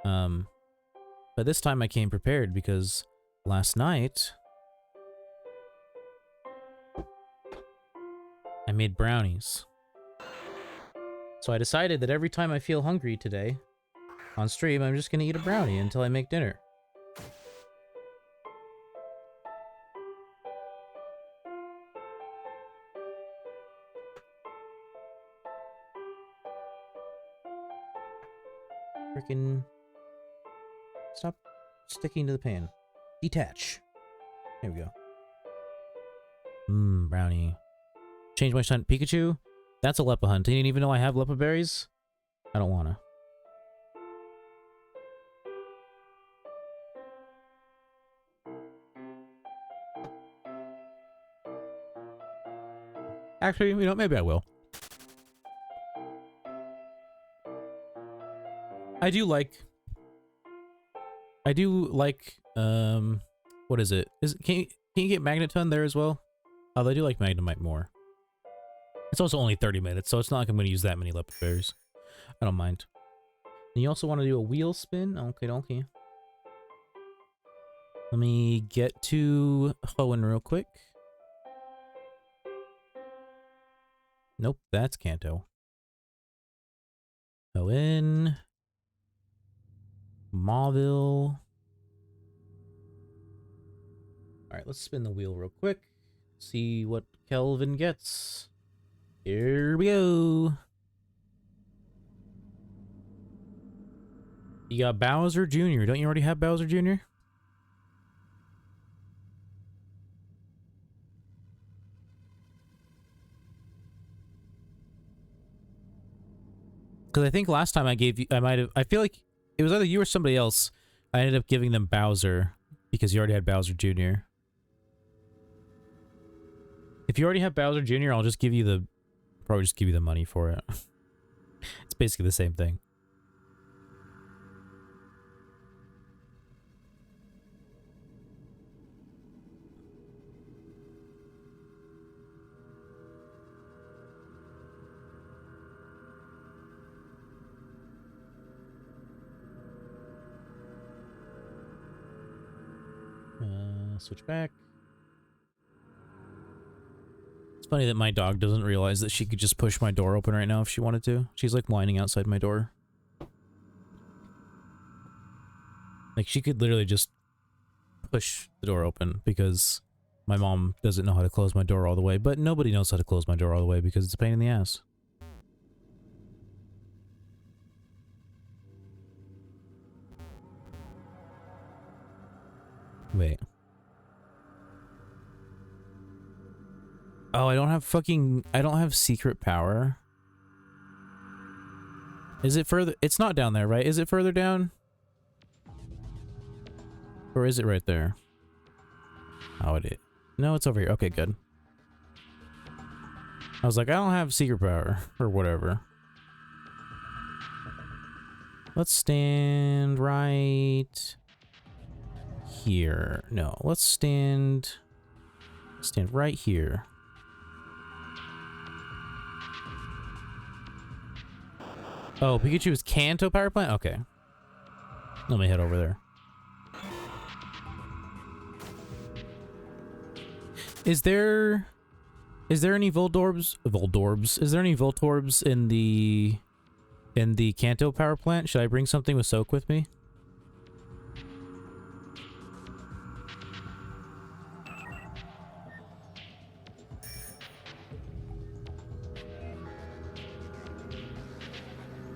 But this time I came prepared because last night I made brownies. So I decided that every time I feel hungry today, on stream, I'm just gonna eat a brownie until I make dinner. Frickin' stop sticking to the pan. Detach. There we go. Brownie. Change my son Pikachu? That's a Lepa hunt. You didn't even know I have Lepa berries? I don't wanna. Actually, you know, maybe I will. I do like, what is it? Can you get Magneton there as well? Oh, I do like Magnemite more. It's also only 30 minutes, so it's not like I'm going to use that many Lepa berries. I don't mind. And you also want to do a wheel spin? Okay, okay. Let me get to Hoenn real quick. Nope, that's Kanto. Hoenn. Mauville. Alright, let's spin the wheel real quick. See what Kelvin gets. Here we go. You got Bowser Jr. Don't you already have Bowser Jr.? Because I think last time I gave you, I feel like it was either you or somebody else. I ended up giving them Bowser because you already had Bowser Jr. If you already have Bowser Jr., I'll just give you the... Probably just give you the money for it. It's basically the same thing. Switch back. It's funny that my dog doesn't realize that she could just push my door open right now if she wanted to. She's like whining outside my door. Like she could literally just push the door open because my mom doesn't know how to close my door all the way, but nobody knows how to close my door all the way because it's a pain in the ass. Wait. Oh, I don't have secret power. Is it further? It's not down there, right? Is it further down? Or is it right there? Oh, it is. No, it's over here. Okay, good. I was like, I don't have secret power or whatever. Let's stand right here. No, let's stand right here. Oh, Pikachu's Kanto power plant? Okay. Let me head over there. Is there any Voltorbs? Is there any Voltorbs in the Kanto power plant? Should I bring something with Soak with me?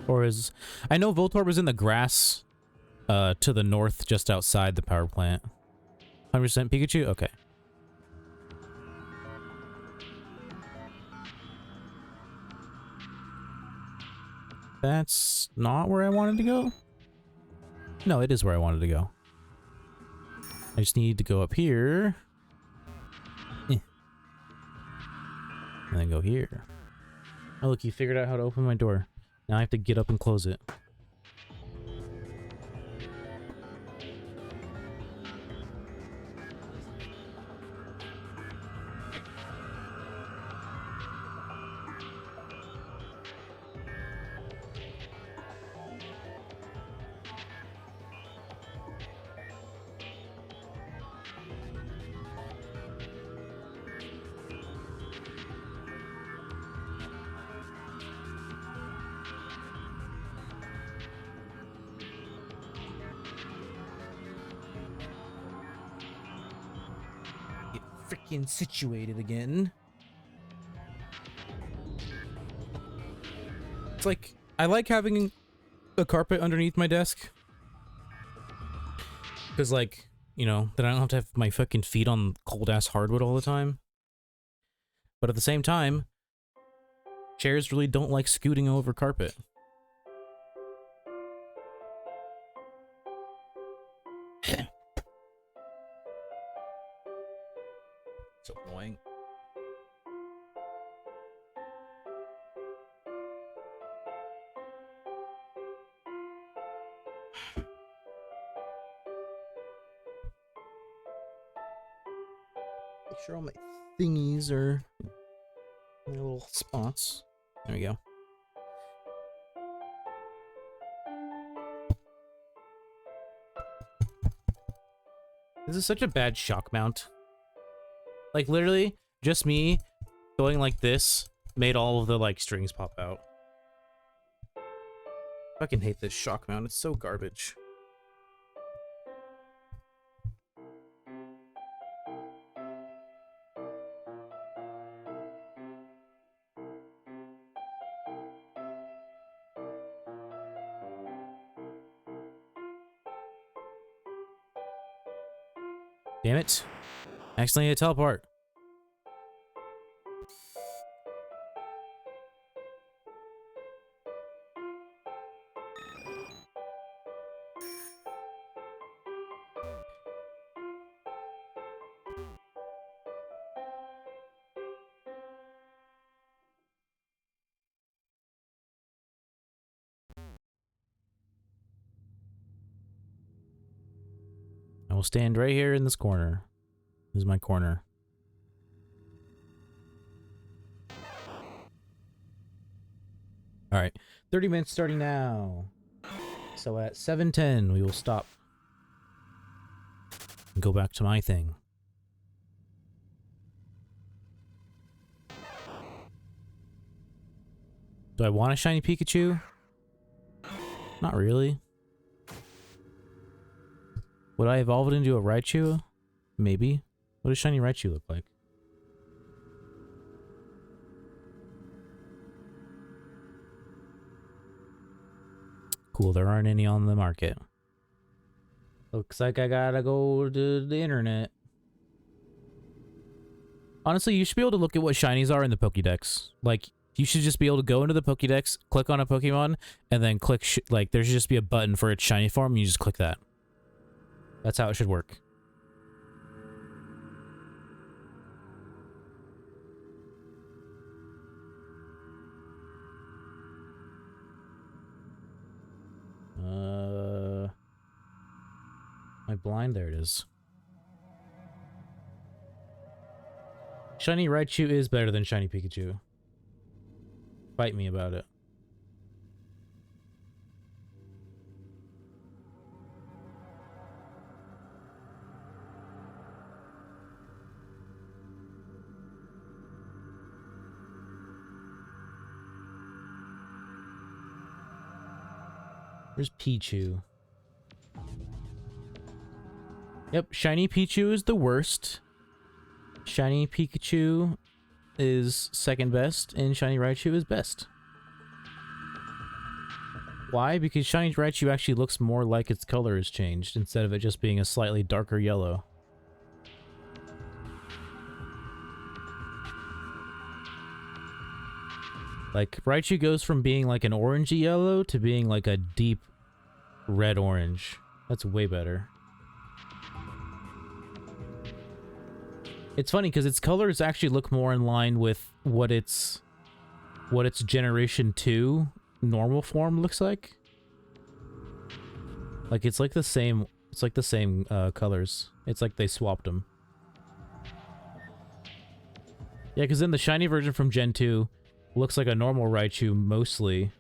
Or is... I know Voltorb was in the grass to the north just outside the power plant. 100% Pikachu? Okay. That's not where I wanted to go? No, it is where I wanted to go. I just need to go up here. And then go here. Oh, look, you figured out how to open my door. Now I have to get up and close it. Situated again. It's like, I like having a carpet underneath my desk. Because, like, you know, then I don't have my fucking feet on cold-ass hardwood all the time. But at the same time, chairs really don't like scooting over carpet. So annoying. Make sure all my thingies are in their little spots. There we go. This is such a bad shock mount. Like, literally, just me going like this made all of the, like, strings pop out. Fucking hate this shock mount. It's so garbage. Damn it. Accidentally teleport. will stand right here in this corner. This is my corner. Alright, 30 minutes starting now. So at 7:10 we will stop. And go back to my thing. Do I want a shiny Pikachu? Not really. Would I evolve it into a Raichu? Maybe. What does shiny Raichu look like? Cool, there aren't any on the market. Looks like I gotta go to the internet. Honestly, you should be able to look at what shinies are in the Pokédex. Like, you should just be able to go into the Pokédex, click on a Pokemon, and then click, like, there should just be a button for its shiny form, and you just click that. That's how it should work. My blind, there it is. Shiny Raichu is better than shiny Pikachu. Fight me about it. Where's Pichu? Yep, shiny Pichu is the worst. Shiny Pikachu is second best, and shiny Raichu is best. Why? Because shiny Raichu actually looks more like its color has changed, instead of it just being a slightly darker yellow. Like, Raichu goes from being like an orangey yellow to being like a deep red-orange. That's way better. It's funny because its colors actually look more in line with what its Generation 2 normal form looks like. Like it's like the same colors. It's like they swapped them. Yeah, because then the shiny version from Gen 2 looks like a normal Raichu mostly,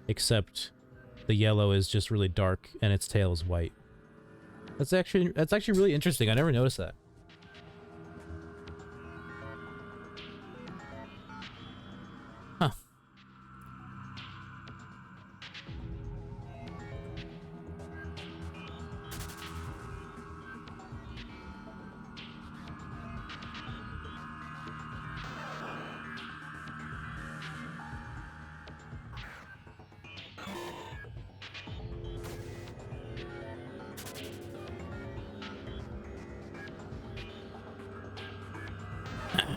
except the yellow is just really dark and its tail is white. That's actually really interesting. I never noticed that. Huh.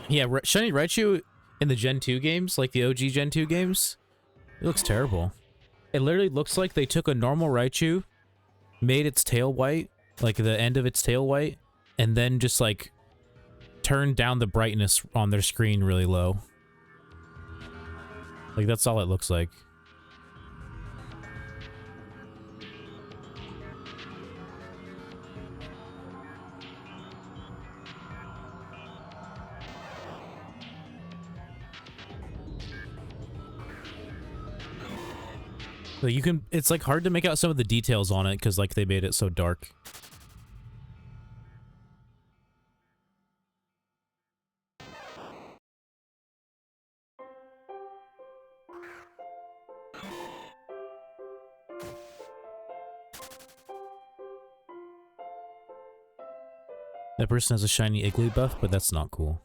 Yeah, shiny Raichu in the Gen 2 games, like the OG Gen 2 games, it looks terrible. It literally looks like they took a normal Raichu, made its tail white, like the end of its tail white, and then just like turned down the brightness on their screen really low. Like that's all it looks like. So you can, it's like hard to make out some of the details on it because like they made it so dark. That person has a shiny Igloo buff, but that's not cool.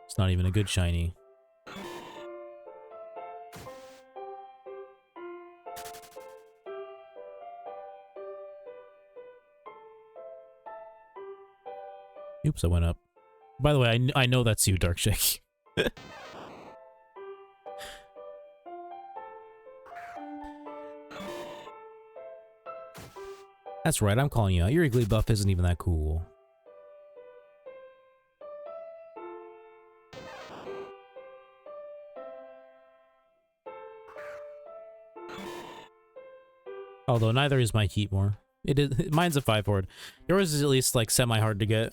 It's not even a good shiny. Oops, I went up. By the way, I know that's you, Darkshake. That's right, I'm calling you out. Your Igloo buff isn't even that cool. Although neither is my Heatmore. It is. Mine's a 5 horde. Yours is at least like semi hard to get.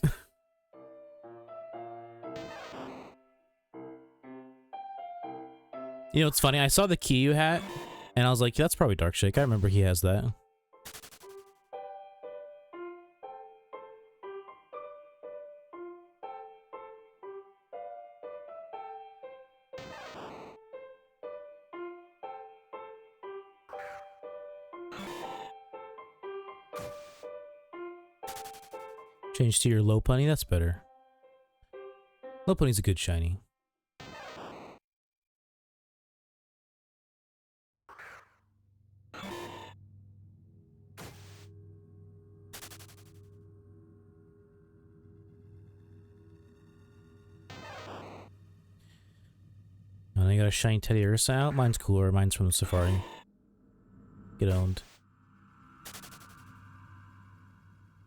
You know, it's funny. I saw the Kiyu hat, and I was like, that's probably Darkshake. I remember he has that. Change to your Lopunny. That's better. Lopunny's a good shiny. And I got a shiny Teddy Ursa out. Mine's cooler. Mine's from the Safari. Get owned.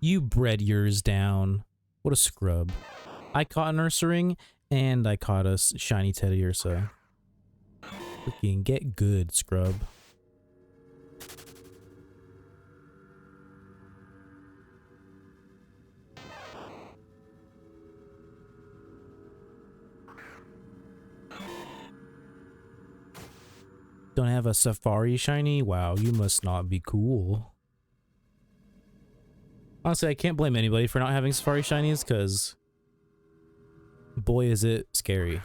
You bred yours down. What a scrub. I caught an Ursa ring, and I caught a shiny Teddy Ursa. Freaking get good, scrub. Don't have a Safari shiny? Wow, you must not be cool. Honestly, I can't blame anybody for not having Safari shinies, because boy is it scary.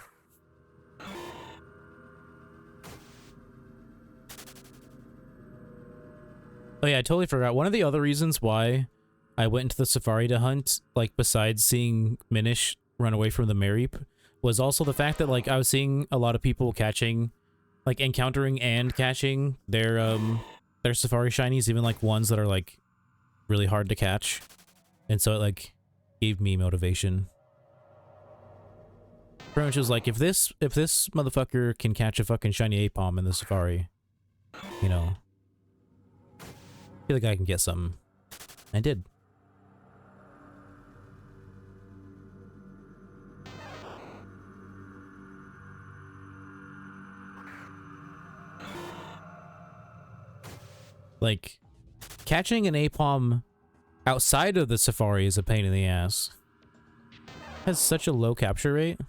Oh yeah, I totally forgot. One of the other reasons why I went into the Safari to hunt, like besides seeing Minish run away from the Mareep, was also the fact that like I was seeing a lot of people catching, like encountering and catching their Safari shinies, even like ones that are like really hard to catch. And so it like gave me motivation. Pretty much was like, if this motherfucker can catch a fucking shiny Apom in the Safari, you know, I feel like I can get something. I did. Like, catching an Apom outside of the Safari is a pain in the ass. It has such a low capture rate.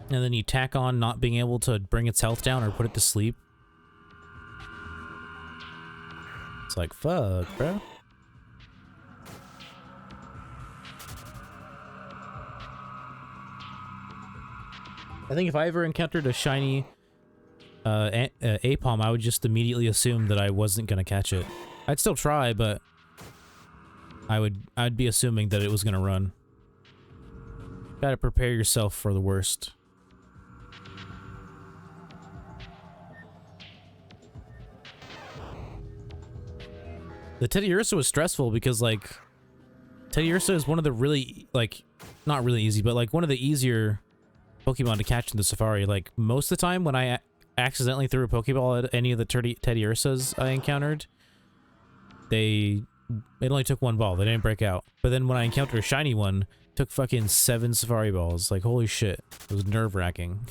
And then you tack on not being able to bring its health down or put it to sleep. It's like, fuck, bro. I think if I ever encountered a shiny Apom, I would just immediately assume that I wasn't gonna catch it. I'd still try, but I'd be assuming that it was gonna run. Gotta prepare yourself for the worst. The Teddy Ursa was stressful because, like, Teddy Ursa is one of the really, like, not really easy, but, like, one of the easier Pokemon to catch in the Safari. Like, most of the time when I accidentally threw a Pokeball at any of the Teddy Ursas I encountered, it only took one ball. They didn't break out. But then when I encountered a shiny one, it took fucking 7 Safari balls. Like, holy shit. It was nerve-wracking.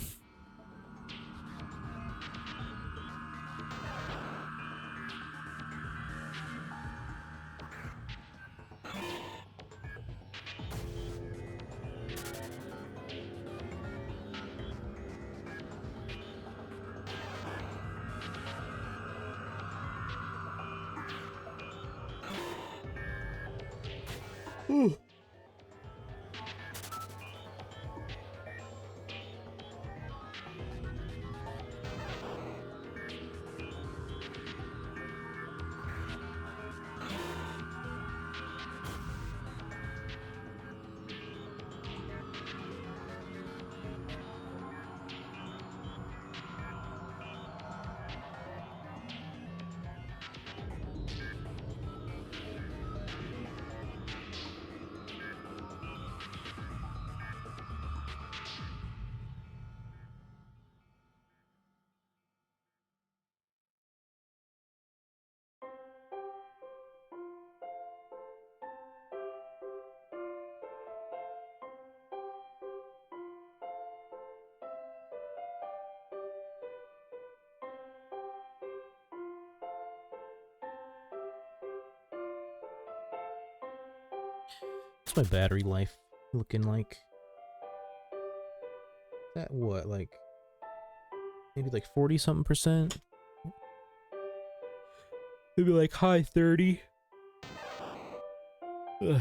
What's my battery life looking like? That what, like maybe like 40 something percent? Maybe like high 30. Ugh.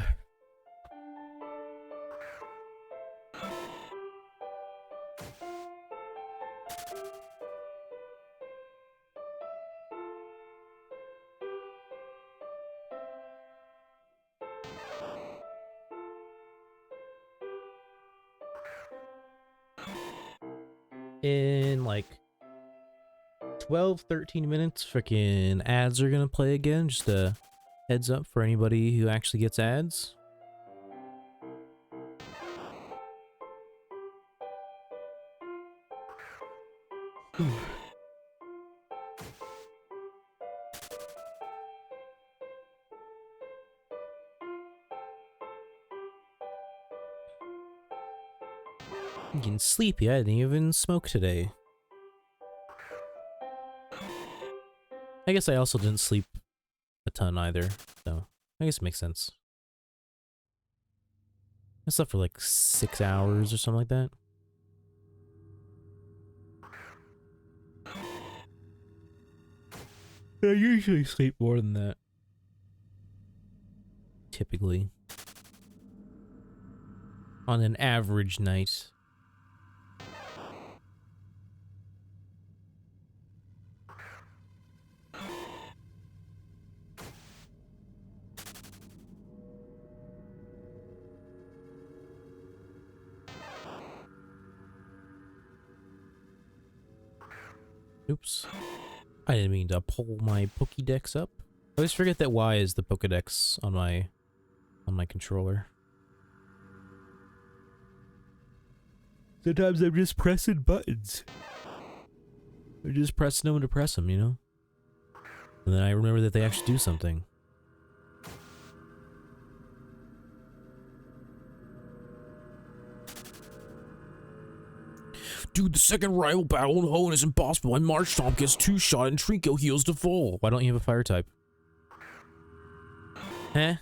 In like 12-13 minutes, freaking ads are gonna play again. Just a heads up for anybody who actually gets ads. I'm getting sleepy. I didn't even smoke today. I guess I also didn't sleep a ton either, so I guess it makes sense. I slept for like 6 hours or something like that. I usually sleep more than that. Typically. On an average night. Oops. I didn't mean to pull my Pokédex up. I always forget that Y is the Pokédex on my controller. Sometimes I'm just pressing buttons. I just press them to press them, you know? And then I remember that they actually do something. Dude, the second rival battle in Hoenn is impossible. My Marshtomp gets 2-shot and Trico heals to full. Why don't you have a fire type? Huh?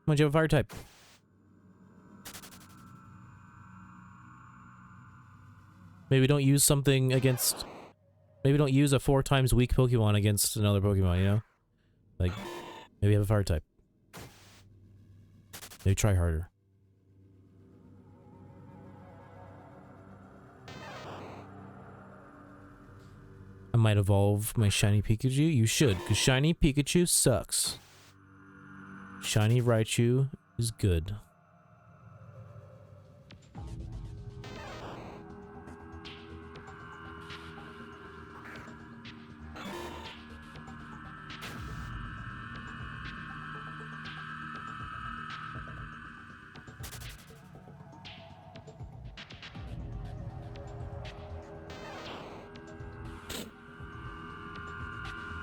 Why'd you have a fire type? Maybe don't use something against... Maybe don't use a 4 times weak Pokemon against another Pokemon, you know? Like, maybe have a fire type. Maybe try harder. I might evolve my shiny Pikachu. You should, because shiny Pikachu sucks. Shiny Raichu is good.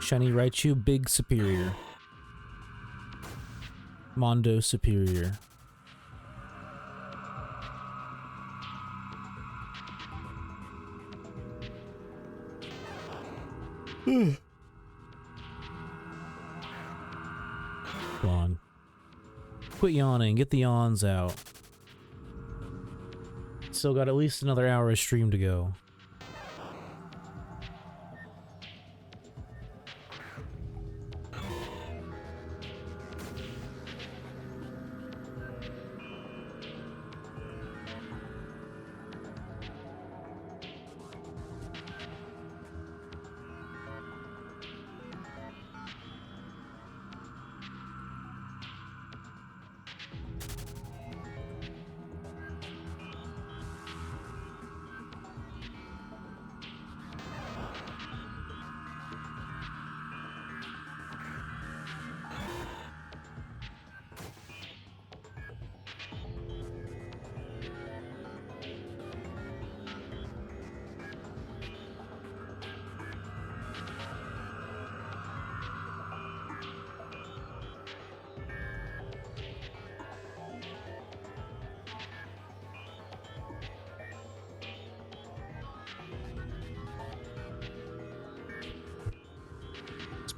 Shiny Raichu, big superior. Mondo superior. Come on. Quit yawning, get the yawns out. Still got at least another hour of stream to go.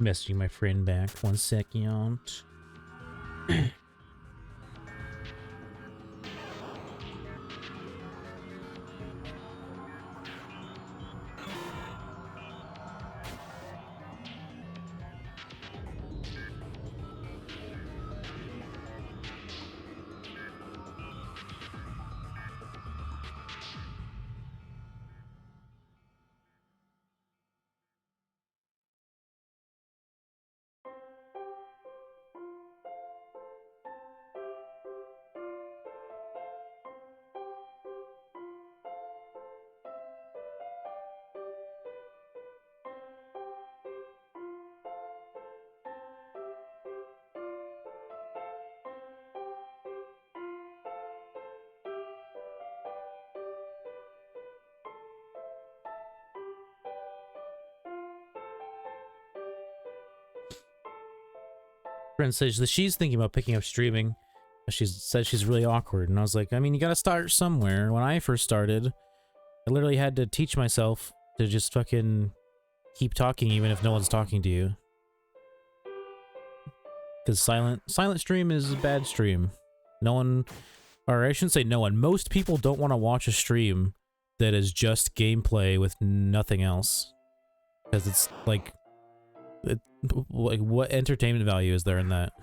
Messaging my friend back. 1 second. Friend says that she's thinking about picking up streaming. She said she's really awkward, and I was like, I mean, you gotta start somewhere. When I first started, I literally had to teach myself to just fucking keep talking even if no one's talking to you. Because silent stream is a bad stream. No one, or I shouldn't say no one, most people don't want to watch a stream that is just gameplay with nothing else. Because it's like, like, what entertainment value is there in that?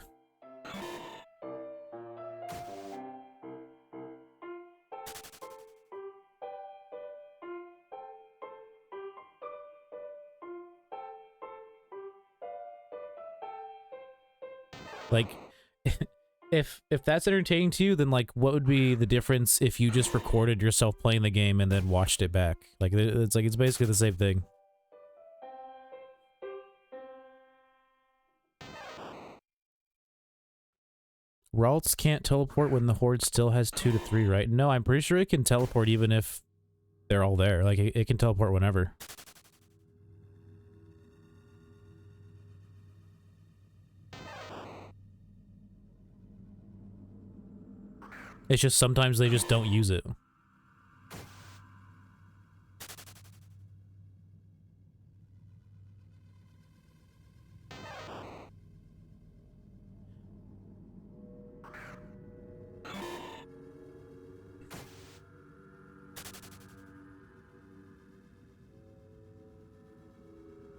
Like, if that's entertaining to you, then like, what would be the difference if you just recorded yourself playing the game and then watched it back? Like, it's basically the same thing. Ralts can't teleport when the horde still has 2 to 3, right? No, I'm pretty sure it can teleport even if they're all there. Like, it can teleport whenever. It's just sometimes they just don't use it.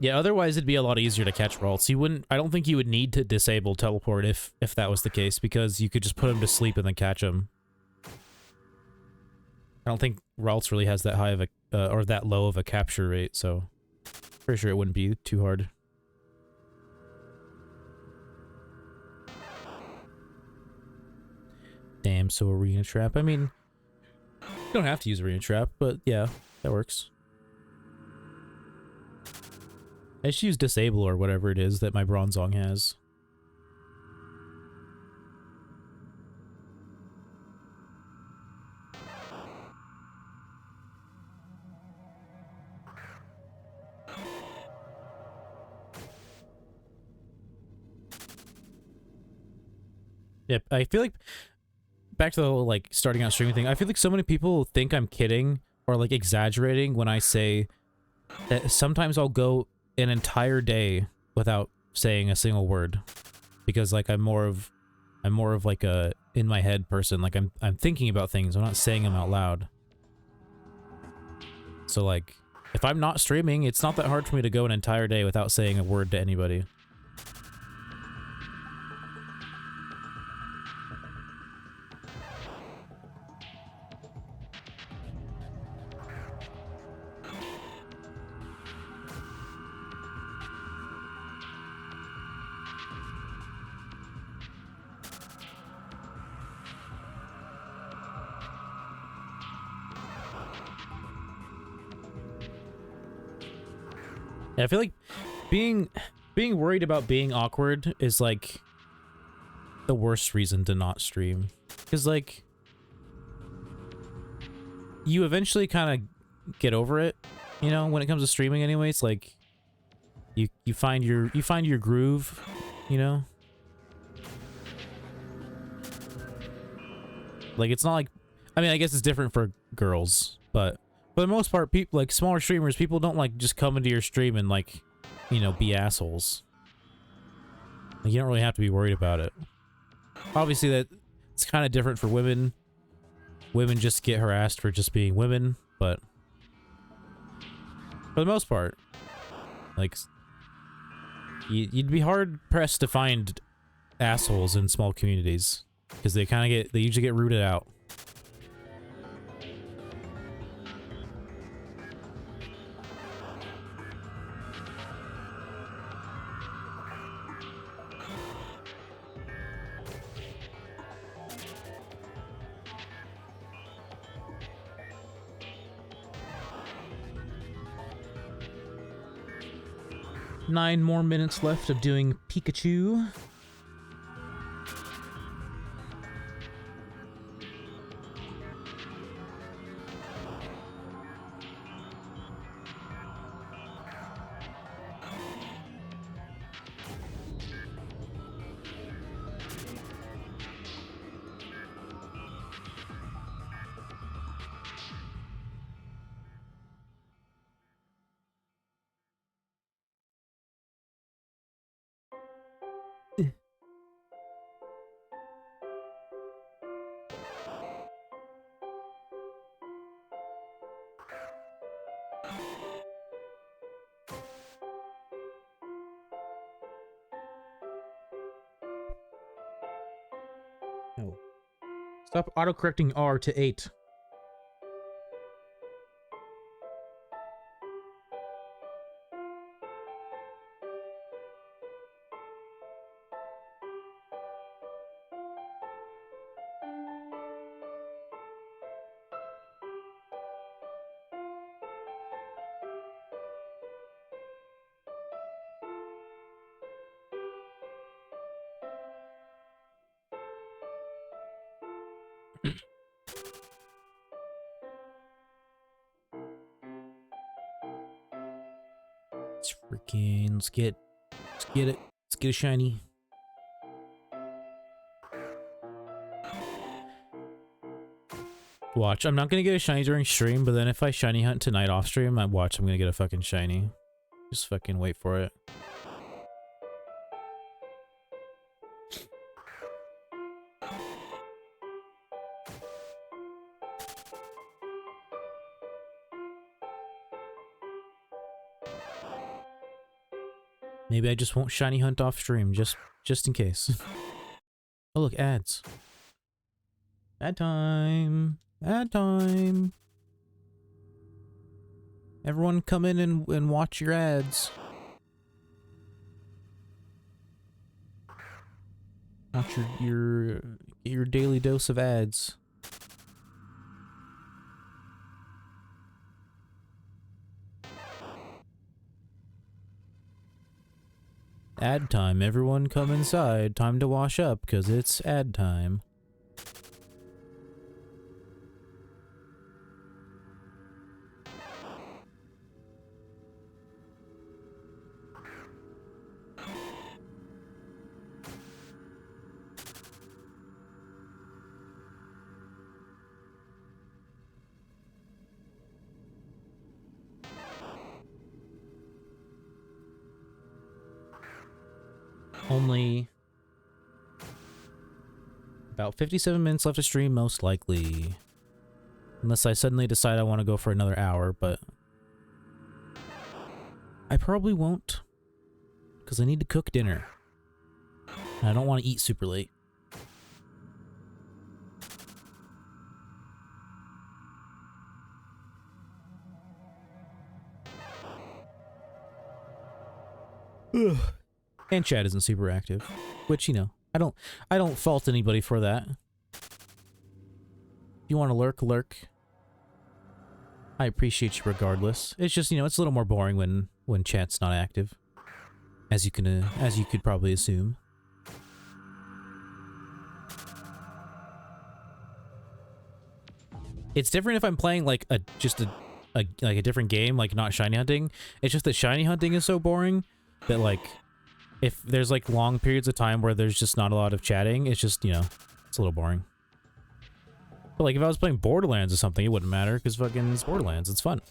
Yeah, otherwise it'd be a lot easier to catch Ralts. You wouldn't, I don't think you would need to disable teleport if that was the case, because you could just put him to sleep and then catch him. I don't think Ralts really has that high of a, or that low of a capture rate, so pretty sure it wouldn't be too hard. Damn, so Arena Trap. I mean, you don't have to use Arena Trap, but yeah, that works. I just use Disable or whatever it is that my Bronzong has. Yep, I feel like, back to the whole, like, starting out streaming thing, I feel like so many people think I'm kidding or, like, exaggerating when I say that sometimes I'll go an entire day without saying a single word. Because, like, I'm more of like a in my head person. Like, I'm thinking about things, I'm not saying them out loud. So, like, if I'm not streaming, it's not that hard for me to go an entire day without saying a word to anybody. I feel like being worried about being awkward is like the worst reason to not stream, because like you eventually kind of get over it, you know, when it comes to streaming anyways. Like you find your groove, you know. Like, it's not like, I mean, I guess it's different for girls, but for the most part, people, like, smaller streamers, people don't, like, just come into your stream and, like, you know, be assholes. Like, you don't really have to be worried about it. Obviously, that it's kind of different for women. Women just get harassed for just being women, but for the most part, like, you'd be hard-pressed to find assholes in small communities, because they usually get rooted out. Nine more minutes left of doing Pikachu. Stop autocorrecting R to 8. Let's get it. Let's get a shiny. Watch, I'm not gonna get a shiny during stream, but then if I shiny hunt tonight off stream, I'm gonna get a fucking shiny. Just fucking wait for it. Maybe I just won't shiny hunt off stream, just in case. Oh look, ads. Ad time. Ad time. Everyone come in and watch your ads. Watch your daily dose of ads. Ad time. Everyone come inside. Time to wash up, because it's ad time. Only about 57 minutes left to stream, most likely. Unless I suddenly decide I want to go for another hour, but I probably won't. Because I need to cook dinner. And I don't want to eat super late. Ugh. And chat isn't super active, which, you know, I don't fault anybody for that. If you want to lurk, lurk. I appreciate you regardless. It's just, you know, it's a little more boring when chat's not active, as you could probably assume. It's different if I'm playing like a different game, like not shiny hunting. It's just that shiny hunting is so boring that, like, if there's like long periods of time where there's just not a lot of chatting, it's just, you know, it's a little boring. But like if I was playing Borderlands or something, it wouldn't matter because fucking it's Borderlands. It's fun.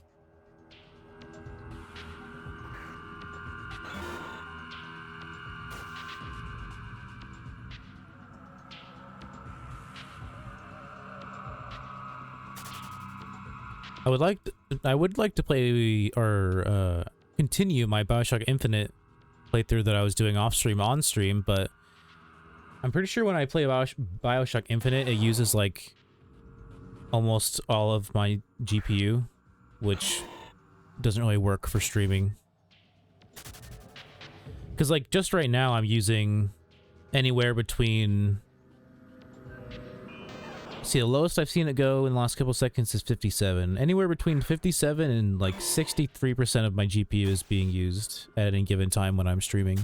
I would like to play or continue my BioShock Infinite playthrough that I was doing off stream on stream, but I'm pretty sure when I play BioShock Infinite, it uses like almost all of my GPU, which doesn't really work for streaming. Because like just right now I'm using anywhere between, see, the lowest I've seen it go in the last couple seconds is 57. Anywhere between 57 and like 63% of my GPU is being used at any given time when I'm streaming.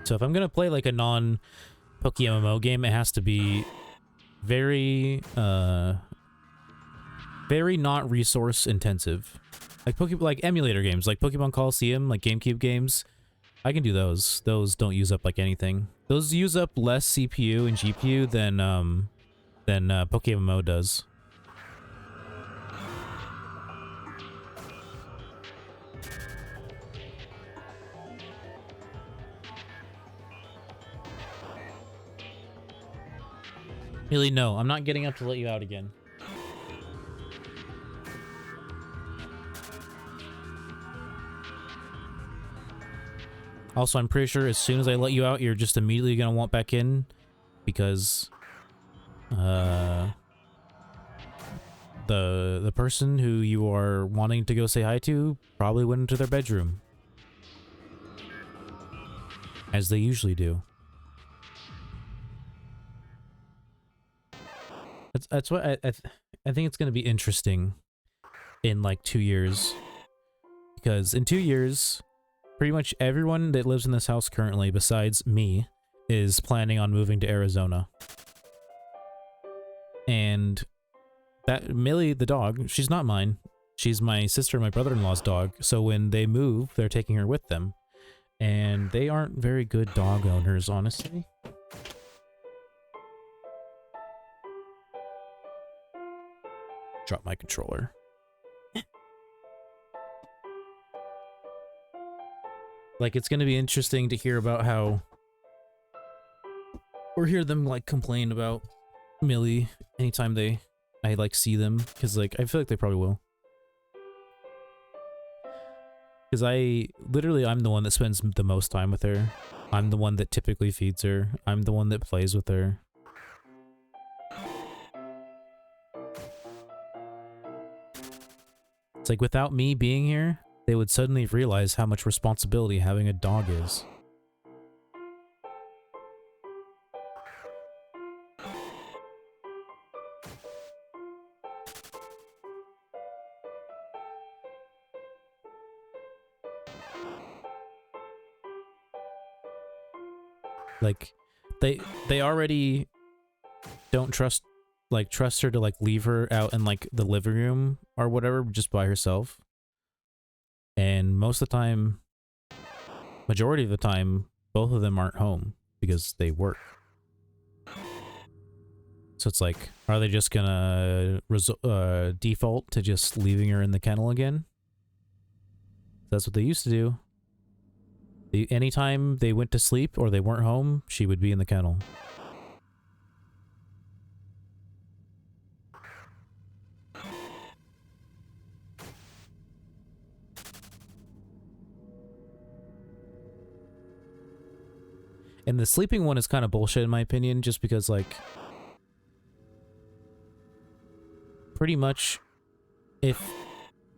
So if I'm gonna play like a non-Poke MMO game, it has to be very, very not resource intensive. Like emulator games, like Pokemon Coliseum, like GameCube games. I can do those. Those don't use up like anything. Those use up less CPU and GPU than Poke MMO does. Really, no, I'm not getting up to let you out again. Also, I'm pretty sure as soon as I let you out, you're just immediately gonna want back in, because the person who you are wanting to go say hi to probably went into their bedroom, as they usually do. That's what I think it's gonna be interesting in like 2 years, because in 2 years, pretty much everyone that lives in this house currently, besides me, is planning on moving to Arizona. And that Millie, the dog, she's not mine. She's my sister and my brother-in-law's dog. So when they move, they're taking her with them. And they aren't very good dog owners, honestly. Drop my controller. Like, it's gonna be interesting to hear about how, or hear them like complain about Millie anytime I like see them, because like I feel like they probably will. Because I'm the one that spends the most time with her. I'm the one that typically feeds her. I'm the one that plays with her. It's like, without me being here, they would suddenly realize how much responsibility having a dog is. Like, they already don't trust her to like leave her out in like the living room or whatever just by herself. And most of the time, majority of the time, both of them aren't home because they work. So it's like, are they just gonna default to just leaving her in the kennel again? That's what they used to do. Anytime they went to sleep or they weren't home, she would be in the kennel. And the sleeping one is kind of bullshit in my opinion, just because like, pretty much,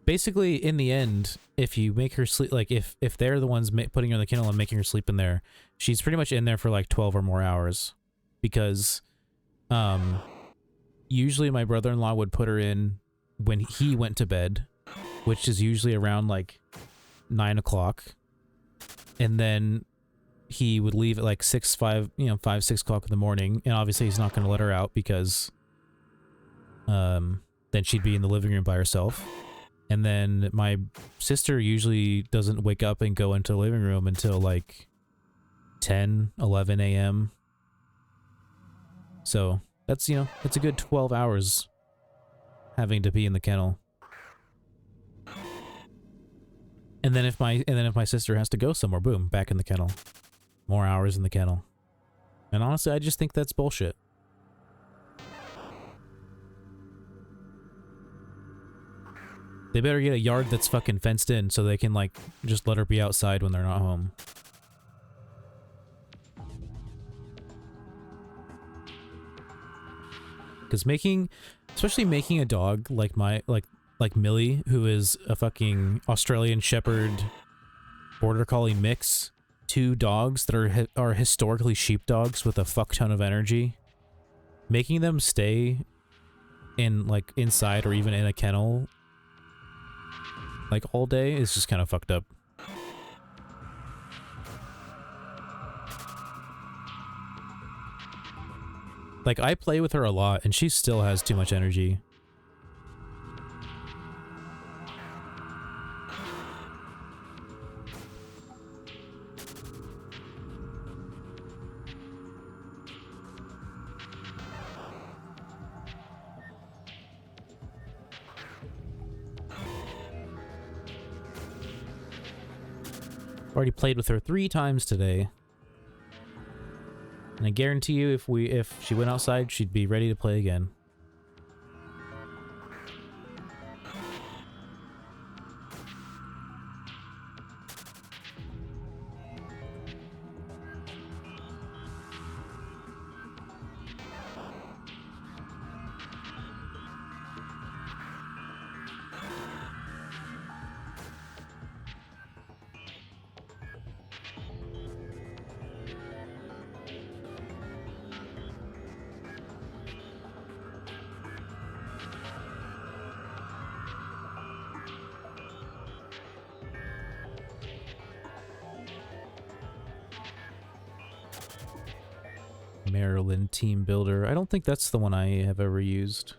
basically in the end, if you make her sleep, like if they're the ones putting her in the kennel and making her sleep in there, she's pretty much in there for like 12 or more hours, because usually my brother-in-law would put her in when he went to bed, which is usually around like 9 o'clock, and then he would leave at like 6 o'clock in the morning, and obviously he's not going to let her out because then she'd be in the living room by herself. And then my sister usually doesn't wake up and go into the living room until like 10, 11 a.m. So that's, it's a good 12 hours having to be in the kennel. And then if my sister has to go somewhere, boom, back in the kennel. More hours in the kennel. And honestly, I just think that's bullshit. They better get a yard that's fucking fenced in so they can, like, just let her be outside when they're not home. Because especially making a dog like like Millie, who is a fucking Australian Shepherd Border Collie mix, two dogs that are historically sheepdogs with a fuck ton of energy, making them stay in, like, inside or even in a kennel like all day is just kind of fucked up. Like, I play with her a lot and she still has too much energy. Already played with her 3 times today. And I guarantee you if she went outside, she'd be ready to play again. Maryland Team Builder. I don't think that's the one I have ever used.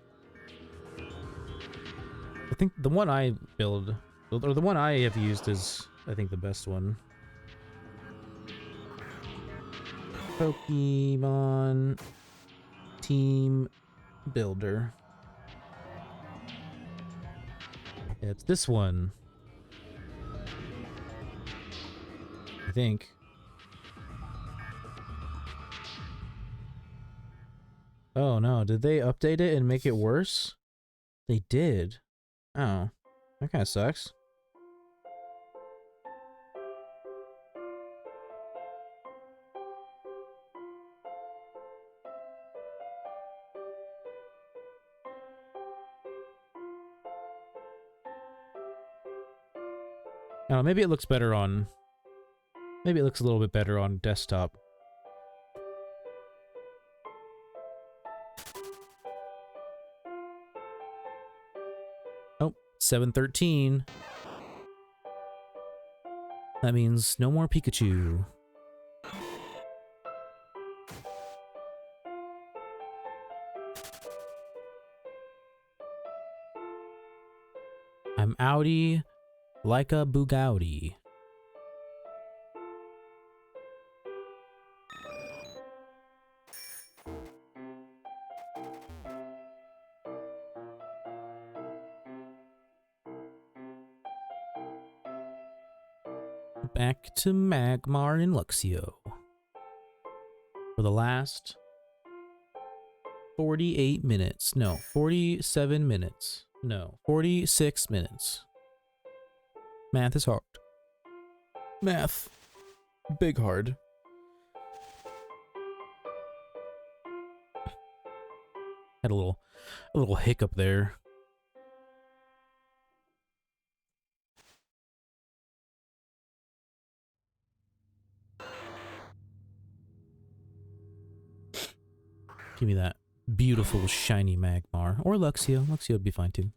I think the one I build, or the one I have used is, I think, the best one. Pokemon Team Builder. It's this one. I think. Oh no, did they update it and make it worse? They did. Oh, that kind of sucks. Oh, maybe it looks better on... Maybe it looks a little bit better on desktop. Oh, 713. That means no more Pikachu. I'm outie like a Bugatti. Back to Magmar and Luxio. For the last 48 minutes. No, 47 minutes. No, 46 minutes. Math is hard. Math. Big hard. Had a little hiccup there. Give me that beautiful shiny Magmar. Or Luxio. Luxio would be fine too.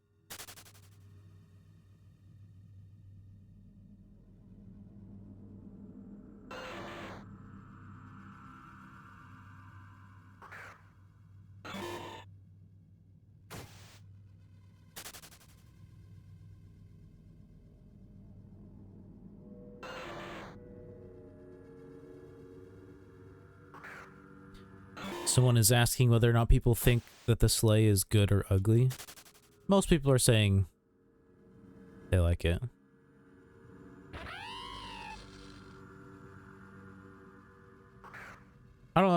Someone is asking whether or not people think that the sleigh is good or ugly. Most people are saying they like it. I don't know,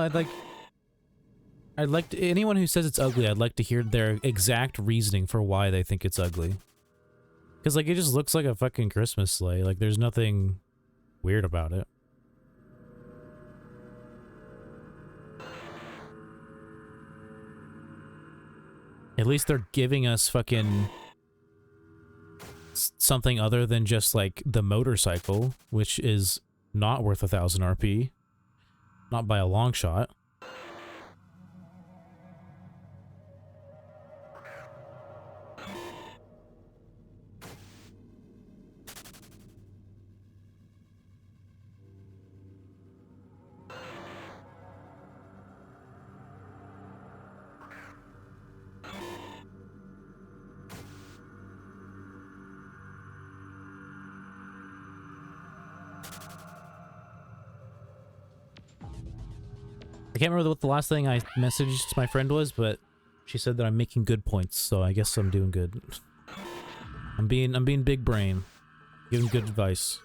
I'd like to, anyone who says it's ugly, I'd like to hear their exact reasoning for why they think it's ugly. Because, like, it just looks like a fucking Christmas sleigh. Like, there's nothing weird about it. At least they're giving us fucking something other than just, like, the motorcycle, which is not worth 1,000 RP. Not by a long shot. I can't remember what the last thing I messaged my friend was, but she said that I'm making good points, so I guess I'm doing good. I'm being big brain, giving good advice.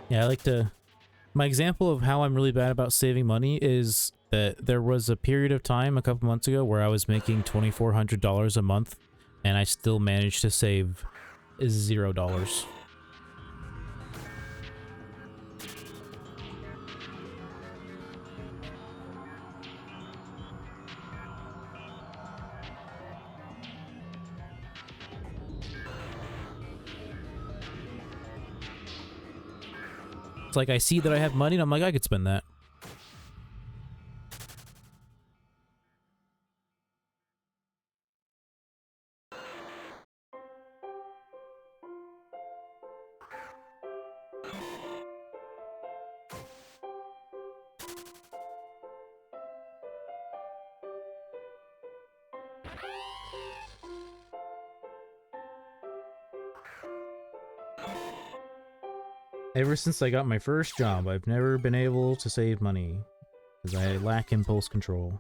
Yeah, I like to... My example of how I'm really bad about saving money is that there was a period of time a couple months ago where I was making $2,400 a month, and I still managed to save $0. It's like I see that I have money and I'm like, I could spend that. Ever since I got my first job, I've never been able to save money because I lack impulse control.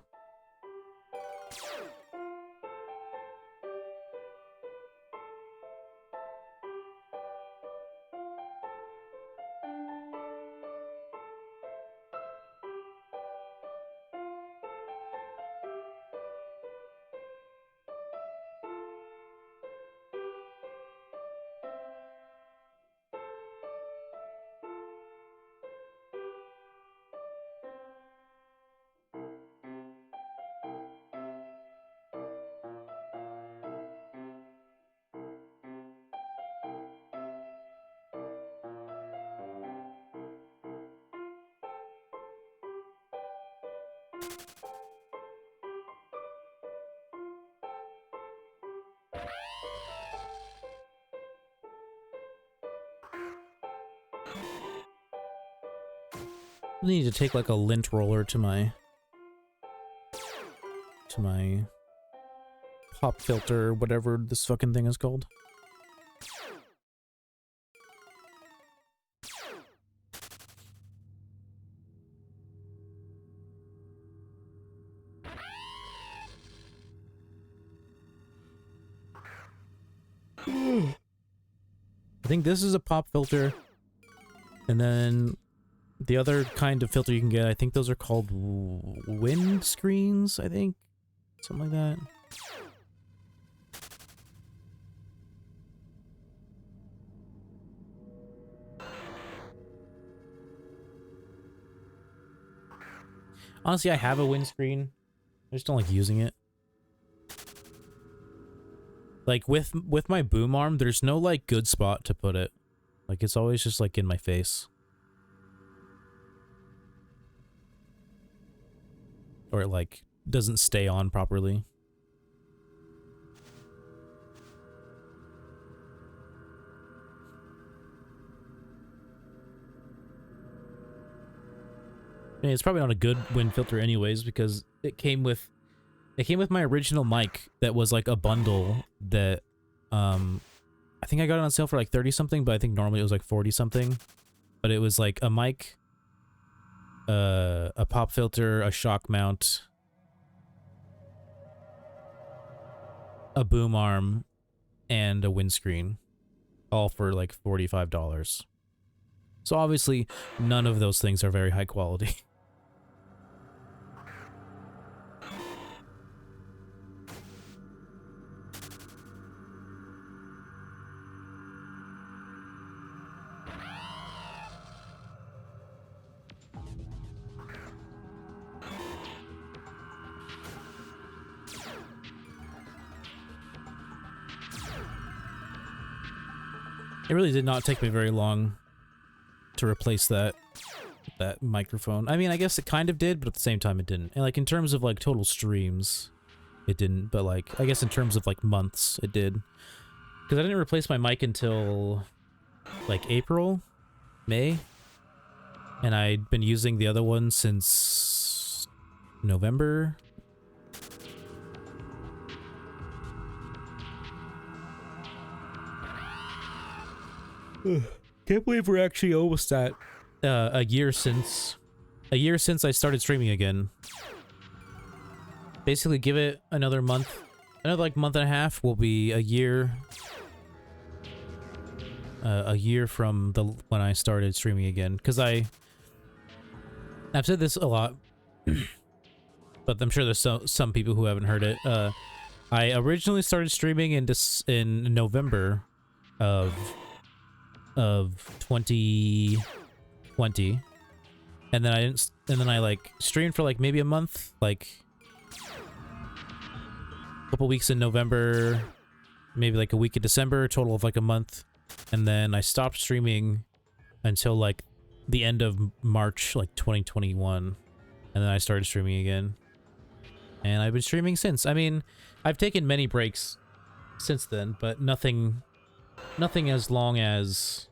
I need to take like a lint roller to my pop filter, whatever this fucking thing is called. I think this is a pop filter, and then the other kind of filter you can get, I think those are called wind screens, I think. Something like that. Honestly, I have a windscreen. I just don't like using it. Like, with my boom arm, there's no, like, good spot to put it. Like, it's always just, like, in my face. Or it, like, doesn't stay on properly. I mean, it's probably not a good wind filter anyways, because it came with my original mic that was like a bundle that I think I got it on sale for like 30 something, but I think normally it was like 40 something. But it was like a mic, a pop filter, a shock mount, a boom arm, and a windscreen, all for like $45. So obviously none of those things are very high quality. It really did not take me very long to replace that microphone. I mean, I guess it kind of did, but at the same time it didn't. And like in terms of like total streams, it didn't, but like I guess in terms of like months, it did. Because I didn't replace my mic until like April, May, and I'd been using the other one since November. Can't believe we're actually almost at a year since I started streaming again. Basically, give it another month, another like month and a half will be a year. a year from when I started streaming again, because I've said this a lot, but I'm sure there's some people who haven't heard it. I originally started streaming in November of 2020, and then I like streamed for like maybe a month, like a couple weeks in November, maybe like a week in December, a total of like a month, and then I stopped streaming until like the end of March, like 2021, and then I started streaming again, and I've been streaming since. I mean, I've taken many breaks since then, but nothing as long as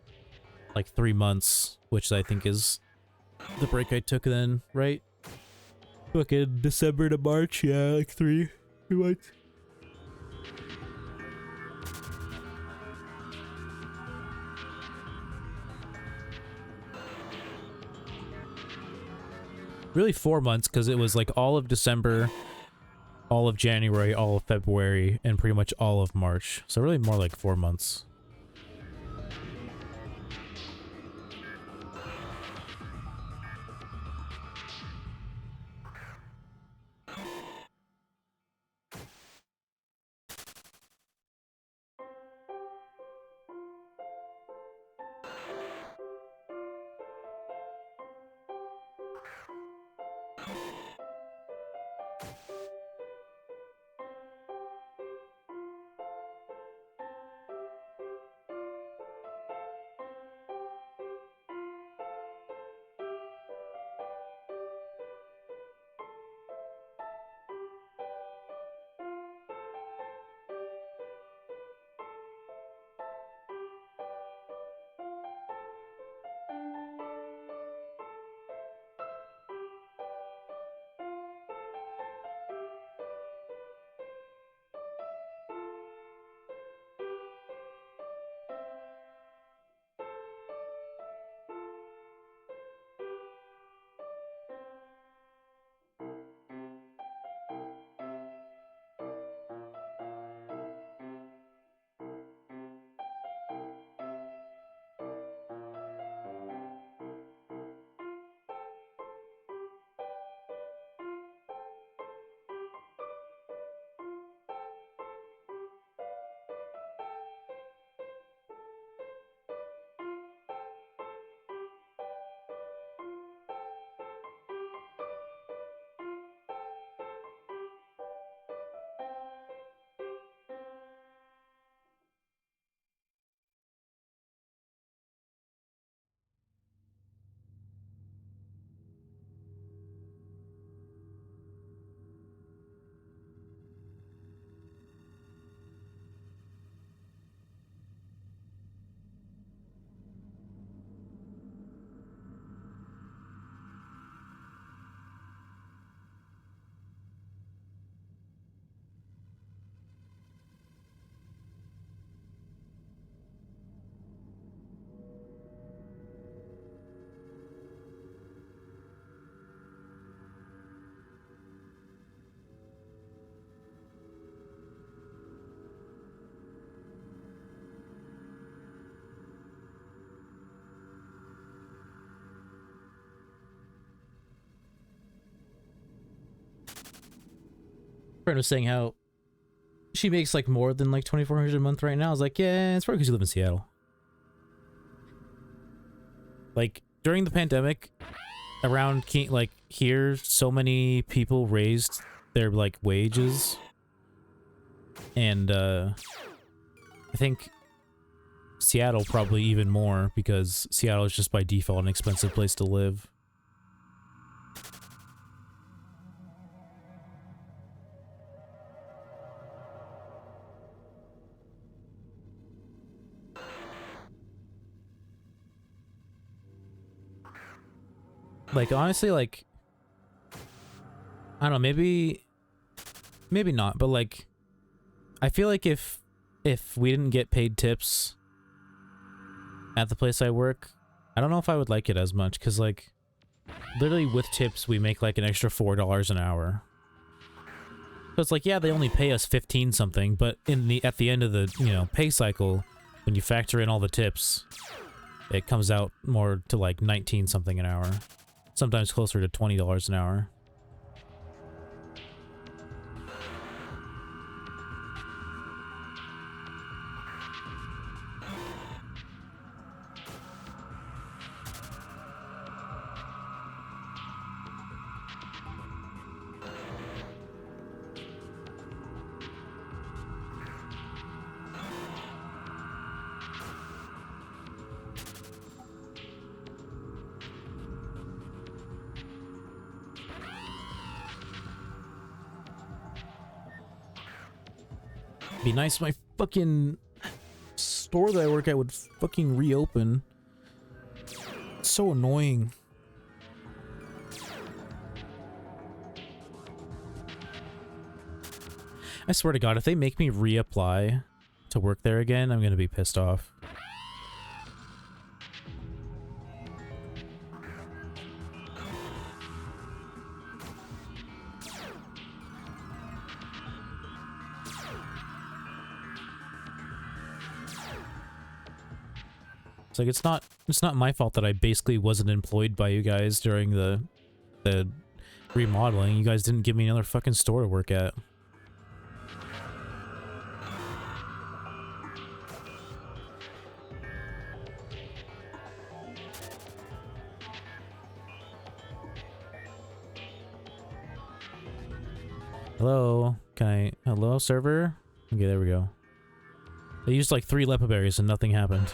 like 3 months, which I think is the break I took then, right? Fucking December to March, yeah, like 3 months. Really 4 months, because it was like all of December, all of January, all of February, and pretty much all of March. So really more like 4 months. Friend was saying how she makes like more than like 2,400 a month right now. I was like, yeah, it's probably because you live in Seattle. Like during the pandemic, around like here, so many people raised their like wages, and I think Seattle probably even more, because Seattle is just by default an expensive place to live. Like, honestly, like, I don't know, maybe not, but like, I feel like if we didn't get paid tips at the place I work, I don't know if I would like it as much, because like, literally with tips, we make like an extra $4 an hour. So it's like, yeah, they only pay us 15 something, but at the end of the, you know, pay cycle, when you factor in all the tips, it comes out more to like 19 something an hour. Sometimes closer to $20 an hour. Be nice if my fucking store that I work at would fucking reopen. It's so annoying. I swear to God, if they make me reapply to work there again, I'm gonna be pissed off. It's like it's not my fault that I basically wasn't employed by you guys during the remodeling. You guys didn't give me another fucking store to work at. Hello? Can I... Hello, server? Okay, there we go. They used like 3 lepa berries and nothing happened.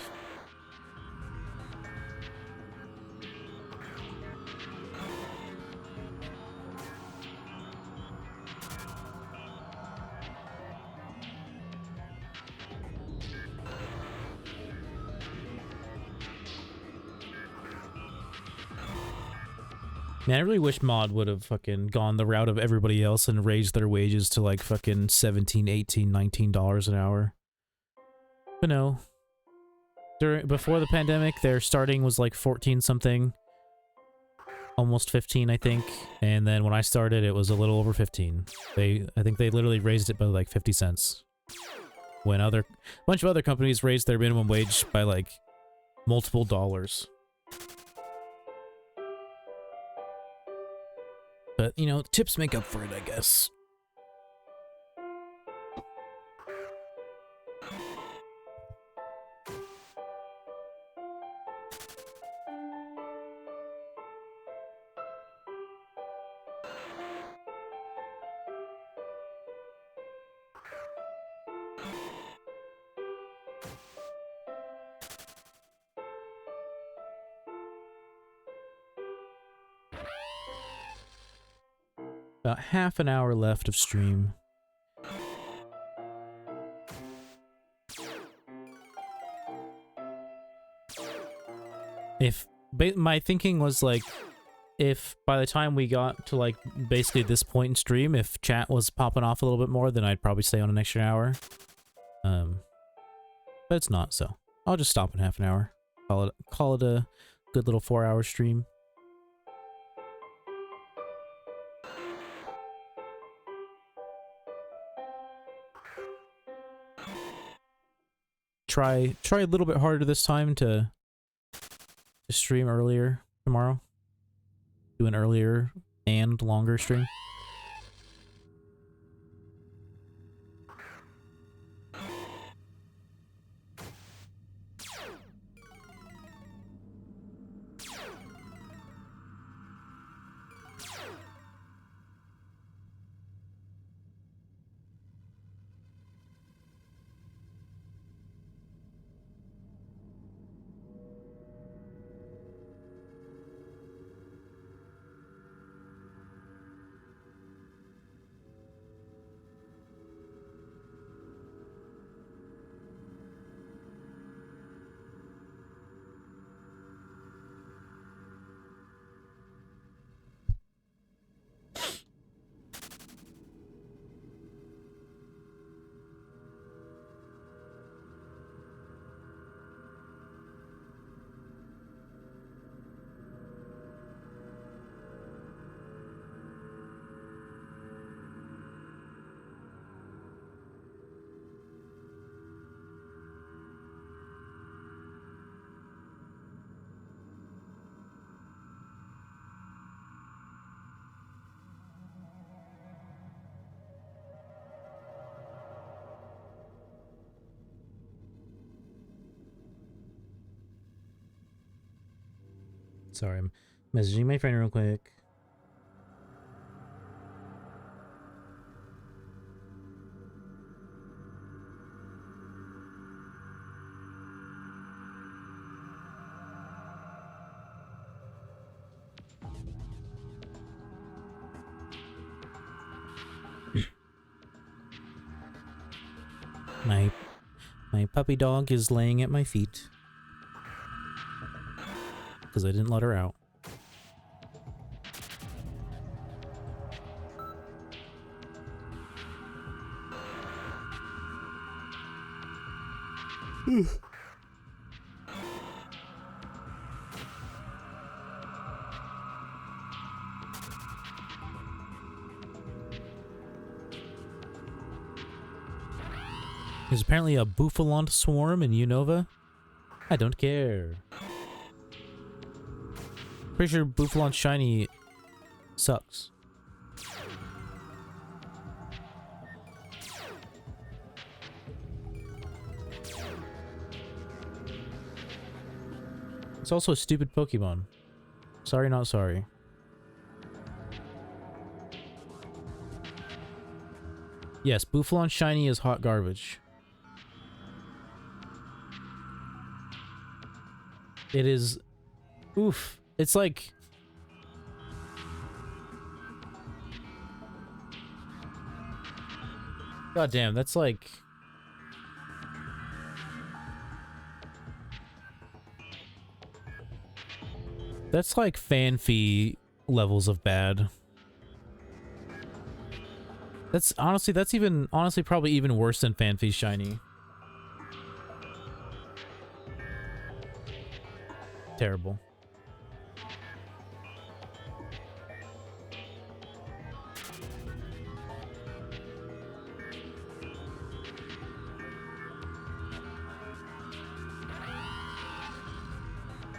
Man, I really wish Mod would have fucking gone the route of everybody else and raised their wages to like fucking $17, $18, $19 an hour. But no. Before the pandemic, their starting was like 14 something. Almost 15, I think. And then when I started, it was a little over 15. I think they literally raised it by like 50 cents. When a bunch of other companies raised their minimum wage by like multiple dollars. But, you know, tips make up for it, I guess. About half an hour left of stream. My thinking was like, if by the time we got to like basically this point in stream, if chat was popping off a little bit more, then I'd probably stay on an extra hour. But it's not, so I'll just stop in half an hour. Call it a good little 4-hour stream. Try a little bit harder this time to stream earlier tomorrow. Do an earlier and longer stream. Sorry, I'm messaging my friend real quick. My puppy dog is laying at my feet because I didn't let her out. There's apparently a Bouffalante swarm in Unova. I don't care. Pretty sure Bouffalante shiny sucks. It's also a stupid Pokemon. Sorry, not sorry. Yes, Bouffalante shiny is hot garbage. It is... Oof. It's like... God damn, that's like... That's like Fanfi levels of bad. That's honestly, that's even... Honestly, probably even worse than Fanfi shiny. Terrible.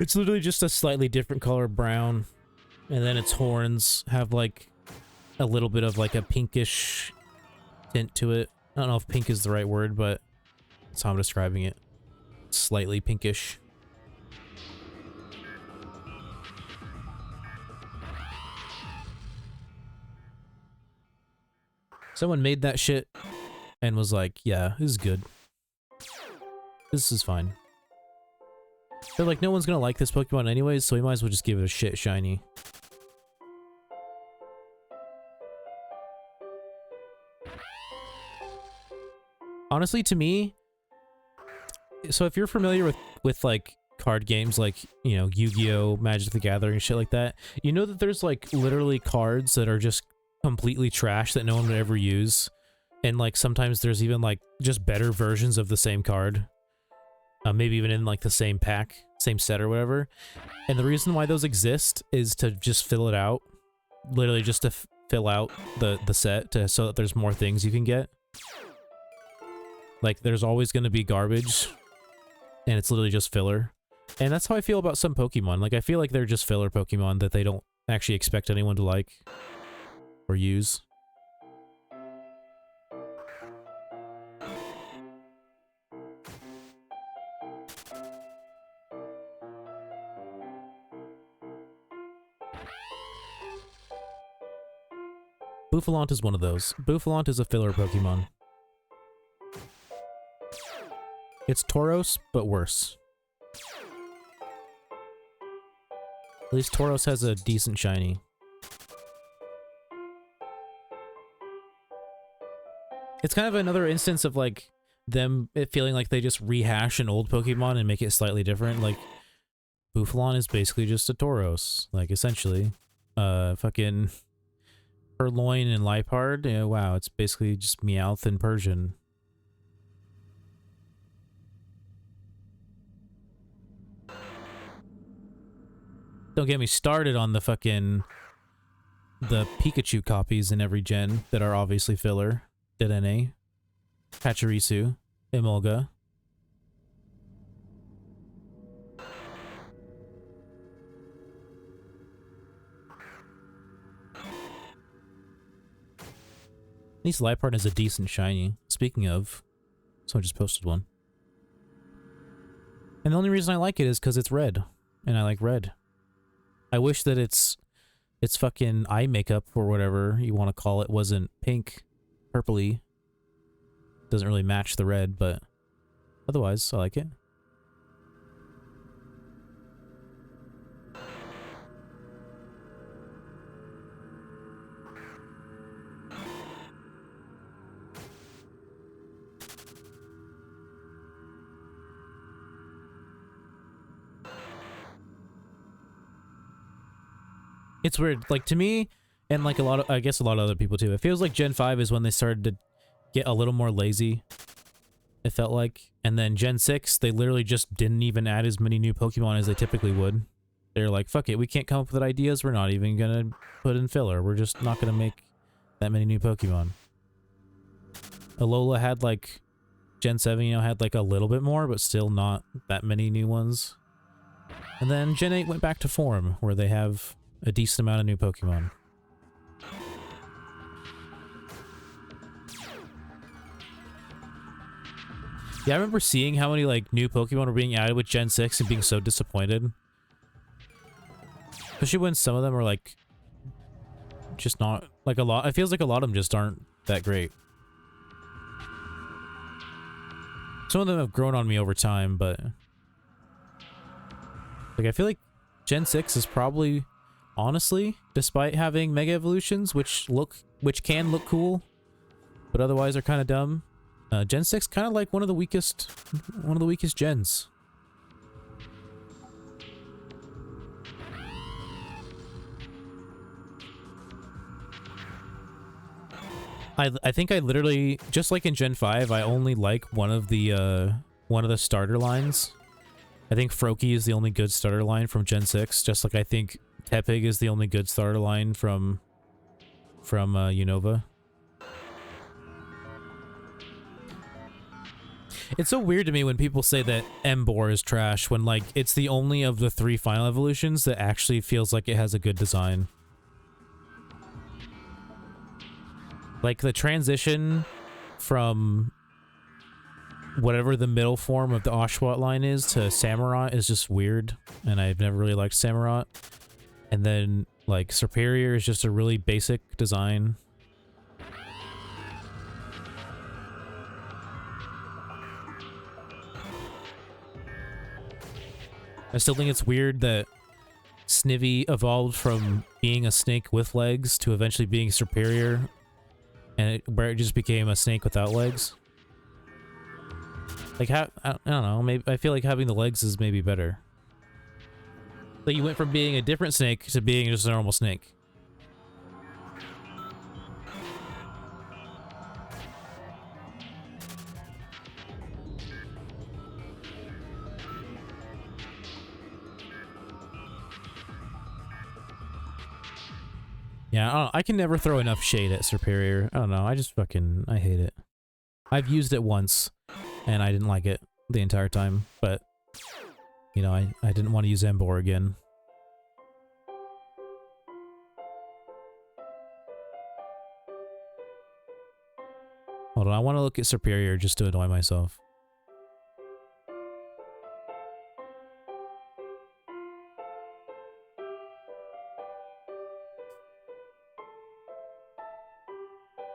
It's literally just a slightly different color brown, and then its horns have like a little bit of like a pinkish tint to it. I don't know if pink is the right word, but that's how I'm describing it. Slightly pinkish. Someone made that shit and was like, yeah, this is good. This is fine. But like, no one's gonna like this Pokemon anyways, so we might as well just give it a shit shiny. Honestly, to me, so if you're familiar with like card games like, you know, Yu-Gi-Oh, Magic the Gathering, shit like that, you know that there's like literally cards that are just completely trash that no one would ever use, and like sometimes there's even like just better versions of the same card. Maybe even in like the same pack, same set or whatever. And the reason why those exist is to just fill it out. Literally just to fill out the set so that there's more things you can get. Like there's always going to be garbage and it's literally just filler. And that's how I feel about some Pokemon. Like I feel like they're just filler Pokemon that they don't actually expect anyone to like or use. Bouffalante is one of those. Bouffalante is a filler Pokemon. It's Tauros, but worse. At least Tauros has a decent shiny. It's kind of another instance of like them feeling like they just rehash an old Pokemon and make it slightly different. Like Bouffalante is basically just a Tauros, like essentially. Fucking Purloin and Liepard, yeah, wow, it's basically just Meowth in Persian. Don't get me started on the Pikachu copies in every gen that are obviously filler. Dedenne, Pachirisu, Emolga. At least Liepard has a decent shiny. Speaking of, someone just posted one. And the only reason I like it is because it's red. And I like red. I wish that its fucking eye makeup or whatever you want to call it wasn't pink, purpley. Doesn't really match the red, but otherwise I like it. It's weird, like, to me, and like I guess a lot of other people too, it feels like Gen 5 is when they started to get a little more lazy, it felt like. And then Gen 6, they literally just didn't even add as many new Pokemon as they typically would. They're like, fuck it, we can't come up with ideas, we're not even gonna put in filler, we're just not gonna make that many new Pokemon. Alola had like, Gen 7, you know, had like a little bit more, but still not that many new ones. And then Gen 8 went back to form, where they have a decent amount of new Pokemon. Yeah, I remember seeing how many, like, new Pokemon were being added with Gen 6 and being so disappointed. Especially when some of them are, like, just not, like, a lot. It feels like a lot of them just aren't that great. Some of them have grown on me over time, but... like, I feel like Gen 6 is probably, honestly, despite having Mega Evolutions, which can look cool, but otherwise are kind of dumb, Gen 6 kind of like one of the weakest gens. I think I literally, just like in Gen 5, I only like one of the starter lines. I think Froakie is the only good starter line from Gen 6, just like I think Tepig is the only good starter line from Unova. It's so weird to me when people say that Emboar is trash when, like, it's the only of the 3 final evolutions that actually feels like it has a good design. Like, the transition from whatever the middle form of the Oshawott line is to Samurott is just weird, and I've never really liked Samurott. And then, like, Serperior is just a really basic design. I still think it's weird that Snivy evolved from being a snake with legs to eventually being Serperior, and where it just became a snake without legs. Like, I don't know, maybe I feel like having the legs is maybe better. Like, you went from being a different snake to being just a normal snake. Yeah, I don't know, I can never throw enough shade at Serperior. I don't know, I hate it. I've used it once, and I didn't like it the entire time, but, you know, I didn't want to use Emboar again. Hold on, I want to look at Serperior just to annoy myself.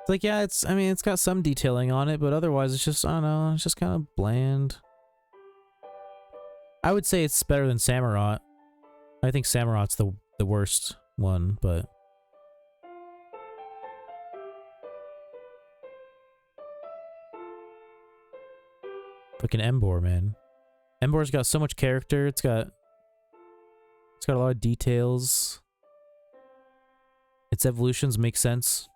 It's like, yeah, I mean, it's got some detailing on it, but otherwise it's just, I don't know, it's just kind of bland. I would say it's better than Samurott. I think Samurott's the worst one, but... fucking Emboar, man. Emboar's got so much character, it's got a lot of details. Its evolutions make sense.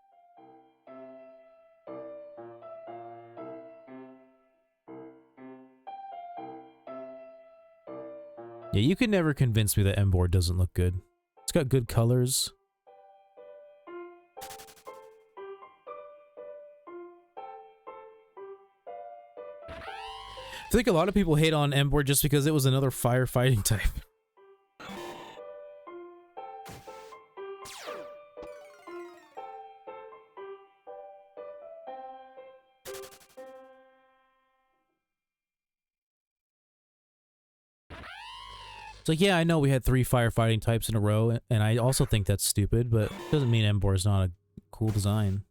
Yeah, you can never convince me that Emboar doesn't look good. It's got good colors. I think a lot of people hate on Emboar just because it was another firefighting type. It's like, yeah, I know we had 3 firefighting types in a row, and I also think that's stupid, but it doesn't mean Embor is not a cool design.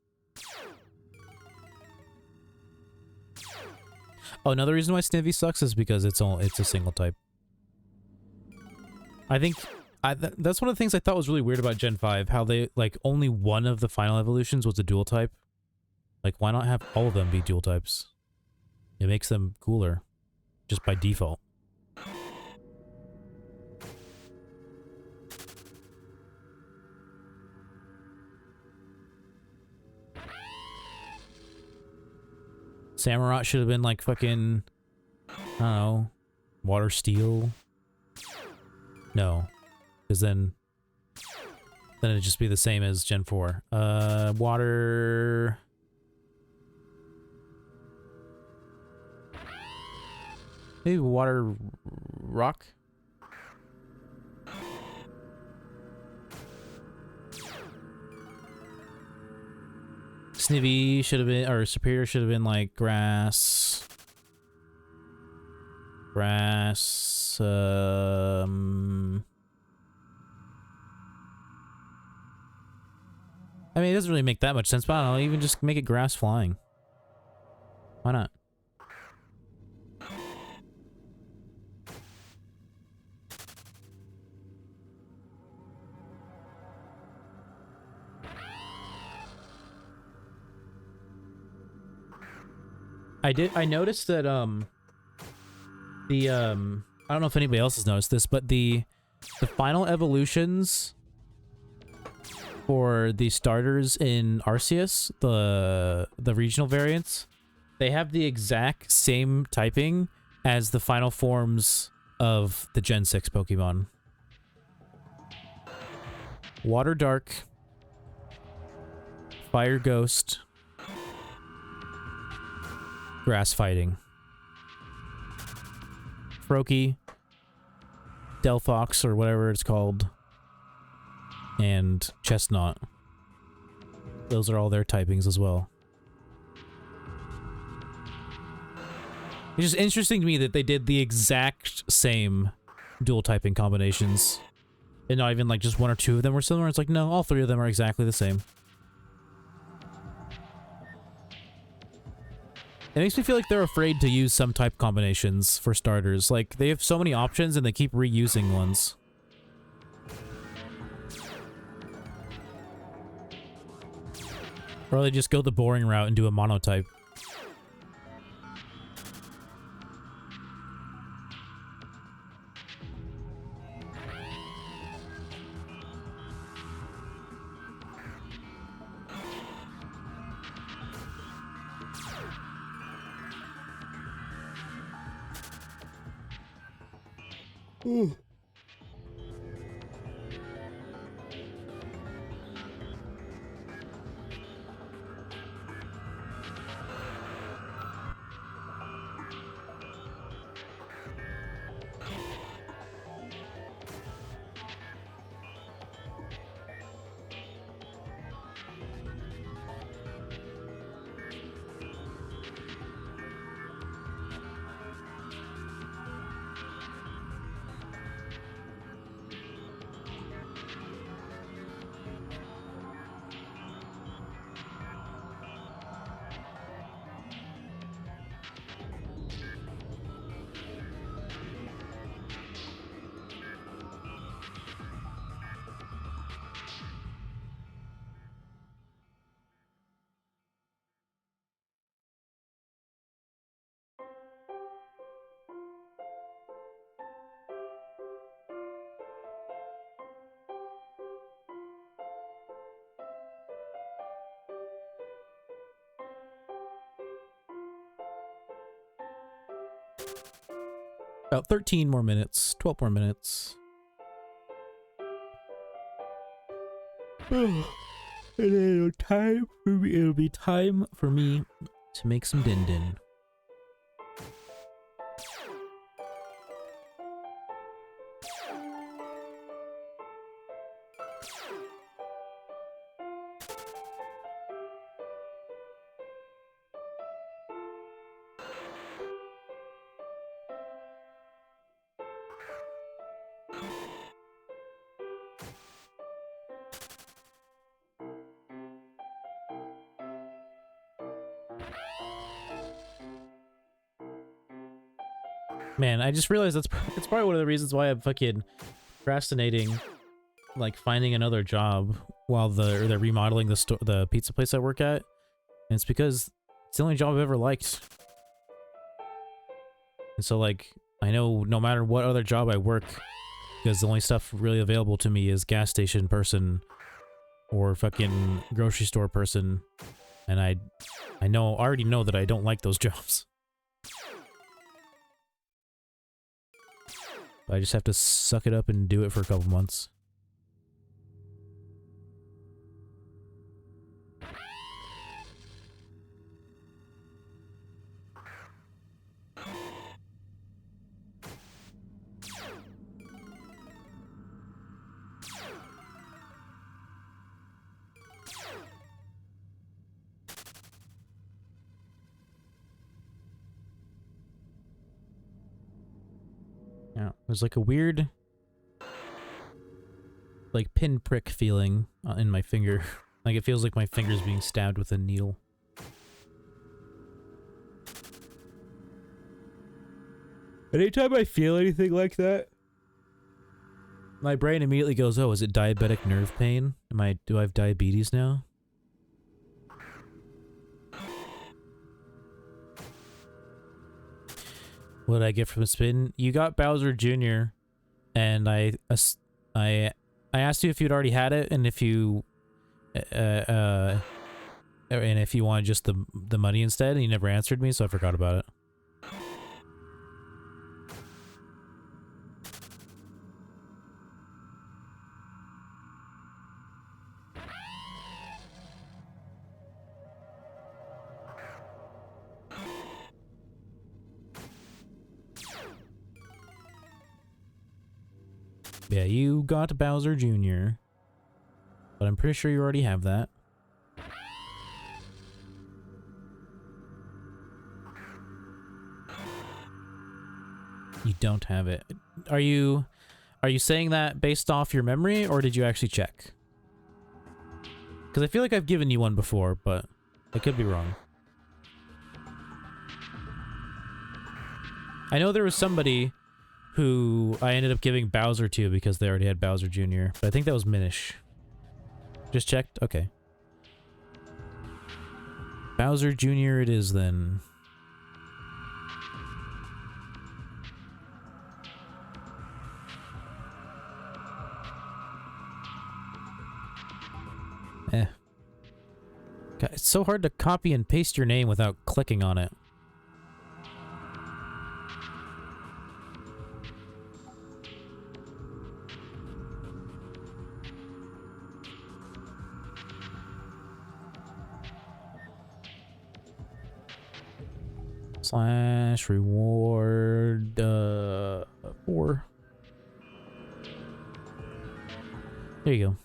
Oh, another reason why Snivy sucks is because it's a single type. I think that's one of the things I thought was really weird about Gen 5, how they, like, only one of the final evolutions was a dual type. Like, why not have all of them be dual types? It makes them cooler, just by default. Samurott should have been, like, fucking, I don't know, water steel. No, because then it'd just be the same as Gen 4. Water... Maybe water rock? Snivy should have been, or Superior should have been like grass. Grass, I mean, it doesn't really make that much sense, but I don't know, even just make it grass flying. Why not? I noticed that, I don't know if anybody else has noticed this, but the final evolutions for the starters in Arceus, the regional variants, they have the exact same typing as the final forms of the Gen 6 Pokemon. Water Dark, Fire Ghost, Grass Fighting, Froakie, Delphox, or whatever it's called, and Chestnut. Those are all their typings as well. It's just interesting to me that they did the exact same dual typing combinations. And not even like just one or two of them were similar. It's like, no, all 3 of them are exactly the same. It makes me feel like they're afraid to use some type combinations for starters. Like, they have so many options and they keep reusing ones. Or they just go the boring route and do a monotype. Ooh. About 13 more minutes, 12 more minutes. And then it'll be time for me to make some din din. Man, I just realized it's probably one of the reasons why I'm fucking procrastinating, like finding another job while they're remodeling the pizza place I work at. And it's because it's the only job I've ever liked. And so, like, I know no matter what other job I work, because the only stuff really available to me is gas station person or fucking grocery store person, and I already know that I don't like those jobs. But I just have to suck it up and do it for a couple months. Yeah, there's like a weird, like, pinprick feeling in my finger. Like it feels like my finger's being stabbed with a needle. Anytime I feel anything like that, my brain immediately goes, "Oh, is it diabetic nerve pain? Do I have diabetes now?" What did I get from a spin? You got Bowser Jr. and I asked you if you'd already had it and if you wanted just the money instead, and you never answered me, so I forgot about it. Yeah, you got Bowser Jr., but I'm pretty sure you already have that. You don't have it. Are you saying that based off your memory, or did you actually check? Because I feel like I've given you one before, but I could be wrong. I know there was somebody who I ended up giving Bowser to because they already had Bowser Jr., but I think that was Minish. Just checked? Okay. Bowser Jr. it is then. God, it's so hard to copy and paste your name without clicking on it. / reward 4. There you go.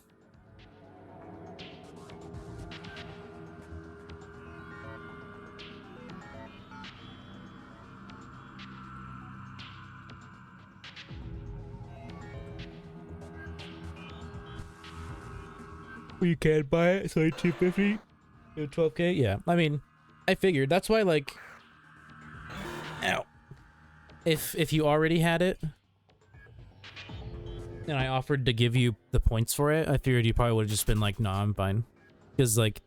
You can't buy it, so it's $250. 12K? Yeah. I mean, I figured. That's why, like, ow. If you already had it, and I offered to give you the points for it, I figured you probably would have just been like, "Nah, I'm fine." Because, like,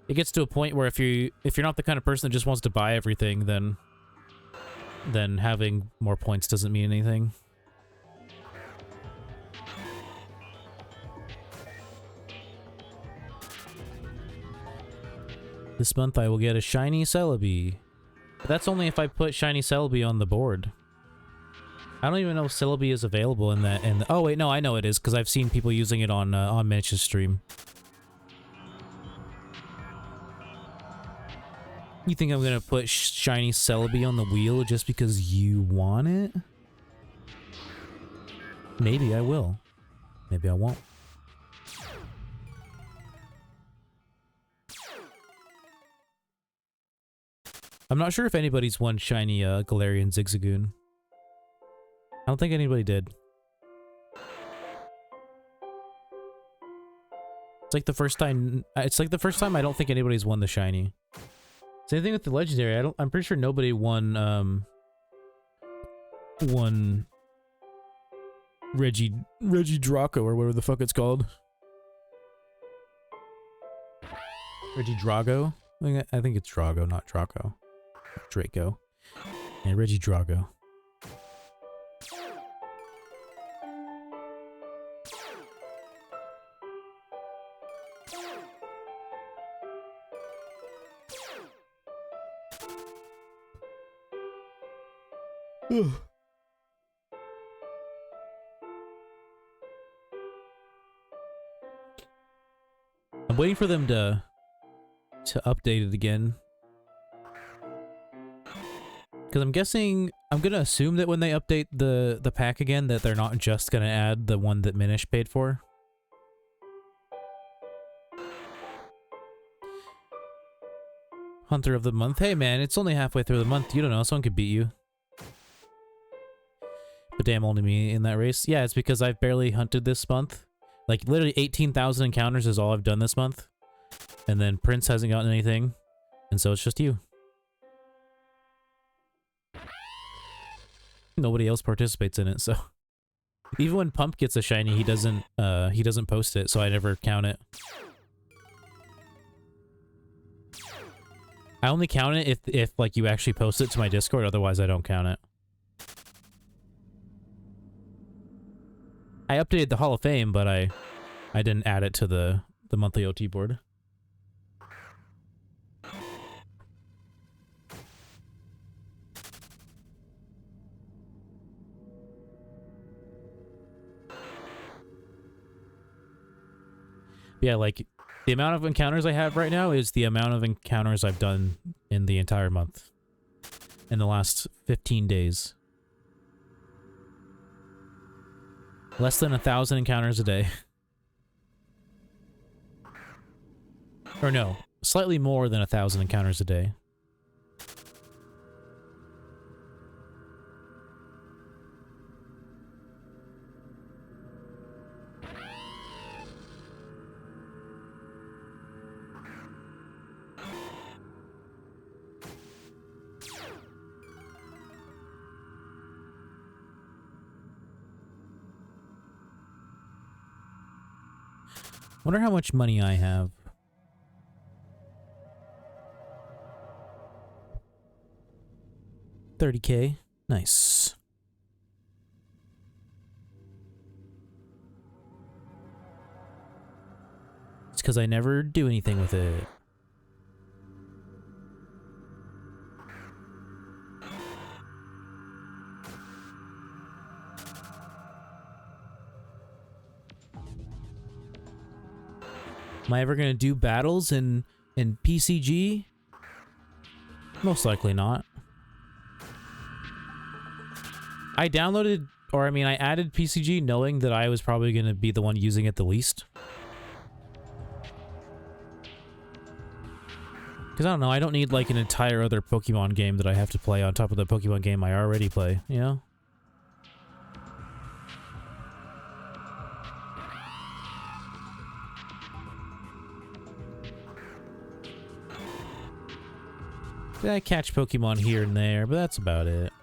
it gets to a point where if you're not the kind of person that just wants to buy everything, then having more points doesn't mean anything. This month I will get a shiny Celebi. But that's only if I put shiny Celebi on the board. I don't even know if Celebi is available in that. Oh wait, no, I know it is because I've seen people using it on Mitch's stream. You think I'm gonna put shiny Celebi on the wheel just because you want it? Maybe I will. Maybe I won't. I'm not sure if anybody's won shiny Galarian Zigzagoon. I don't think anybody did. It's like the first time. It's like the first time I don't think anybody's won the shiny. Same thing with the legendary. I'm pretty sure nobody won one Reggie Draco or whatever the fuck it's called. Reggie Drago? I think it's Drago, not Draco. Draco. Yeah, Reggie Drago. Ugh. I'm waiting for them to update it again. Because I'm guessing, I'm gonna assume that when they update the pack again, that they're not just gonna add the one that Minish paid for. Hunter of the month. Hey man, it's only halfway through the month. You don't know, someone could beat you. But damn, only me in that race. Yeah, it's because I've barely hunted this month. Like, literally 18,000 encounters is all I've done this month. And then Prince hasn't gotten anything. And so it's just you. Nobody else participates in it, so... Even when Pump gets a shiny, he doesn't post it, so I never count it. I only count it if like, you actually post it to my Discord, otherwise I don't count it. I updated the Hall of Fame, but I didn't add it to the monthly OT board. Yeah, like, the amount of encounters I have right now is the amount of encounters I've done in the entire month. In the last 15 days. Less than 1,000 encounters a day. Or no, slightly more than 1,000 encounters a day. Wonder how much money I have. $30K. Nice. It's because I never do anything with it. Am I ever gonna do battles in PCG? Most likely not. I downloaded, or I mean, I added PCG knowing that I was probably gonna be the one using it the least. Because I don't know, I don't need like an entire other Pokemon game that I have to play on top of the Pokemon game I already play, you know? I catch Pokemon here and there, but that's about it.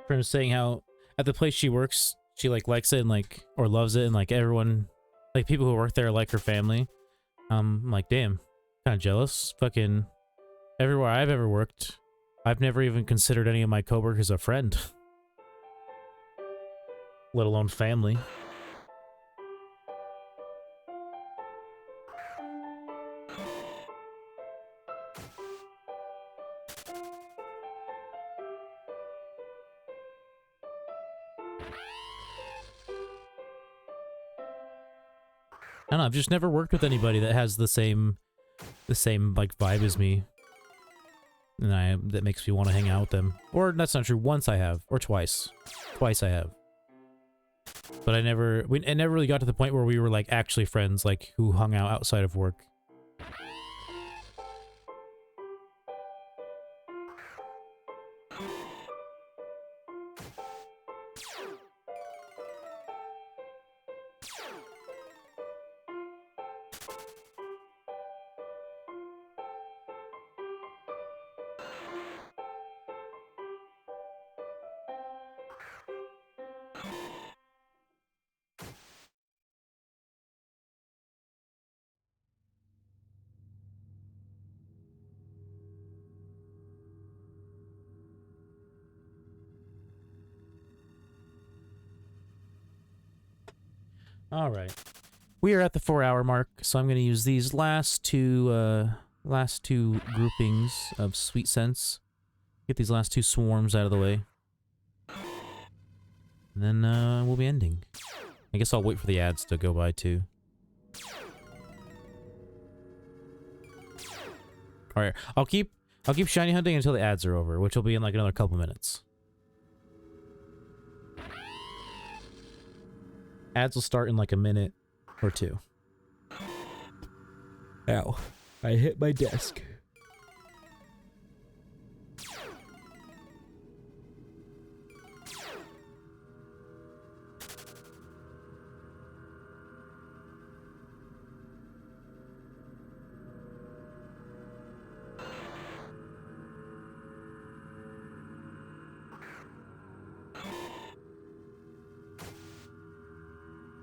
From saying how at the place she works, she like likes it and like or loves it, and like everyone, like people who work there like her family. I'm like, damn, kind of jealous. Fucking everywhere I've ever worked, I've never even considered any of my coworkers a friend, let alone family. I don't know, I've just never worked with anybody that has the same like vibe as me. And that makes me want to hang out with them. Or that's not true. Once I have, or twice. Twice I have. But it never really got to the point where we were like actually friends, like who hung out outside of work. All right, we are at the 4-hour mark, so I'm going to use these last two groupings of sweet scents. Get these last two swarms out of the way, and then we'll be ending. I guess I'll wait for the ads to go by too. All right, I'll keep shiny hunting until the ads are over, which will be in like another couple minutes. Ads will start in like a minute or two. Ow. I hit my desk.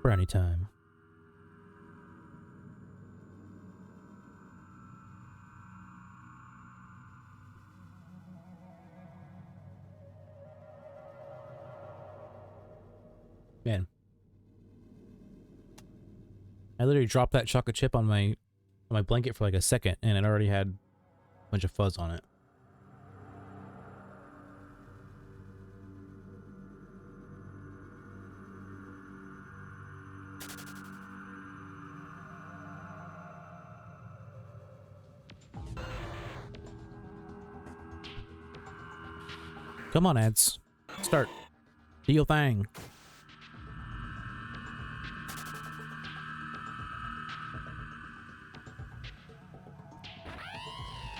Brownie time. Man. I literally dropped that chocolate chip on my blanket for like a second, and it already had a bunch of fuzz on it. Come on, ads. Start. Do your thing.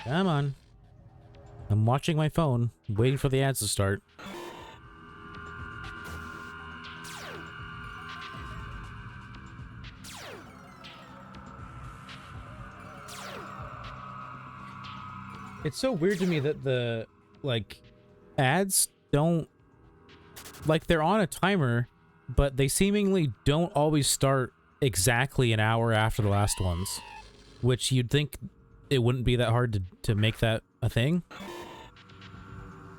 Come on. I'm watching my phone, waiting for the ads to start. It's so weird to me that the, like, ads don't, like, they're on a timer, but they seemingly don't always start exactly an hour after the last ones, which you'd think it wouldn't be that hard to make that a thing.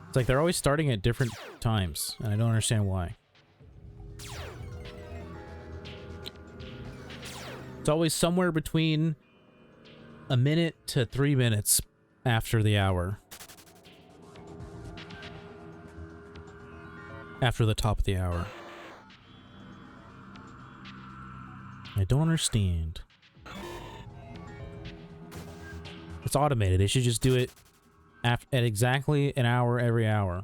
It's like they're always starting at different times, and I don't understand why. It's always somewhere between a minute to 3 minutes after the hour. After the top of the hour. I don't understand. It's automated. They should just do it at exactly an hour every hour.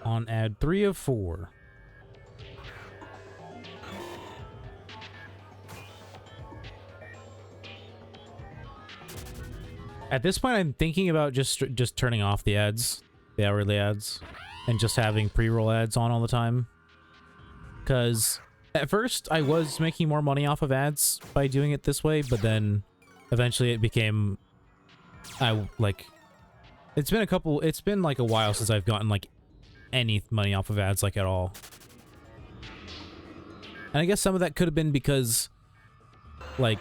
On ad 3 of 4. At this point, I'm thinking about just turning off the ads, the hourly ads, and just having pre-roll ads on all the time. Because at first, I was making more money off of ads by doing it this way, but then eventually it became... It's been like a while since I've gotten like any money off of ads like at all. And I guess some of that could have been because like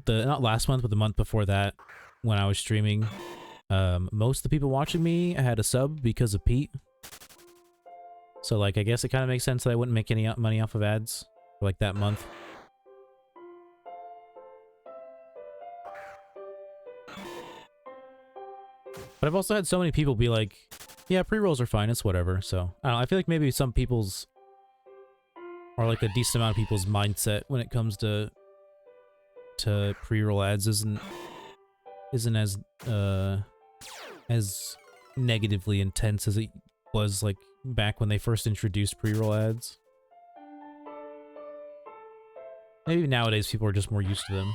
not last month, but the month before that when I was streaming, most of the people watching me had a sub because of Pete. So like I guess it kind of makes sense that I wouldn't make any money off of ads for like that month. But I've also had so many people be like, yeah, pre-rolls are fine, it's whatever. So, I don't know, I feel like maybe some people's, or like a decent amount of people's mindset when it comes to pre-roll ads isn't as negatively intense as it was like back when they first introduced pre-roll ads. Maybe nowadays people are just more used to them.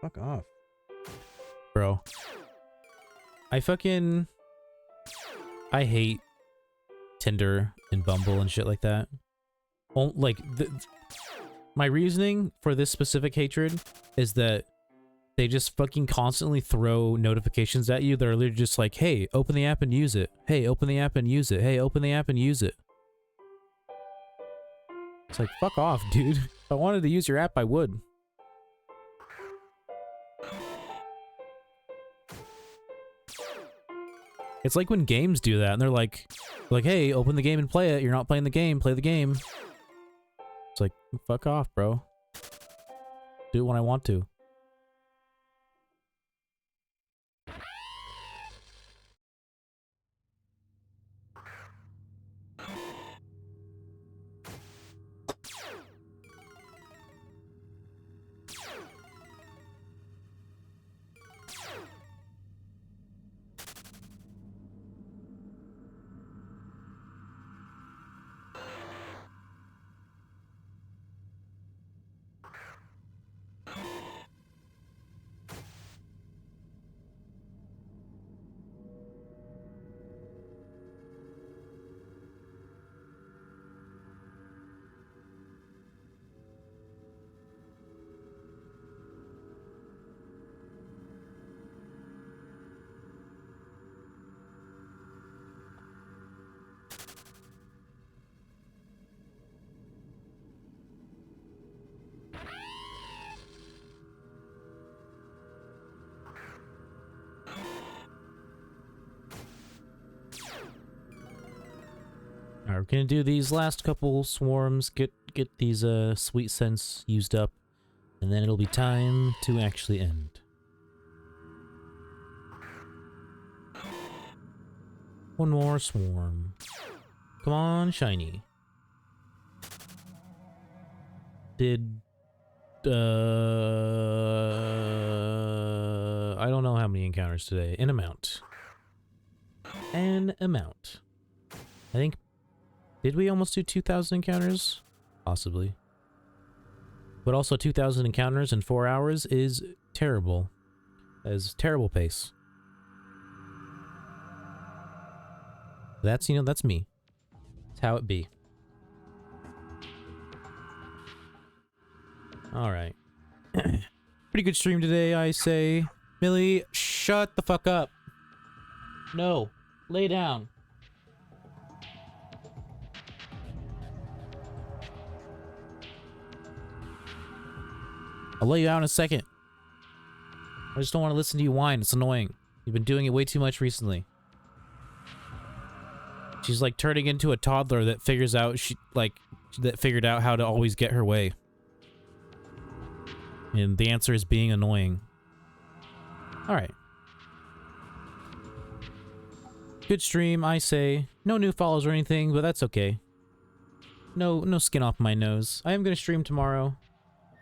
Fuck off. Bro. I hate Tinder and Bumble and shit like that. My reasoning for this specific hatred is that they just fucking constantly throw notifications at you that are literally just like, hey, open the app and use it. Hey, open the app and use it. Hey, open the app and use it. It's like, fuck off, dude. If I wanted to use your app, I would. It's like when games do that, and they're like, hey, open the game and play it. You're not playing the game, play the game. It's like, fuck off, bro. Do it when I want to. Alright, we're gonna do these last couple swarms, get these sweet scents used up, and then it'll be time to actually end. One more swarm. Come on, shiny. Did I don't know how many encounters today. An amount. I think, did we almost do 2,000 encounters? Possibly. But also 2,000 encounters in 4 hours is terrible. That is terrible pace. That's, you know, that's me. That's how it be. Alright. Pretty good stream today, I say. Millie, shut the fuck up. No. Lay down. I'll lay you out in a second. I just don't want to listen to you whine. It's annoying. You've been doing it way too much recently. She's like turning into a toddler that figures out that figured out how to always get her way. And the answer is being annoying. Alright. Good stream, I say. No new follows or anything, but that's okay. No skin off my nose. I am gonna stream tomorrow.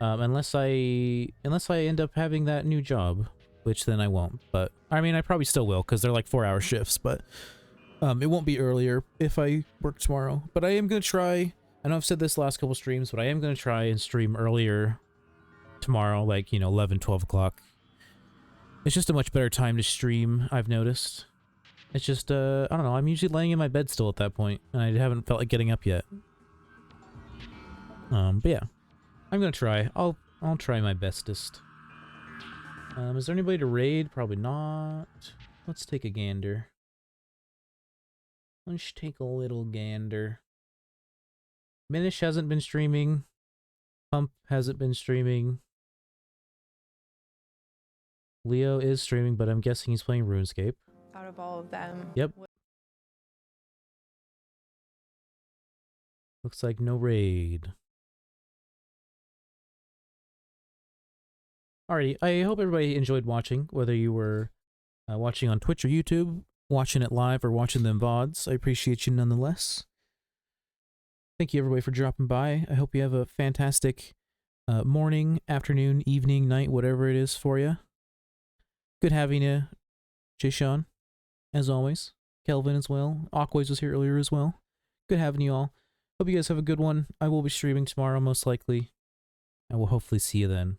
Unless I end up having that new job, which then I won't. But I mean, I probably still will because they're like 4-hour shifts. But it won't be earlier if I work tomorrow. But I am gonna try. I know I've said this last couple streams, but I am going to try and stream earlier tomorrow, like, you know, 11, 12 o'clock. It's just a much better time to stream, I've noticed. It's just, I don't know, I'm usually laying in my bed still at that point, and I haven't felt like getting up yet. But yeah, I'm going to try. I'll try my bestest. Is there anybody to raid? Probably not. Let's take a gander. Let's take a little gander. Minish hasn't been streaming. Pump hasn't been streaming. Leo is streaming, but I'm guessing he's playing RuneScape. Out of all of them. Yep. Looks like no raid. Alrighty, I hope everybody enjoyed watching, whether you were watching on Twitch or YouTube, watching it live, or watching them VODs. I appreciate you nonetheless. Thank you everybody for dropping by. I hope you have a fantastic morning, afternoon, evening, night, whatever it is for you. Good having you, Jay-Sean, as always. Kelvin as well. Aquays was here earlier as well. Good having you all. Hope you guys have a good one. I will be streaming tomorrow, most likely. I will hopefully see you then.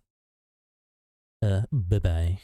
Bye-bye.